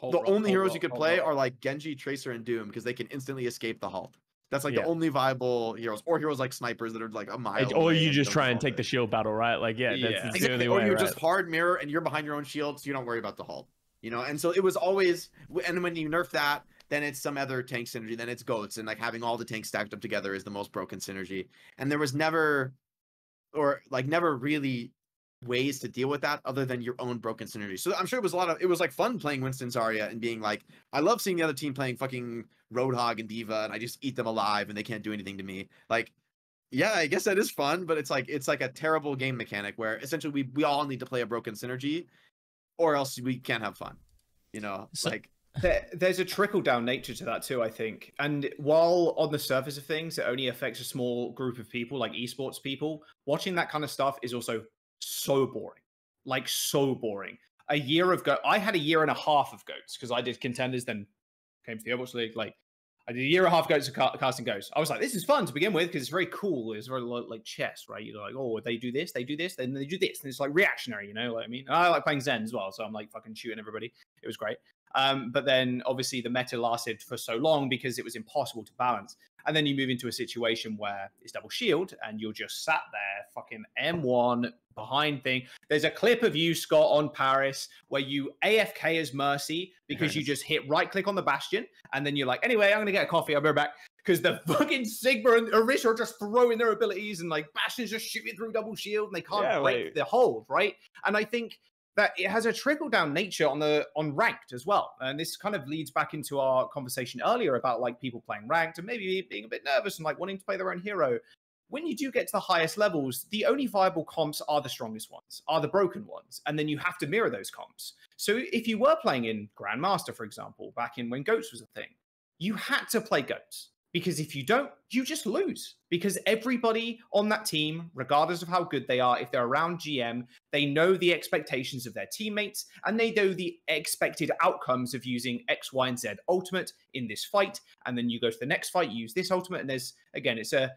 the only heroes you could play are like Genji, Tracer, and Doom because they can instantly escape the halt. That's like the only viable heroes, or heroes like snipers that are like a mile. Or you just try and take the shield battle, right? Like, that's exactly. the only way. Or you just hard mirror and you're behind your own shield, so you don't worry about the halt. You know, and so it was always, and when you nerf that, then it's some other tank synergy. Then it's goats, and like having all the tanks stacked up together is the most broken synergy. And there was never really ways to deal with that other than your own broken synergy. So I'm sure it was like fun playing Winston Zarya and being like, I love seeing the other team playing fucking Roadhog and Diva and I just eat them alive and they can't do anything to me. Like, yeah, I guess that is fun, but it's like a terrible game mechanic where essentially we all need to play a broken synergy or else we can't have fun. You know, so, like there's a trickle-down nature to that too, I think. And while on the surface of things, it only affects a small group of people, like esports people, watching that kind of stuff is also so boring. Like, so boring. A year of I had a year and a half of goats because I did contenders, then came to the Overwatch League. Like, I did a year and a half goats of casting ghosts. I was like, this is fun to begin with because it's very cool. It's very like chess, right? You're like, oh, they do this, then they do this. And it's like reactionary, you know what I mean? I like playing Zen as well, so I'm like fucking shooting everybody. It was great. But then obviously the meta lasted for so long because it was impossible to balance. And then you move into a situation where it's double shield and you're just sat there fucking M1 behind thing. There's a clip of you, Scott, on Paris where you AFK as Mercy because you just hit right click on the Bastion and then you're like, anyway, I'm going to get a coffee. I'll be right back. Because the fucking Sigma and Orisa are just throwing their abilities and like Bastion's just shooting through double shield and they can't break the hold, right? And I think that it has a trickle-down nature on ranked as well. And this kind of leads back into our conversation earlier about like people playing ranked and maybe being a bit nervous and like wanting to play their own hero. When you do get to the highest levels, the only viable comps are the strongest ones, are the broken ones. And then you have to mirror those comps. So if you were playing in Grandmaster, for example, back in when Goats was a thing, you had to play Goats. Because if you don't, you just lose. Because everybody on that team, regardless of how good they are, if they're around GM, they know the expectations of their teammates and they know the expected outcomes of using X, Y, and Z ultimate in this fight. And then you go to the next fight, you use this ultimate, and there's, again, it's a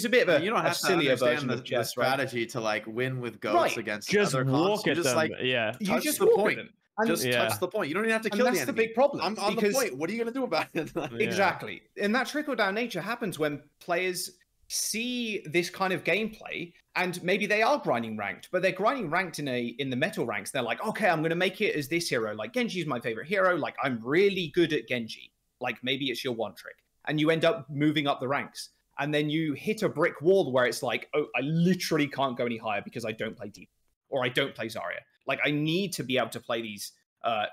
bit of you don't have to understand the strategy to like win with goats against other comps. You just like you just walk at them. Just touch the point. You don't even have to kill the enemy. That's the big problem. I'm on the point. What are you going to do about it? Exactly. And that trickle-down nature happens when players see this kind of gameplay, and maybe they are grinding ranked, but they're grinding ranked in the metal ranks. They're like, okay, I'm going to make it as this hero. Like, Genji's my favorite hero. Like, I'm really good at Genji. Like, maybe it's your one trick. And you end up moving up the ranks. And then you hit a brick wall where it's like, oh, I literally can't go any higher because I don't play D.Va or I don't play Zarya. Like, I need to be able to play these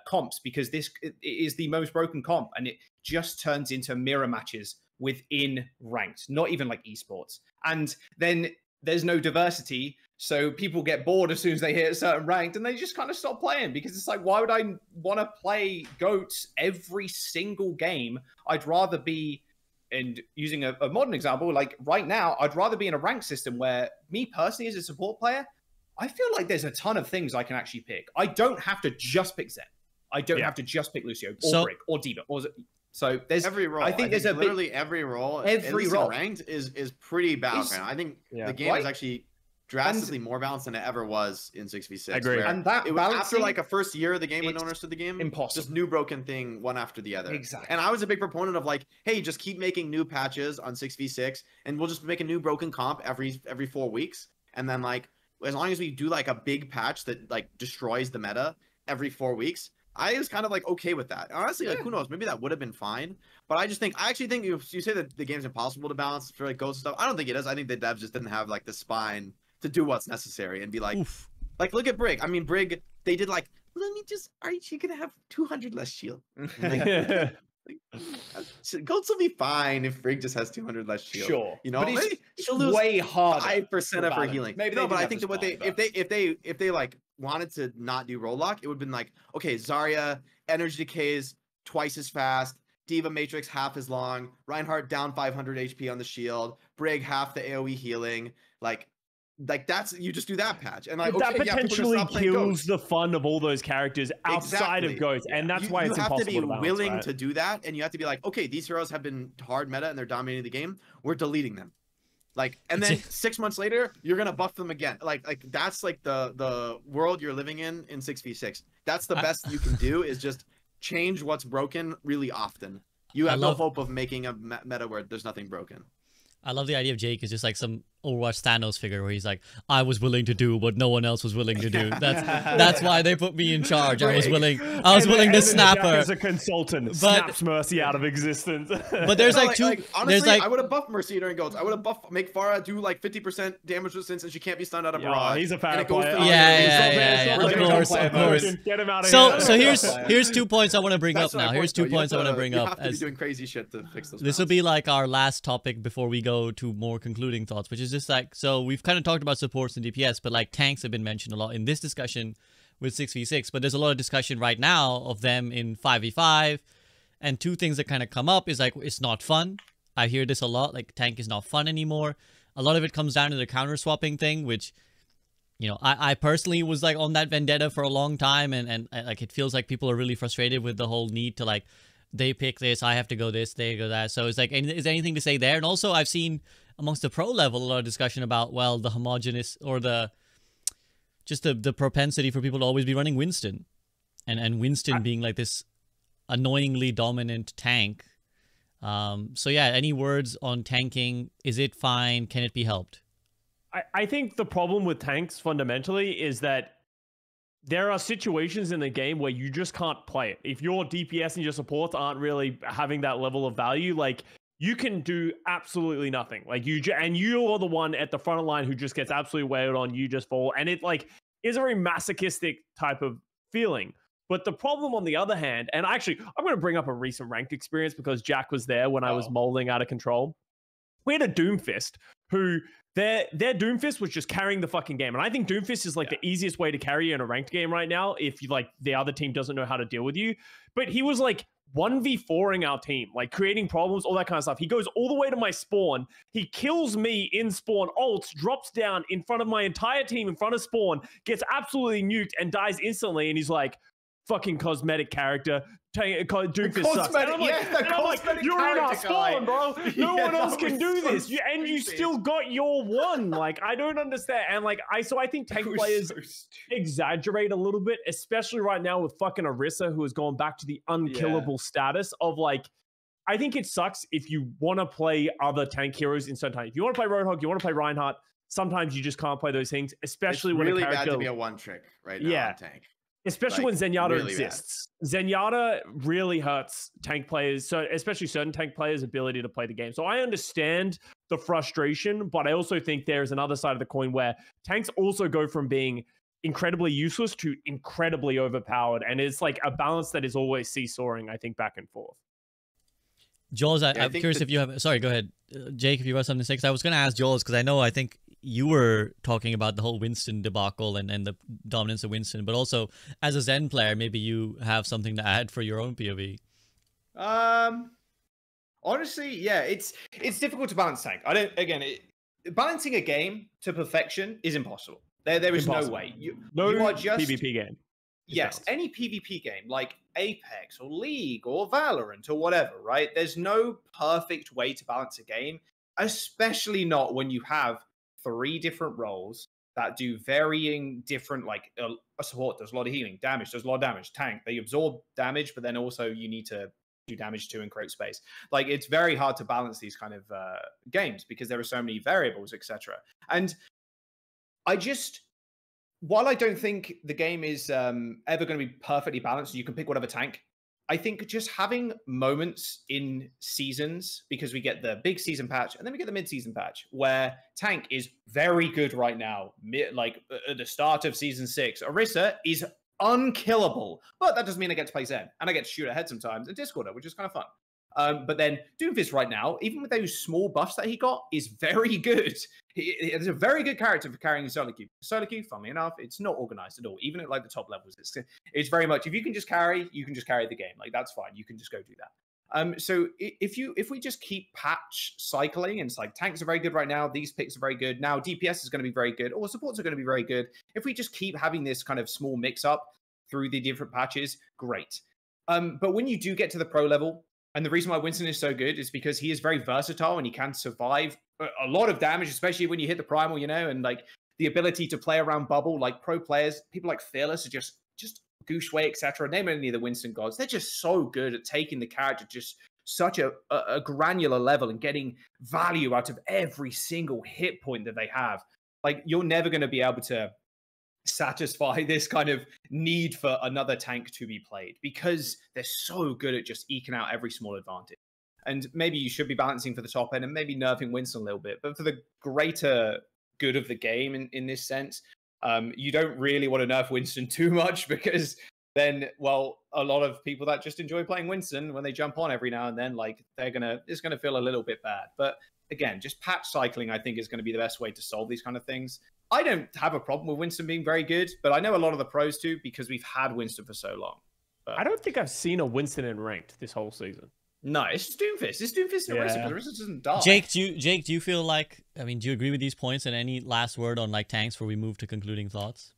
comps because this is the most broken comp, and it just turns into mirror matches within ranked, not even like esports. And then there's no diversity, so people get bored as soon as they hit a certain ranked, and they just kind of stop playing because it's like, why would I want to play goats every single game? I'd rather be, and using a modern example, like right now, I'd rather be in a ranked system where me personally as a support player, I feel like there's a ton of things I can actually pick. I don't have to just pick Zen. I don't have to just pick Lucio or Brick or D.Va. So there's every role. I think there's literally every role. Every role ranked is pretty balanced right now. I think the game is actually drastically more balanced than it ever was in 6v6. I agree. And that after like a first year of the game when no one understood the game, impossible. Just new broken thing one after the other. Exactly. And I was a big proponent of like, hey, just keep making new patches on 6v6, and we'll just make a new broken comp every 4 weeks, and then like, as long as we do like a big patch that like destroys the meta every 4 weeks, I was kind of like okay with that. Honestly, like who knows, maybe that would have been fine. But I actually think you say that the game's impossible to balance for like ghosts and stuff. I don't think it is. I think the devs just didn't have like the spine to do what's necessary and be like, like look at Brig. I mean, Brig, they did like, let me just, aren't you gonna have 200 less shield? Goats will be fine if Brig just has 200 less shield. Sure, you know, but she'll lose way harder. 5% of her healing. Maybe no, but I think that if they like wanted to not do roll lock, it would have been like, okay, Zarya energy decays twice as fast, D.Va Matrix half as long, Reinhardt down 500 HP on the shield, Brig half the AoE healing, like that's, you just do that patch, and like that potentially kills the fun of all those characters outside of goats, and that's why it's impossible to balance. You have to be willing to do that, and you have to be like, okay, these heroes have been hard meta and they're dominating the game, we're deleting them, like, and then 6 months later you're gonna buff them again, like that's like the world you're living in 6v6. That's the best you can do, is just change what's broken really often. You have no hope of making a meta where there's nothing broken. I love the idea of Jake is just like some Overwatch Thanos figure where he's like, I was willing to do what no one else was willing to do. That's why they put me in charge. I was willing to snap her as a consultant, snaps Mercy out of existence. But there's like honestly, I would have buffed Mercy during goats. I would have make Farah do like 50% damage resistance, and she can't be stunned out of barrage. He's a fan player. Yeah. Of course. Get him out of here. So here's 2 points I want to bring up now. Here's 2 points I want to bring up. You have to be doing crazy shit to fix those. This will be like our last topic before we go to more concluding thoughts, which is just like, so we've kind of talked about supports and DPS, but like tanks have been mentioned a lot in this discussion with 6v6, but there's a lot of discussion right now of them in 5v5, and 2 things that kind of come up is like, it's not fun. I hear this a lot, like tank is not fun anymore. A lot of it comes down to the counter swapping thing, which, you know, I personally was like on that vendetta for a long time, and like it feels like people are really frustrated with the whole need to like, they pick this, I have to go this, they go that. So it's like, is there anything to say there? And also I've seen amongst the pro level a lot of discussion about, well, the homogenous or the propensity for people to always be running Winston, and Winston being like this annoyingly dominant tank. So yeah, any words on tanking? Is it fine? Can it be helped? I think the problem with tanks fundamentally is that there are situations in the game where you just can't play it. If your DPS and your supports aren't really having that level of value, like, you can do absolutely nothing. Like, you're the one at the front line who just gets absolutely wailed on, you just fall. And it like is a very masochistic type of feeling. But the problem on the other hand, and actually, I'm going to bring up a recent ranked experience because Jack was there when I was molding out of control. We had a Doomfist who, their Doomfist was just carrying the fucking game. And I think Doomfist is like the easiest way to carry you in a ranked game right now if you like the other team doesn't know how to deal with you. But he was like 1v4ing our team, like creating problems, all that kind of stuff. He goes all the way to my spawn. He kills me in spawn, ults, drops down in front of my entire team, in front of spawn, gets absolutely nuked and dies instantly. And he's like, fucking cosmetic character. Doomfist sucks. And I'm like, you're in our spawn, bro. No one else can do this. You still got your one. Like, I don't understand. And like, so I think tank players exaggerate a little bit, especially right now with fucking Orisa, who has gone back to the unkillable status of like, I think it sucks if you want to play other tank heroes in certain times. If you want to play Roadhog, you want to play Reinhardt, sometimes you just can't play those things, especially when really a character... bad to be a one trick right now on tank. Especially like, when Zenyatta really exists. Bad. Zenyatta really hurts tank players, so especially certain tank players' ability to play the game. So I understand the frustration, but I also think there's another side of the coin where tanks also go from being incredibly useless to incredibly overpowered. And it's like a balance that is always seesawing, I think, back and forth. Jules, I'm curious if you have... Sorry, go ahead. Jake, if you have something to say, because I was going to ask Jules, because I think you were talking about the whole Winston debacle and the dominance of Winston, but also as a Zen player, maybe you have something to add for your own POV. Honestly, yeah, it's difficult to balance tank. Balancing a game to perfection is impossible. There is no way. You are just PvP game. Yes, any PvP game like Apex or League or Valorant or whatever, right? There's no perfect way to balance a game, especially not when you have 3 different roles that do varying different, like a support does a lot of healing, damage does a lot of damage, tank, they absorb damage, but then also you need to do damage to and create space. Like, it's very hard to balance these kind of games because there are so many variables, etc. And while I don't think the game is ever going to be perfectly balanced, you can pick whatever tank, I think just having moments in seasons, because we get the big season patch and then we get the mid-season patch, where tank is very good right now, like at the start of season 6. Orisa is unkillable, but that doesn't mean I get to play Zen, and I get to shoot ahead sometimes and Discorder, which is kind of fun. But then Doomfist right now, even with those small buffs that he got, is very good. It's a very good character for carrying solo queue. Solo queue, funnily enough, it's not organized at all. Even at like the top levels, it's very much, if you can just carry, you can just carry the game. Like, that's fine. You can just go do that. So if we just keep patch cycling, and it's like tanks are very good right now, these picks are very good now, DPS is going to be very good, or supports are going to be very good. If we just keep having this kind of small mix up through the different patches, great. But when you do get to the pro level, and the reason why Winston is so good is because he is very versatile and he can survive a lot of damage, especially when you hit the primal, and like the ability to play around bubble, like pro players, people like Fearless are just Goosh Way, etc. Name any of the Winston gods. They're just so good at taking the character just such a granular level and getting value out of every single hit point that they have. Like, you're never going to be able to satisfy this kind of need for another tank to be played because they're so good at just eking out every small advantage. And maybe you should be balancing for the top end and maybe nerfing Winston a little bit, but for the greater good of the game in this sense, you don't really want to nerf Winston too much, because then, well, a lot of people that just enjoy playing Winston, when they jump on every now and then, like, it's gonna feel a little bit bad. But again, just patch cycling, I think, is going to be the best way to solve these kind of things. I don't have a problem with Winston being very good, but I know a lot of the pros do, because we've had Winston for so long. But I don't think I've seen a Winston in ranked this whole season. No, it's Doomfist. It's Doomfist in Orisa, because Orisa doesn't die. Jake, do you feel like, I mean, do you agree with these points, and any last word on like tanks before we move to concluding thoughts?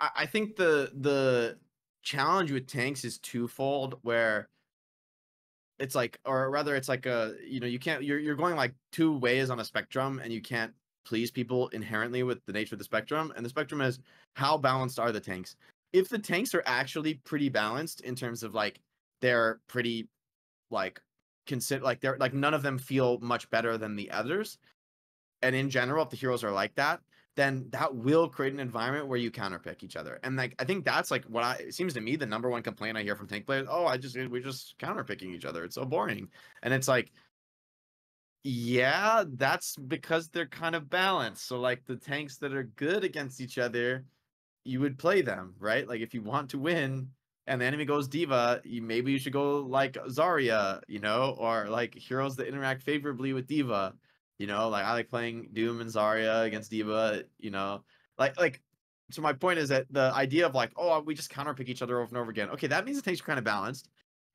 I think the challenge with tanks is twofold, where it's like, or rather it's like you're going like 2 ways on a spectrum, and you can't please people inherently with the nature of the spectrum. And the spectrum is, how balanced are the tanks? If the tanks are actually pretty balanced in terms of like, they're pretty like they're like, none of them feel much better than the others, and in general, if the heroes are like that, then that will create an environment where you counterpick each other. And like, I think that's like it seems to me the #1 complaint I hear from tank players. Oh, we're just counterpicking each other. It's so boring. And it's like, yeah, that's because they're kind of balanced. So like, the tanks that are good against each other, you would play them, right? Like, if you want to win and the enemy goes D.Va, maybe you should go like Zarya, or like heroes that interact favorably with D.Va. You know, like I like playing Doom and Zarya against D.Va. You know, like. So my point is that the idea of like, oh, we just counterpick each other over and over again. Okay, that means the tanks are kind of balanced.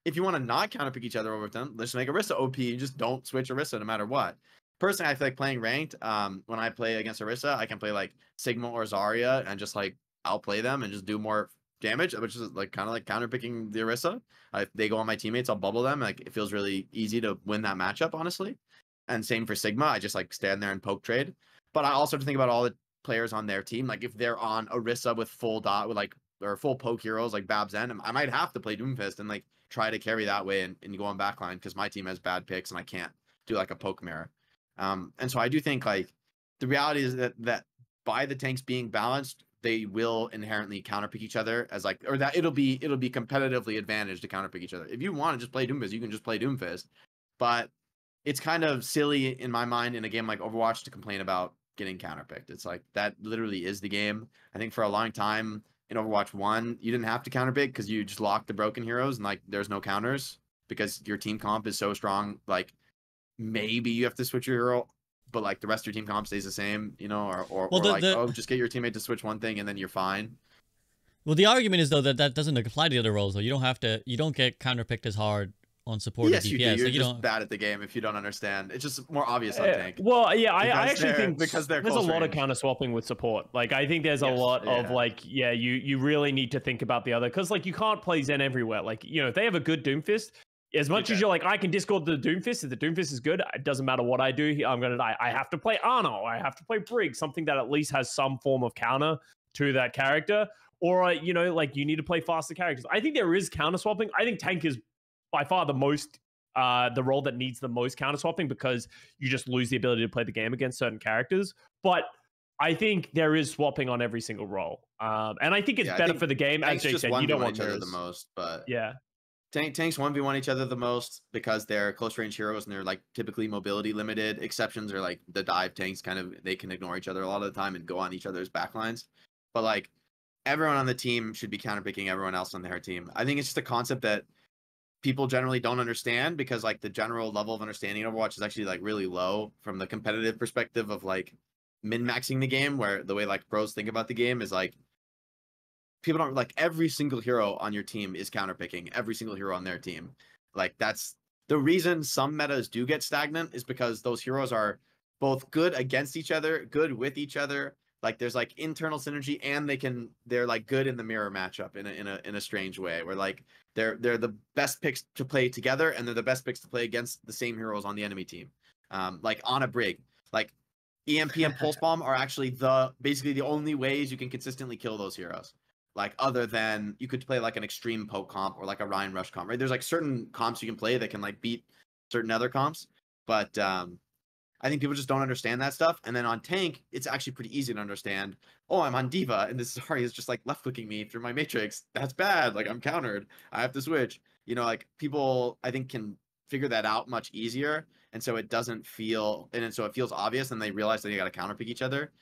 If you want to not counterpick each other over them, let's make Orisa OP. You just don't switch Orisa no matter what. Personally, I feel like playing ranked. When I play against Orisa, I can play like Sigma or Zarya and just like outplay them and just do more damage, which is like kind of like counterpicking the Orisa. If they go on my teammates, I'll bubble them. Like it feels really easy to win that matchup, honestly. And same for Sigma. I just like stand there and poke trade. But I also have to think about all the players on their team. Like if they're on Orisa with full dot with like or full poke heroes like Babs N, I might have to play Doomfist and like try to carry that way and go on backline because my team has bad picks and I can't do like a poke mirror. And so I do think like the reality is that by the tanks being balanced, they will inherently counterpick each other as like, or that it'll be competitively advantaged to counterpick each other. If you want to just play Doomfist, you can just play Doomfist. But it's kind of silly in my mind in a game like Overwatch to complain about getting counterpicked. It's like that literally is the game. I think for a long time in Overwatch 1, you didn't have to counterpick because you just locked the broken heroes and like there's no counters because your team comp is so strong. Like maybe you have to switch your hero, but like the rest of your team comp stays the same, you know, or oh, just get your teammate to switch one thing and then you're fine. Well, the argument is though that doesn't apply to the other roles though. You don't get counterpicked as hard on support yes, or DPS. You do. You're like, just bad at the game if you don't understand. It's just more obvious on tank. Well, yeah, I actually think because there's a lot of counter swapping with support. Like I think there's a lot of like, yeah, you really need to think about the other because like you can't play Zen everywhere. Like, you know, if they have a good Doomfist, as much as you're like, I can discord the Doomfist. If the Doomfist is good, it doesn't matter what I do. I'm gonna die. I have to play Arno. I have to play Brig, something that at least has some form of counter to that character. Or you know, like you need to play faster characters. I think there is counter swapping. I think tank is by far the most the role that needs the most counter swapping because you just lose the ability to play the game against certain characters. But I think there is swapping on every single role, and I think it's better for the game. As Jake said, you don't want each other the most, but yeah, tanks 1v1 each other the most because they're close range heroes and they're like typically mobility limited. Exceptions are like the dive tanks, kind of they can ignore each other a lot of the time and go on each other's backlines. But like everyone on the team should be counterpicking everyone else on their team. I think it's just a concept that people generally don't understand because like the general level of understanding of Overwatch is actually like really low from the competitive perspective of like min-maxing the game, where the way like pros think about the game is like people don't like every single hero on your team is counterpicking every single hero on their team. Like that's the reason some metas do get stagnant is because those heroes are both good against each other, good with each other. Like there's like internal synergy and they're like good in the mirror matchup in a strange way where like they're the best picks to play together and they're the best picks to play against the same heroes on the enemy team. Like on a Brig, like EMP and Pulse Bomb are actually basically the only ways you can consistently kill those heroes. Like other than you could play like an extreme poke comp or like a Ryan Rush comp, right? There's like certain comps you can play that can like beat certain other comps, but I think people just don't understand that stuff. And then on tank, it's actually pretty easy to understand. Oh, I'm on D.Va, and this Zarya is just like left clicking me through my matrix. That's bad. Like I'm countered. I have to switch. You know, like people I think can figure that out much easier, and so it doesn't feel so it feels obvious, and they realize that you got to counterpick each other.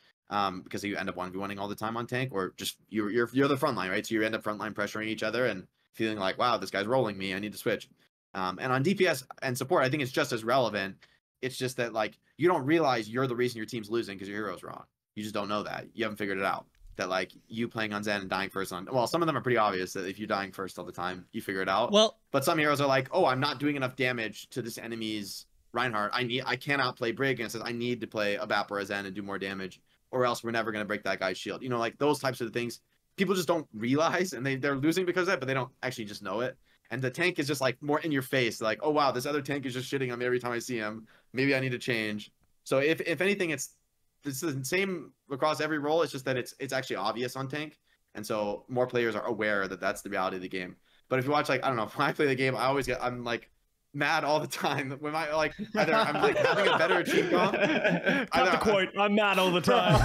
Because you end up 1v1ing all the time on tank, or just you're the front line, right? So you end up frontline pressuring each other and feeling like, wow, this guy's rolling me. I need to switch. And on DPS and support, I think it's just as relevant. It's just that like you don't realize you're the reason your team's losing because your hero's wrong. You just don't know that. You haven't figured it out. That like you playing on Zen and dying first on some of them are pretty obvious that if you're dying first all the time, you figure it out. Well, but some heroes are like, oh, I'm not doing enough damage to this enemy's Reinhardt. I cannot play Brig, and it says I need to play a Bap or a Zen and do more damage, or else we're never gonna break that guy's shield. You know, like those types of things. People just don't realize, and they're losing because of that, but they don't actually just know it. And the tank is just like more in your face, like, oh wow, this other tank is just shitting on me every time I see him. Maybe I need to change. So if anything, it's the same across every role. It's just that it's actually obvious on tank, and so more players are aware that that's the reality of the game. But if you watch, like, I don't know, when I play the game, I'm like mad all the time when I like either I'm like having a better team comp. Cut the quote. I'm mad all the time.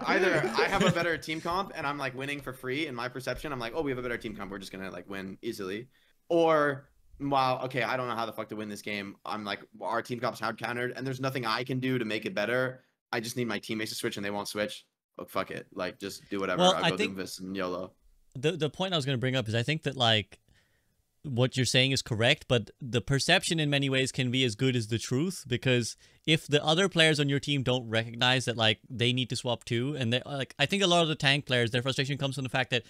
either I have a better team comp and I'm like winning for free in my perception. I'm like, oh, we have a better team comp. We're just gonna like win easily. Or wow, okay, I don't know how the fuck to win this game. I'm like, our team comp's hard countered and there's nothing I can do to make it better. I just need my teammates to switch and they won't switch. Oh, fuck it. Like just do whatever. Well, I'll go do this and YOLO. The point I was gonna bring up is I think that like what you're saying is correct, but the perception in many ways can be as good as the truth, because if the other players on your team don't recognize that like they need to swap too, and they like, I think a lot of the tank players, their frustration comes from the fact that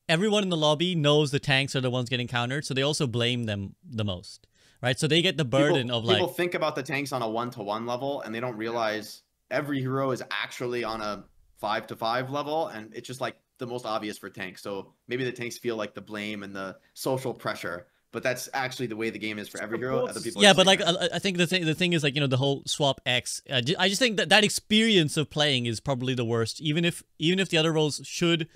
everyone in the lobby knows the tanks are the ones getting countered, so they also blame them the most, right? So they get the burden of like... People think about the tanks on a 1-to-1 level, and they don't realize every hero is actually on a 5-to-5 level, and it's just like the most obvious for tanks. So maybe the tanks feel like the blame and the social pressure, but that's actually the way the game is for every hero. Other people yeah, but like I think the thing is like, you know, the whole swap X. I just think that experience of playing is probably the worst. Even if the other roles should,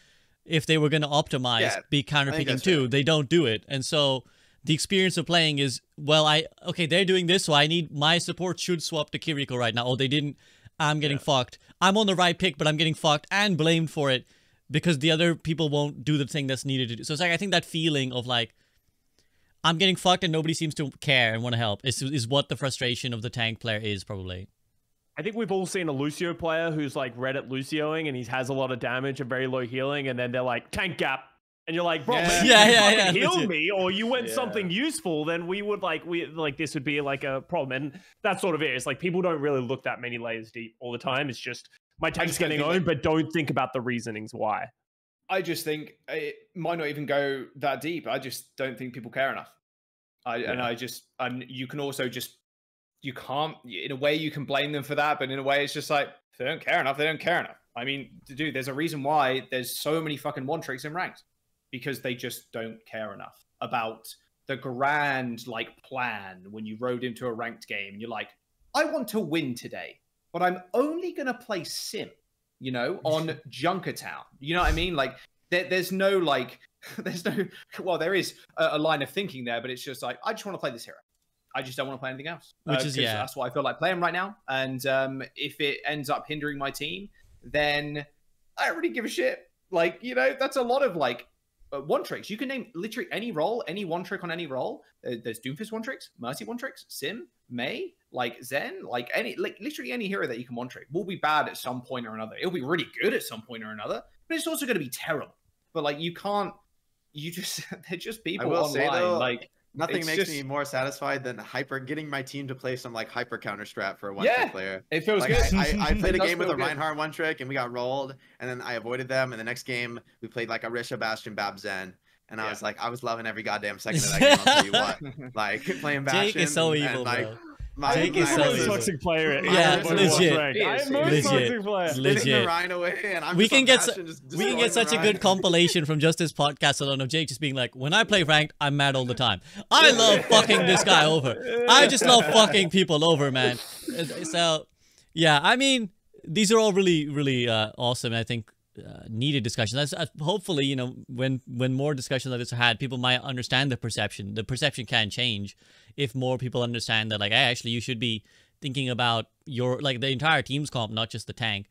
if they were going to optimize, be counterpicking too, they don't do it. And so the experience of playing is, well, okay, they're doing this, so I need my support should swap to Kiriko right now. Oh, they didn't. I'm getting fucked. I'm on the right pick, but I'm getting fucked and blamed for it because the other people won't do the thing that's needed to do. So it's like, I think that feeling of like, I'm getting fucked and nobody seems to care and want to help is what the frustration of the tank player is, probably. I think we've all seen a Lucio player who's like red at Lucioing and he has a lot of damage and very low healing, and then they're like, tank gap. And you're like, bro, you healed me, or you went something useful, then we would this would be like a problem. And that sort of it. It's like people don't really look that many layers deep all the time. It's just my tank's getting owned, but don't think about the reasonings why. I just think it might not even go that deep. I just don't think people care enough. You can also just, you can't, in a way you can blame them for that, but in a way it's just like, if they don't care enough, they don't care enough. I mean, dude, there's a reason why there's so many fucking one tricks in ranked, because they just don't care enough about the grand like plan. When you rode into a ranked game, you're like, I want to win today, but I'm only gonna play Sim, you know, on Junkertown. You know what I mean? Like there's no like, there's no, well, there is a line of thinking there, but it's just like, I just want to play this hero. I just don't want to play anything else. Which is, that's what I feel like playing right now. And if it ends up hindering my team, then I don't really give a shit. Like, you know, that's a lot of like one tricks. You can name literally any role, any one trick on any role. There's Doomfist one tricks, Mercy one tricks, Sim, Mei, like Zen, like literally any hero that you can one trick will be bad at some point or another. It'll be really good at some point or another, but it's also going to be terrible. But like, you can't, they're just people online. Say, though, like, nothing makes me more satisfied than getting my team to play some like hyper counter strat for a one-trick player. It feels like, good. I played a game with a Reinhardt one-trick and we got rolled, and then I avoided them. And the next game we played like a Risha, Bastion, Bab, Zen, and I was like, I was loving every goddamn second of that game. I'll tell you what, like playing Bastion. Jake is so evil, like, bro. Jake is so toxic player. Yeah, legit. Legit. Rhine away, and I'm we can get such a good compilation from just this podcast alone of Jake just being like, when I play ranked, I'm mad all the time. I love fucking this guy over. I just love fucking people over, man. So, yeah, I mean, these are all really, really awesome. I think needed discussions. Hopefully, you know, when more discussions like this are had, people might understand the perception. The perception can change if more people understand that, like, hey, actually, you should be thinking about your, like, the entire team's comp, not just the tank.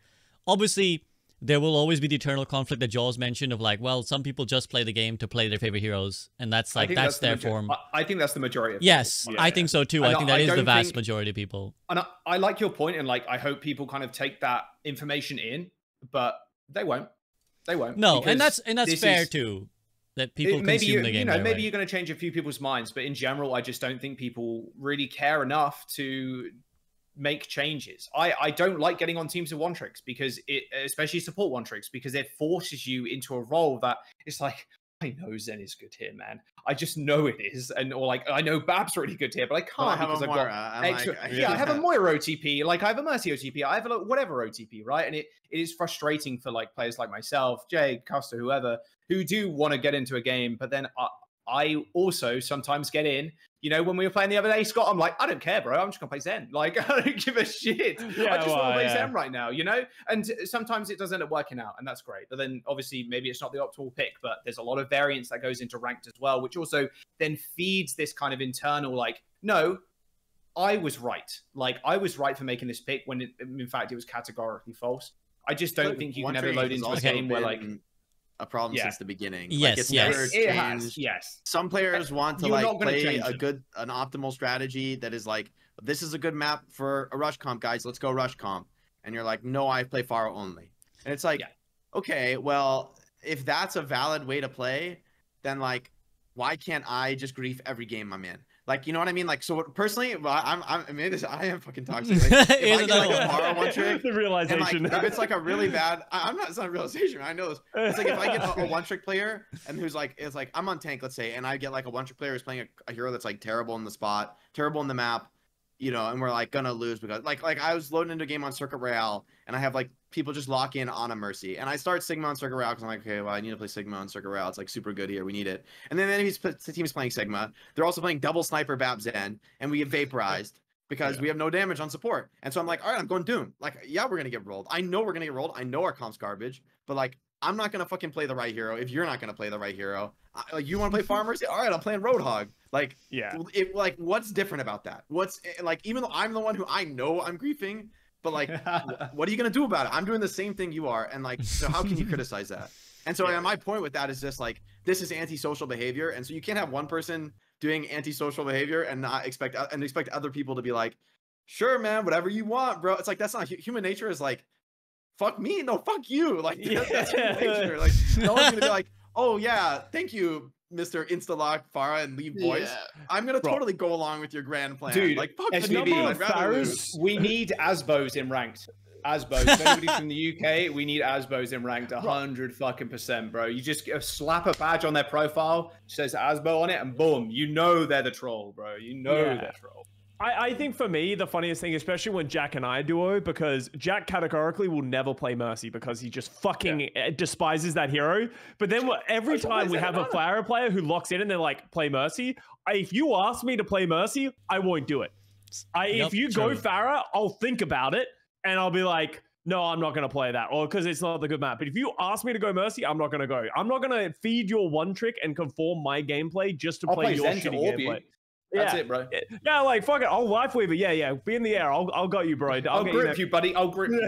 Obviously, there will always be the eternal conflict that Jaws mentioned of, like, well, some people just play the game to play their favorite heroes, and that's, like, that's their form. I think that's the majority of people. I think so, too. I think that is the vast majority of people. And I like your point, and, like, I hope people kind of take that information in, but they won't. They won't. No, and that's fair, too. That people consume the game. Maybe you're going to change a few people's minds, but in general, I just don't think people really care enough to make changes. I don't like getting on teams of one tricks, because especially support one tricks, because it forces you into a role that it's like, I know Zen is good here, man. I just know it is, or like I know Bab's really good here, but I can't because I've got extra. I have a Moira OTP, like I have a Mercy OTP, I have a whatever OTP, right? And it is frustrating for like players like myself, Jay, Custa, whoever, who do want to get into a game, but then I also sometimes get in. You know, when we were playing the other day, Scott, I'm like, I don't care, bro. I'm just gonna play Zen. Like, I don't give a shit. I just want to play Zen right now, you know? And sometimes it does end up working out, and that's great. But then obviously maybe it's not the optimal pick, but there's a lot of variance that goes into ranked as well, which also then feeds this kind of internal, like, no, I was right. Like, I was right for making this pick when in fact it was categorically false. I just don't think you can ever load into a game where like a problem since the beginning. Yes, like, it's never changed. Yes. Some players want to like play an optimal strategy that is like, this is a good map for a rush comp, guys. Let's go rush comp. And you're like, no, I play Pharaoh only. And it's like, okay, well, if that's a valid way to play, then like why can't I just grief every game I'm in? Like, you know what I mean? Like, so personally, I am fucking toxic. Like, if I get like a Pharah one trick, the realization. Like, if it's like a really bad, it's not a realization. I know this. It's like if I get a one trick player and who's like, it's like I'm on tank, let's say, and I get like a one trick player who's playing a hero that's like terrible in the spot, terrible in the map, you know, and we're like gonna lose because like I was loading into a game on Circuit Royale and I have like people just lock in on a Mercy and I start Sigma on Circuit Royale because I'm like, okay, well I need to play Sigma on Circuit Royale. It's like super good here. We need it. And then the team's playing Sigma. They're also playing double sniper Bab Zen and we get vaporized because we have no damage on support. And so I'm like, all right, I'm going Doom. Like, yeah, we're gonna get rolled. I know we're gonna get rolled. I know our comp's garbage, but like I'm not gonna fucking play the right hero if you're not gonna play the right hero. Like, you want to play Farm Mercy? All right, I'm playing Roadhog. Like, yeah, like what's different about that? What's like, even though I'm the one who I know I'm griefing, but like, what are you gonna do about it? I'm doing the same thing you are, and like, so how can you criticize that? And so my point with that is just like, this is antisocial behavior, and so you can't have one person doing antisocial behavior and not expect other people to be like, sure, man, whatever you want, bro. It's like that's not human nature. Is like, fuck me, no, fuck you. Like that's human nature. Like no one's gonna be like, oh yeah, thank you, Mr. Instalock Pharah and leave voice. Yeah. I'm gonna totally go along with your grand plan. Dude, like fuck SVB, I'd rather lose. We need Asbos in ranked. Asbos. If anybody's from the UK, we need Asbos in ranked 100%, bro. You just slap a badge on their profile, says Asbo on it, and boom, you know they're the troll, bro. You know they're troll. I think for me, the funniest thing, especially when Jack and I duo, because Jack categorically will never play Mercy because he just fucking despises that hero. But then every time we have a Pharah player who locks in and they're like, play Mercy, if you ask me to play Mercy, I won't do it. If you go Pharah, I'll think about it and I'll be like, no, I'm not going to play that, or because it's not the good map. But if you ask me to go Mercy, I'm not going to go. I'm not going to feed your one trick and conform my gameplay just to play your shitty gameplay. That's it, bro. Yeah, like fuck it. I'll life weaver. Yeah. Be in the air. I'll got you, bro. I'll grip you, buddy. I'll grip you.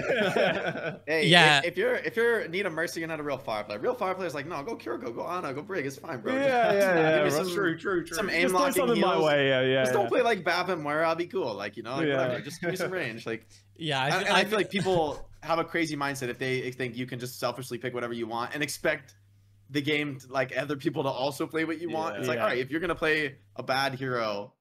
Hey, if you're need a Mercy, you're not a real Fire player. Real Fire player's like, no, go Kuro, go Ana, go Brig. It's fine, bro. Yeah. True. Some Some aim just locking something my way. Yeah. Just don't play like Bab and Moira. I'll be cool. Like, you know, like, whatever. Just give me some range. Like, I feel like people have a crazy mindset if they think you can just selfishly pick whatever you want and expect the game to, like, other people to also play what you want. It's like, all right, if you're gonna play a bad hero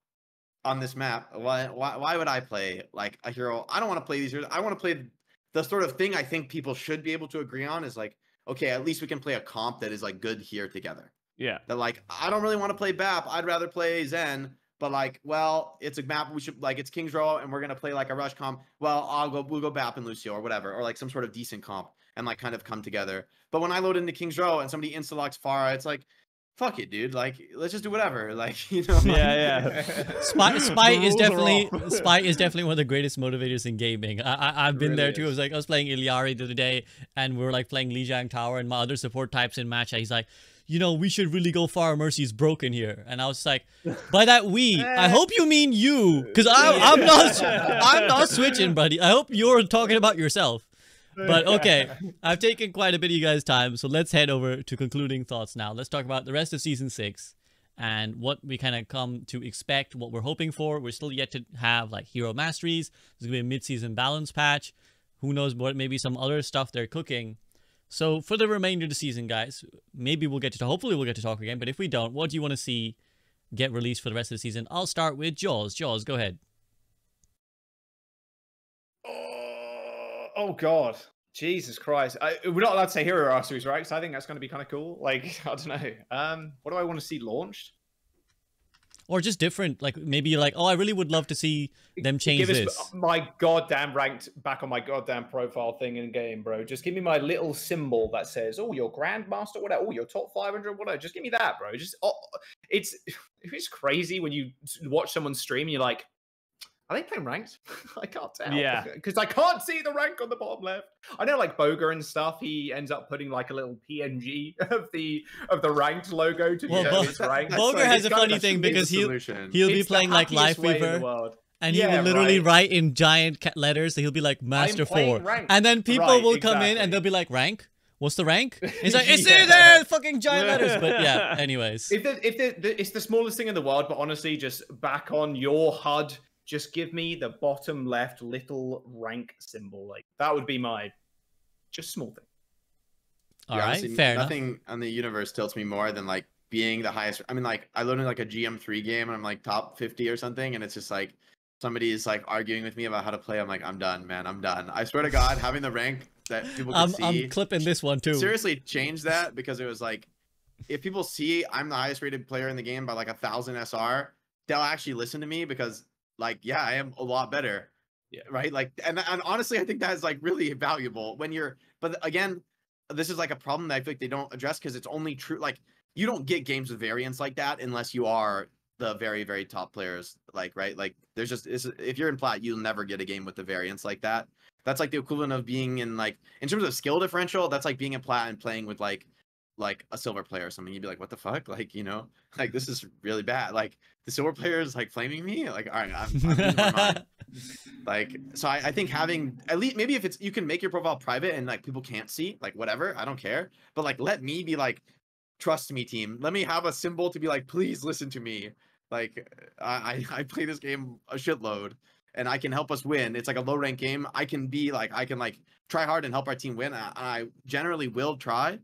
on this map, why would I play like a hero? I don't want to play these heroes. I want to play the sort of thing I think people should be able to agree on is like, okay, at least we can play a comp that is like good here together. Yeah. That like, I don't really want to play BAP. I'd rather play Zen, but like, well, it's a map we should like, it's King's Row and we're going to play like a rush comp. Well, we'll go BAP and Lucio or whatever, or like some sort of decent comp and like kind of come together. But when I load into King's Row and somebody insta-locks Pharah, it's like, fuck it, dude. Like, let's just do whatever. Like, you know. Spite is definitely one of the greatest motivators in gaming. I've been there too. I was playing Illari the other day, and we were like playing Lijiang Tower, and my other support types in match. He's like, you know, we should really go far. Mercy's broken here, and I was like, by that I hope you mean you, because I'm not switching, buddy. I hope you're talking about yourself. But okay, I've taken quite a bit of you guys' time, so let's head over to concluding thoughts now. Let's talk about the rest of Season 6 and what we kind of come to expect, what we're hoping for. We're still yet to have like hero masteries. There's going to be a mid-season balance patch. Who knows what, maybe some other stuff they're cooking. So for the remainder of the season, guys, maybe hopefully we'll get to talk again. But if we don't, what do you want to see get released for the rest of the season? I'll start with Jaws. Jaws, go ahead. Oh God, Jesus Christ! We're not allowed to say hero masteries, right? So I think that's going to be kind of cool. Like, I don't know. What do I want to see launched? Or just different, like maybe like, oh, I really would love to see them change this. My goddamn ranked back on my goddamn profile thing in game, bro. Just give me my little symbol that says, oh, your grandmaster, whatever. Oh, your top 500, whatever. Just give me that, bro. Just it's crazy when you watch someone stream and you're like, are they playing ranked? I can't tell. Yeah. Because I can't see the rank on the bottom left. I know like Boga and stuff, he ends up putting like a little PNG of the ranked logo to his rank. Boga has a funny thing because he'll be playing like Life Weaver. And he will literally write in giant letters. So he'll be like Master 4. And then people will come in and they'll be like, rank? What's the rank? It's like, it's in there, fucking giant letters. But yeah, anyways. It's the smallest thing in the world, but honestly, just back on your HUD, just give me the bottom left little rank symbol. Like, that would be my just small thing. All right, fair enough. Nothing on the universe tilts me more than like being the highest. I mean, like I load in like a GM3 game and I'm like top 50 or something, and it's just like somebody is like arguing with me about how to play. I'm like, I'm done, man. I'm done. I swear to God, having the rank that people can see. I'm clipping this one too. Seriously, change that, because it was like, if people see I'm the highest rated player in the game by like 1,000 SR, they'll actually listen to me, because like, yeah, I am a lot better. Yeah. Right. Like, and honestly, I think that is like really valuable when you're, but again, this is like a problem that I feel like they don't address, because it's only true. Like, you don't get games with variance like that unless you are the very, very top players. Like, right. Like, there's just, if you're in Plat, you'll never get a game with the variance like that. That's like the equivalent of being in, like, in terms of skill differential, that's like being in Plat and playing with like a silver player or something. You'd be like, what the fuck? Like, you know, like, this is really bad. Like, the silver player is like flaming me. Like, all right, I'm losing my mind. Like, so I think having, at least, maybe if it's, you can make your profile private and like people can't see, like, whatever, I don't care. But like, let me be like, trust me, team. Let me have a symbol to be like, please listen to me. Like, I play this game a shitload and I can help us win. It's like a low rank game. I can try hard and help our team win. I generally will try,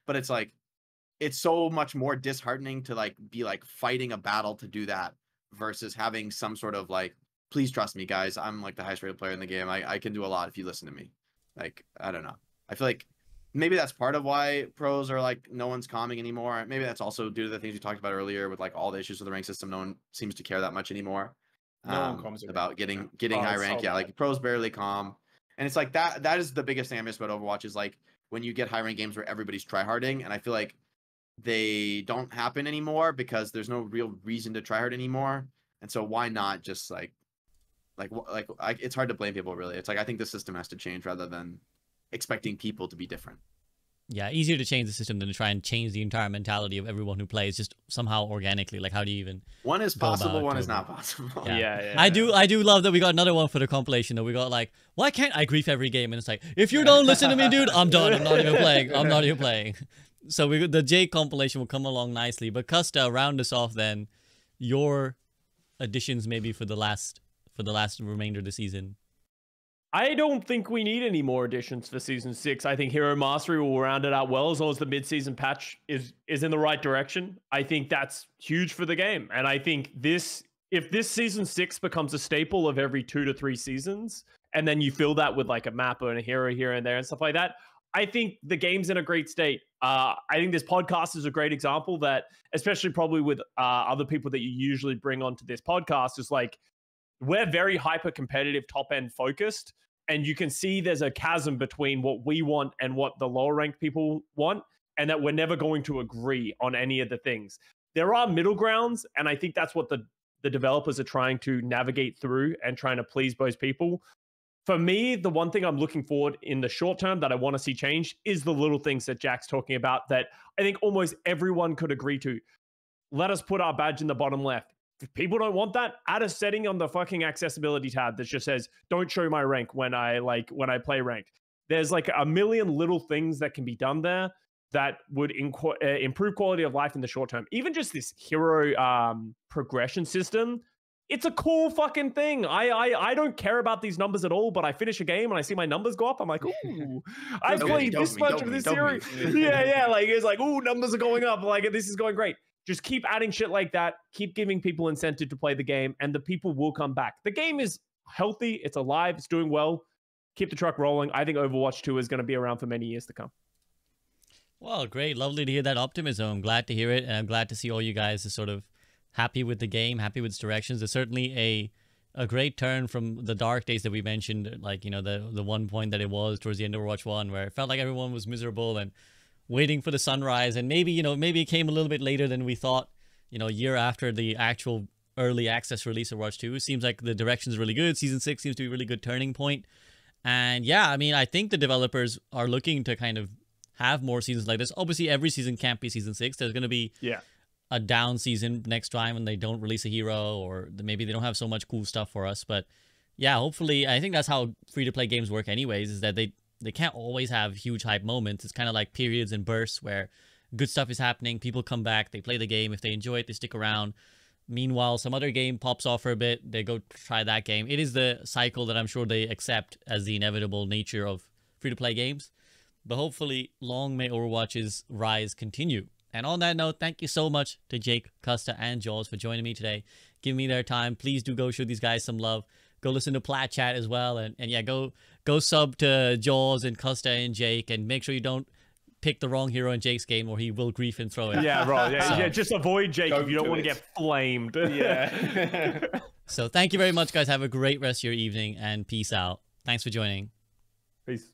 but it's like, it's so much more disheartening to like be like fighting a battle to do that versus having some sort of like, please trust me, guys. I'm like the highest rated player in the game. I can do a lot if you listen to me. Like, I don't know. I feel like maybe that's part of why pros are like, no one's calming anymore. Maybe that's also due to the things we talked about earlier with like all the issues with the rank system. No one seems to care that much anymore. No one calms about getting high rank. Yeah, like pros barely calm. And it's like that is the biggest thing I miss about Overwatch, is like when you get high rank games where everybody's tryharding, and I feel like they don't happen anymore because there's no real reason to tryhard anymore. And so why not just it's hard to blame people, really. It's like, I think the system has to change rather than expecting people to be different. Yeah, easier to change the system than to try and change the entire mentality of everyone who plays just somehow organically. Like, how do you even? One is possible, one is not possible. Yeah. I do love that we got another one for the compilation. That we got like, why can't I grief every game? And it's like, if you don't listen to me, dude, I'm done. I'm not even playing. I'm not even playing. So the J compilation will come along nicely. But Custa, round us off then. Your additions maybe for the last remainder of the season. I don't think we need any more additions for Season 6. I think Hero Mastery will round it out well as long as the mid-season patch is in the right direction. I think that's huge for the game. And I think if this Season 6 becomes a staple of every 2 to 3 seasons, and then you fill that with like a map and a hero here and there and stuff like that, I think the game's in a great state. I think this podcast is a great example that, especially probably with other people that you usually bring onto this podcast, is like, we're very hyper competitive, top end focused. And you can see there's a chasm between what we want and what the lower ranked people want, and that we're never going to agree on any of the things. There are middle grounds, and I think that's what the developers are trying to navigate through and trying to please both people. For me, the one thing I'm looking forward in the short term that I want to see change is the little things that Jack's talking about that I think almost everyone could agree to. Let us put our badge in the bottom left. If people don't want that, add a setting on the fucking accessibility tab that just says, don't show my rank when I play ranked. There's like a million little things that can be done there that would improve quality of life in the short term. Even just this hero progression system, it's a cool fucking thing. I don't care about these numbers at all, but I finish a game and I see my numbers go up. I'm like, ooh, I played this much of this series. Yeah, like it's like, ooh, numbers are going up. Like, this is going great. Just keep adding shit like that. Keep giving people incentive to play the game, and the people will come back. The game is healthy. It's alive. It's doing well. Keep the truck rolling. I think Overwatch 2 is going to be around for many years to come. Well, great. Lovely to hear that optimism. I'm glad to hear it, and I'm glad to see all you guys are sort of happy with the game, happy with its directions. There's certainly a great turn from the dark days that we mentioned, like, you know, the one point that it was towards the end of Overwatch 1, where it felt like everyone was miserable and waiting for the sunrise, and maybe it came a little bit later than we thought, a year after the actual early access release of Overwatch 2. It seems like the direction's really good. Season 6 seems to be a really good turning point. And yeah, I mean, I think the developers are looking to kind of have more seasons like this. Obviously, every season can't be Season 6. There's going to be a down season next time when they don't release a hero, or maybe they don't have so much cool stuff for us. But yeah, hopefully, I think that's how free-to-play games work anyways, is that they can't always have huge hype moments. It's kind of like periods and bursts where good stuff is happening, people come back, they play the game. If they enjoy it, they stick around. Meanwhile, some other game pops off for a bit, they go try that game. It is the cycle that I'm sure they accept as the inevitable nature of free-to-play games. But hopefully, long may Overwatch's rise continue. And on that note, thank you so much to Jake, Custa, and Jaws for joining me today, giving me their time. Please do go show these guys some love. Go listen to Plat chat as well, and yeah, go sub to Jaws and Custa and Jake, and make sure you don't pick the wrong hero in Jake's game, or he will grief and throw it. Yeah, bro. Yeah, yeah. Just avoid Jake if you don't want to get flamed. Yeah. So thank you very much, guys. Have a great rest of your evening, and peace out. Thanks for joining. Peace.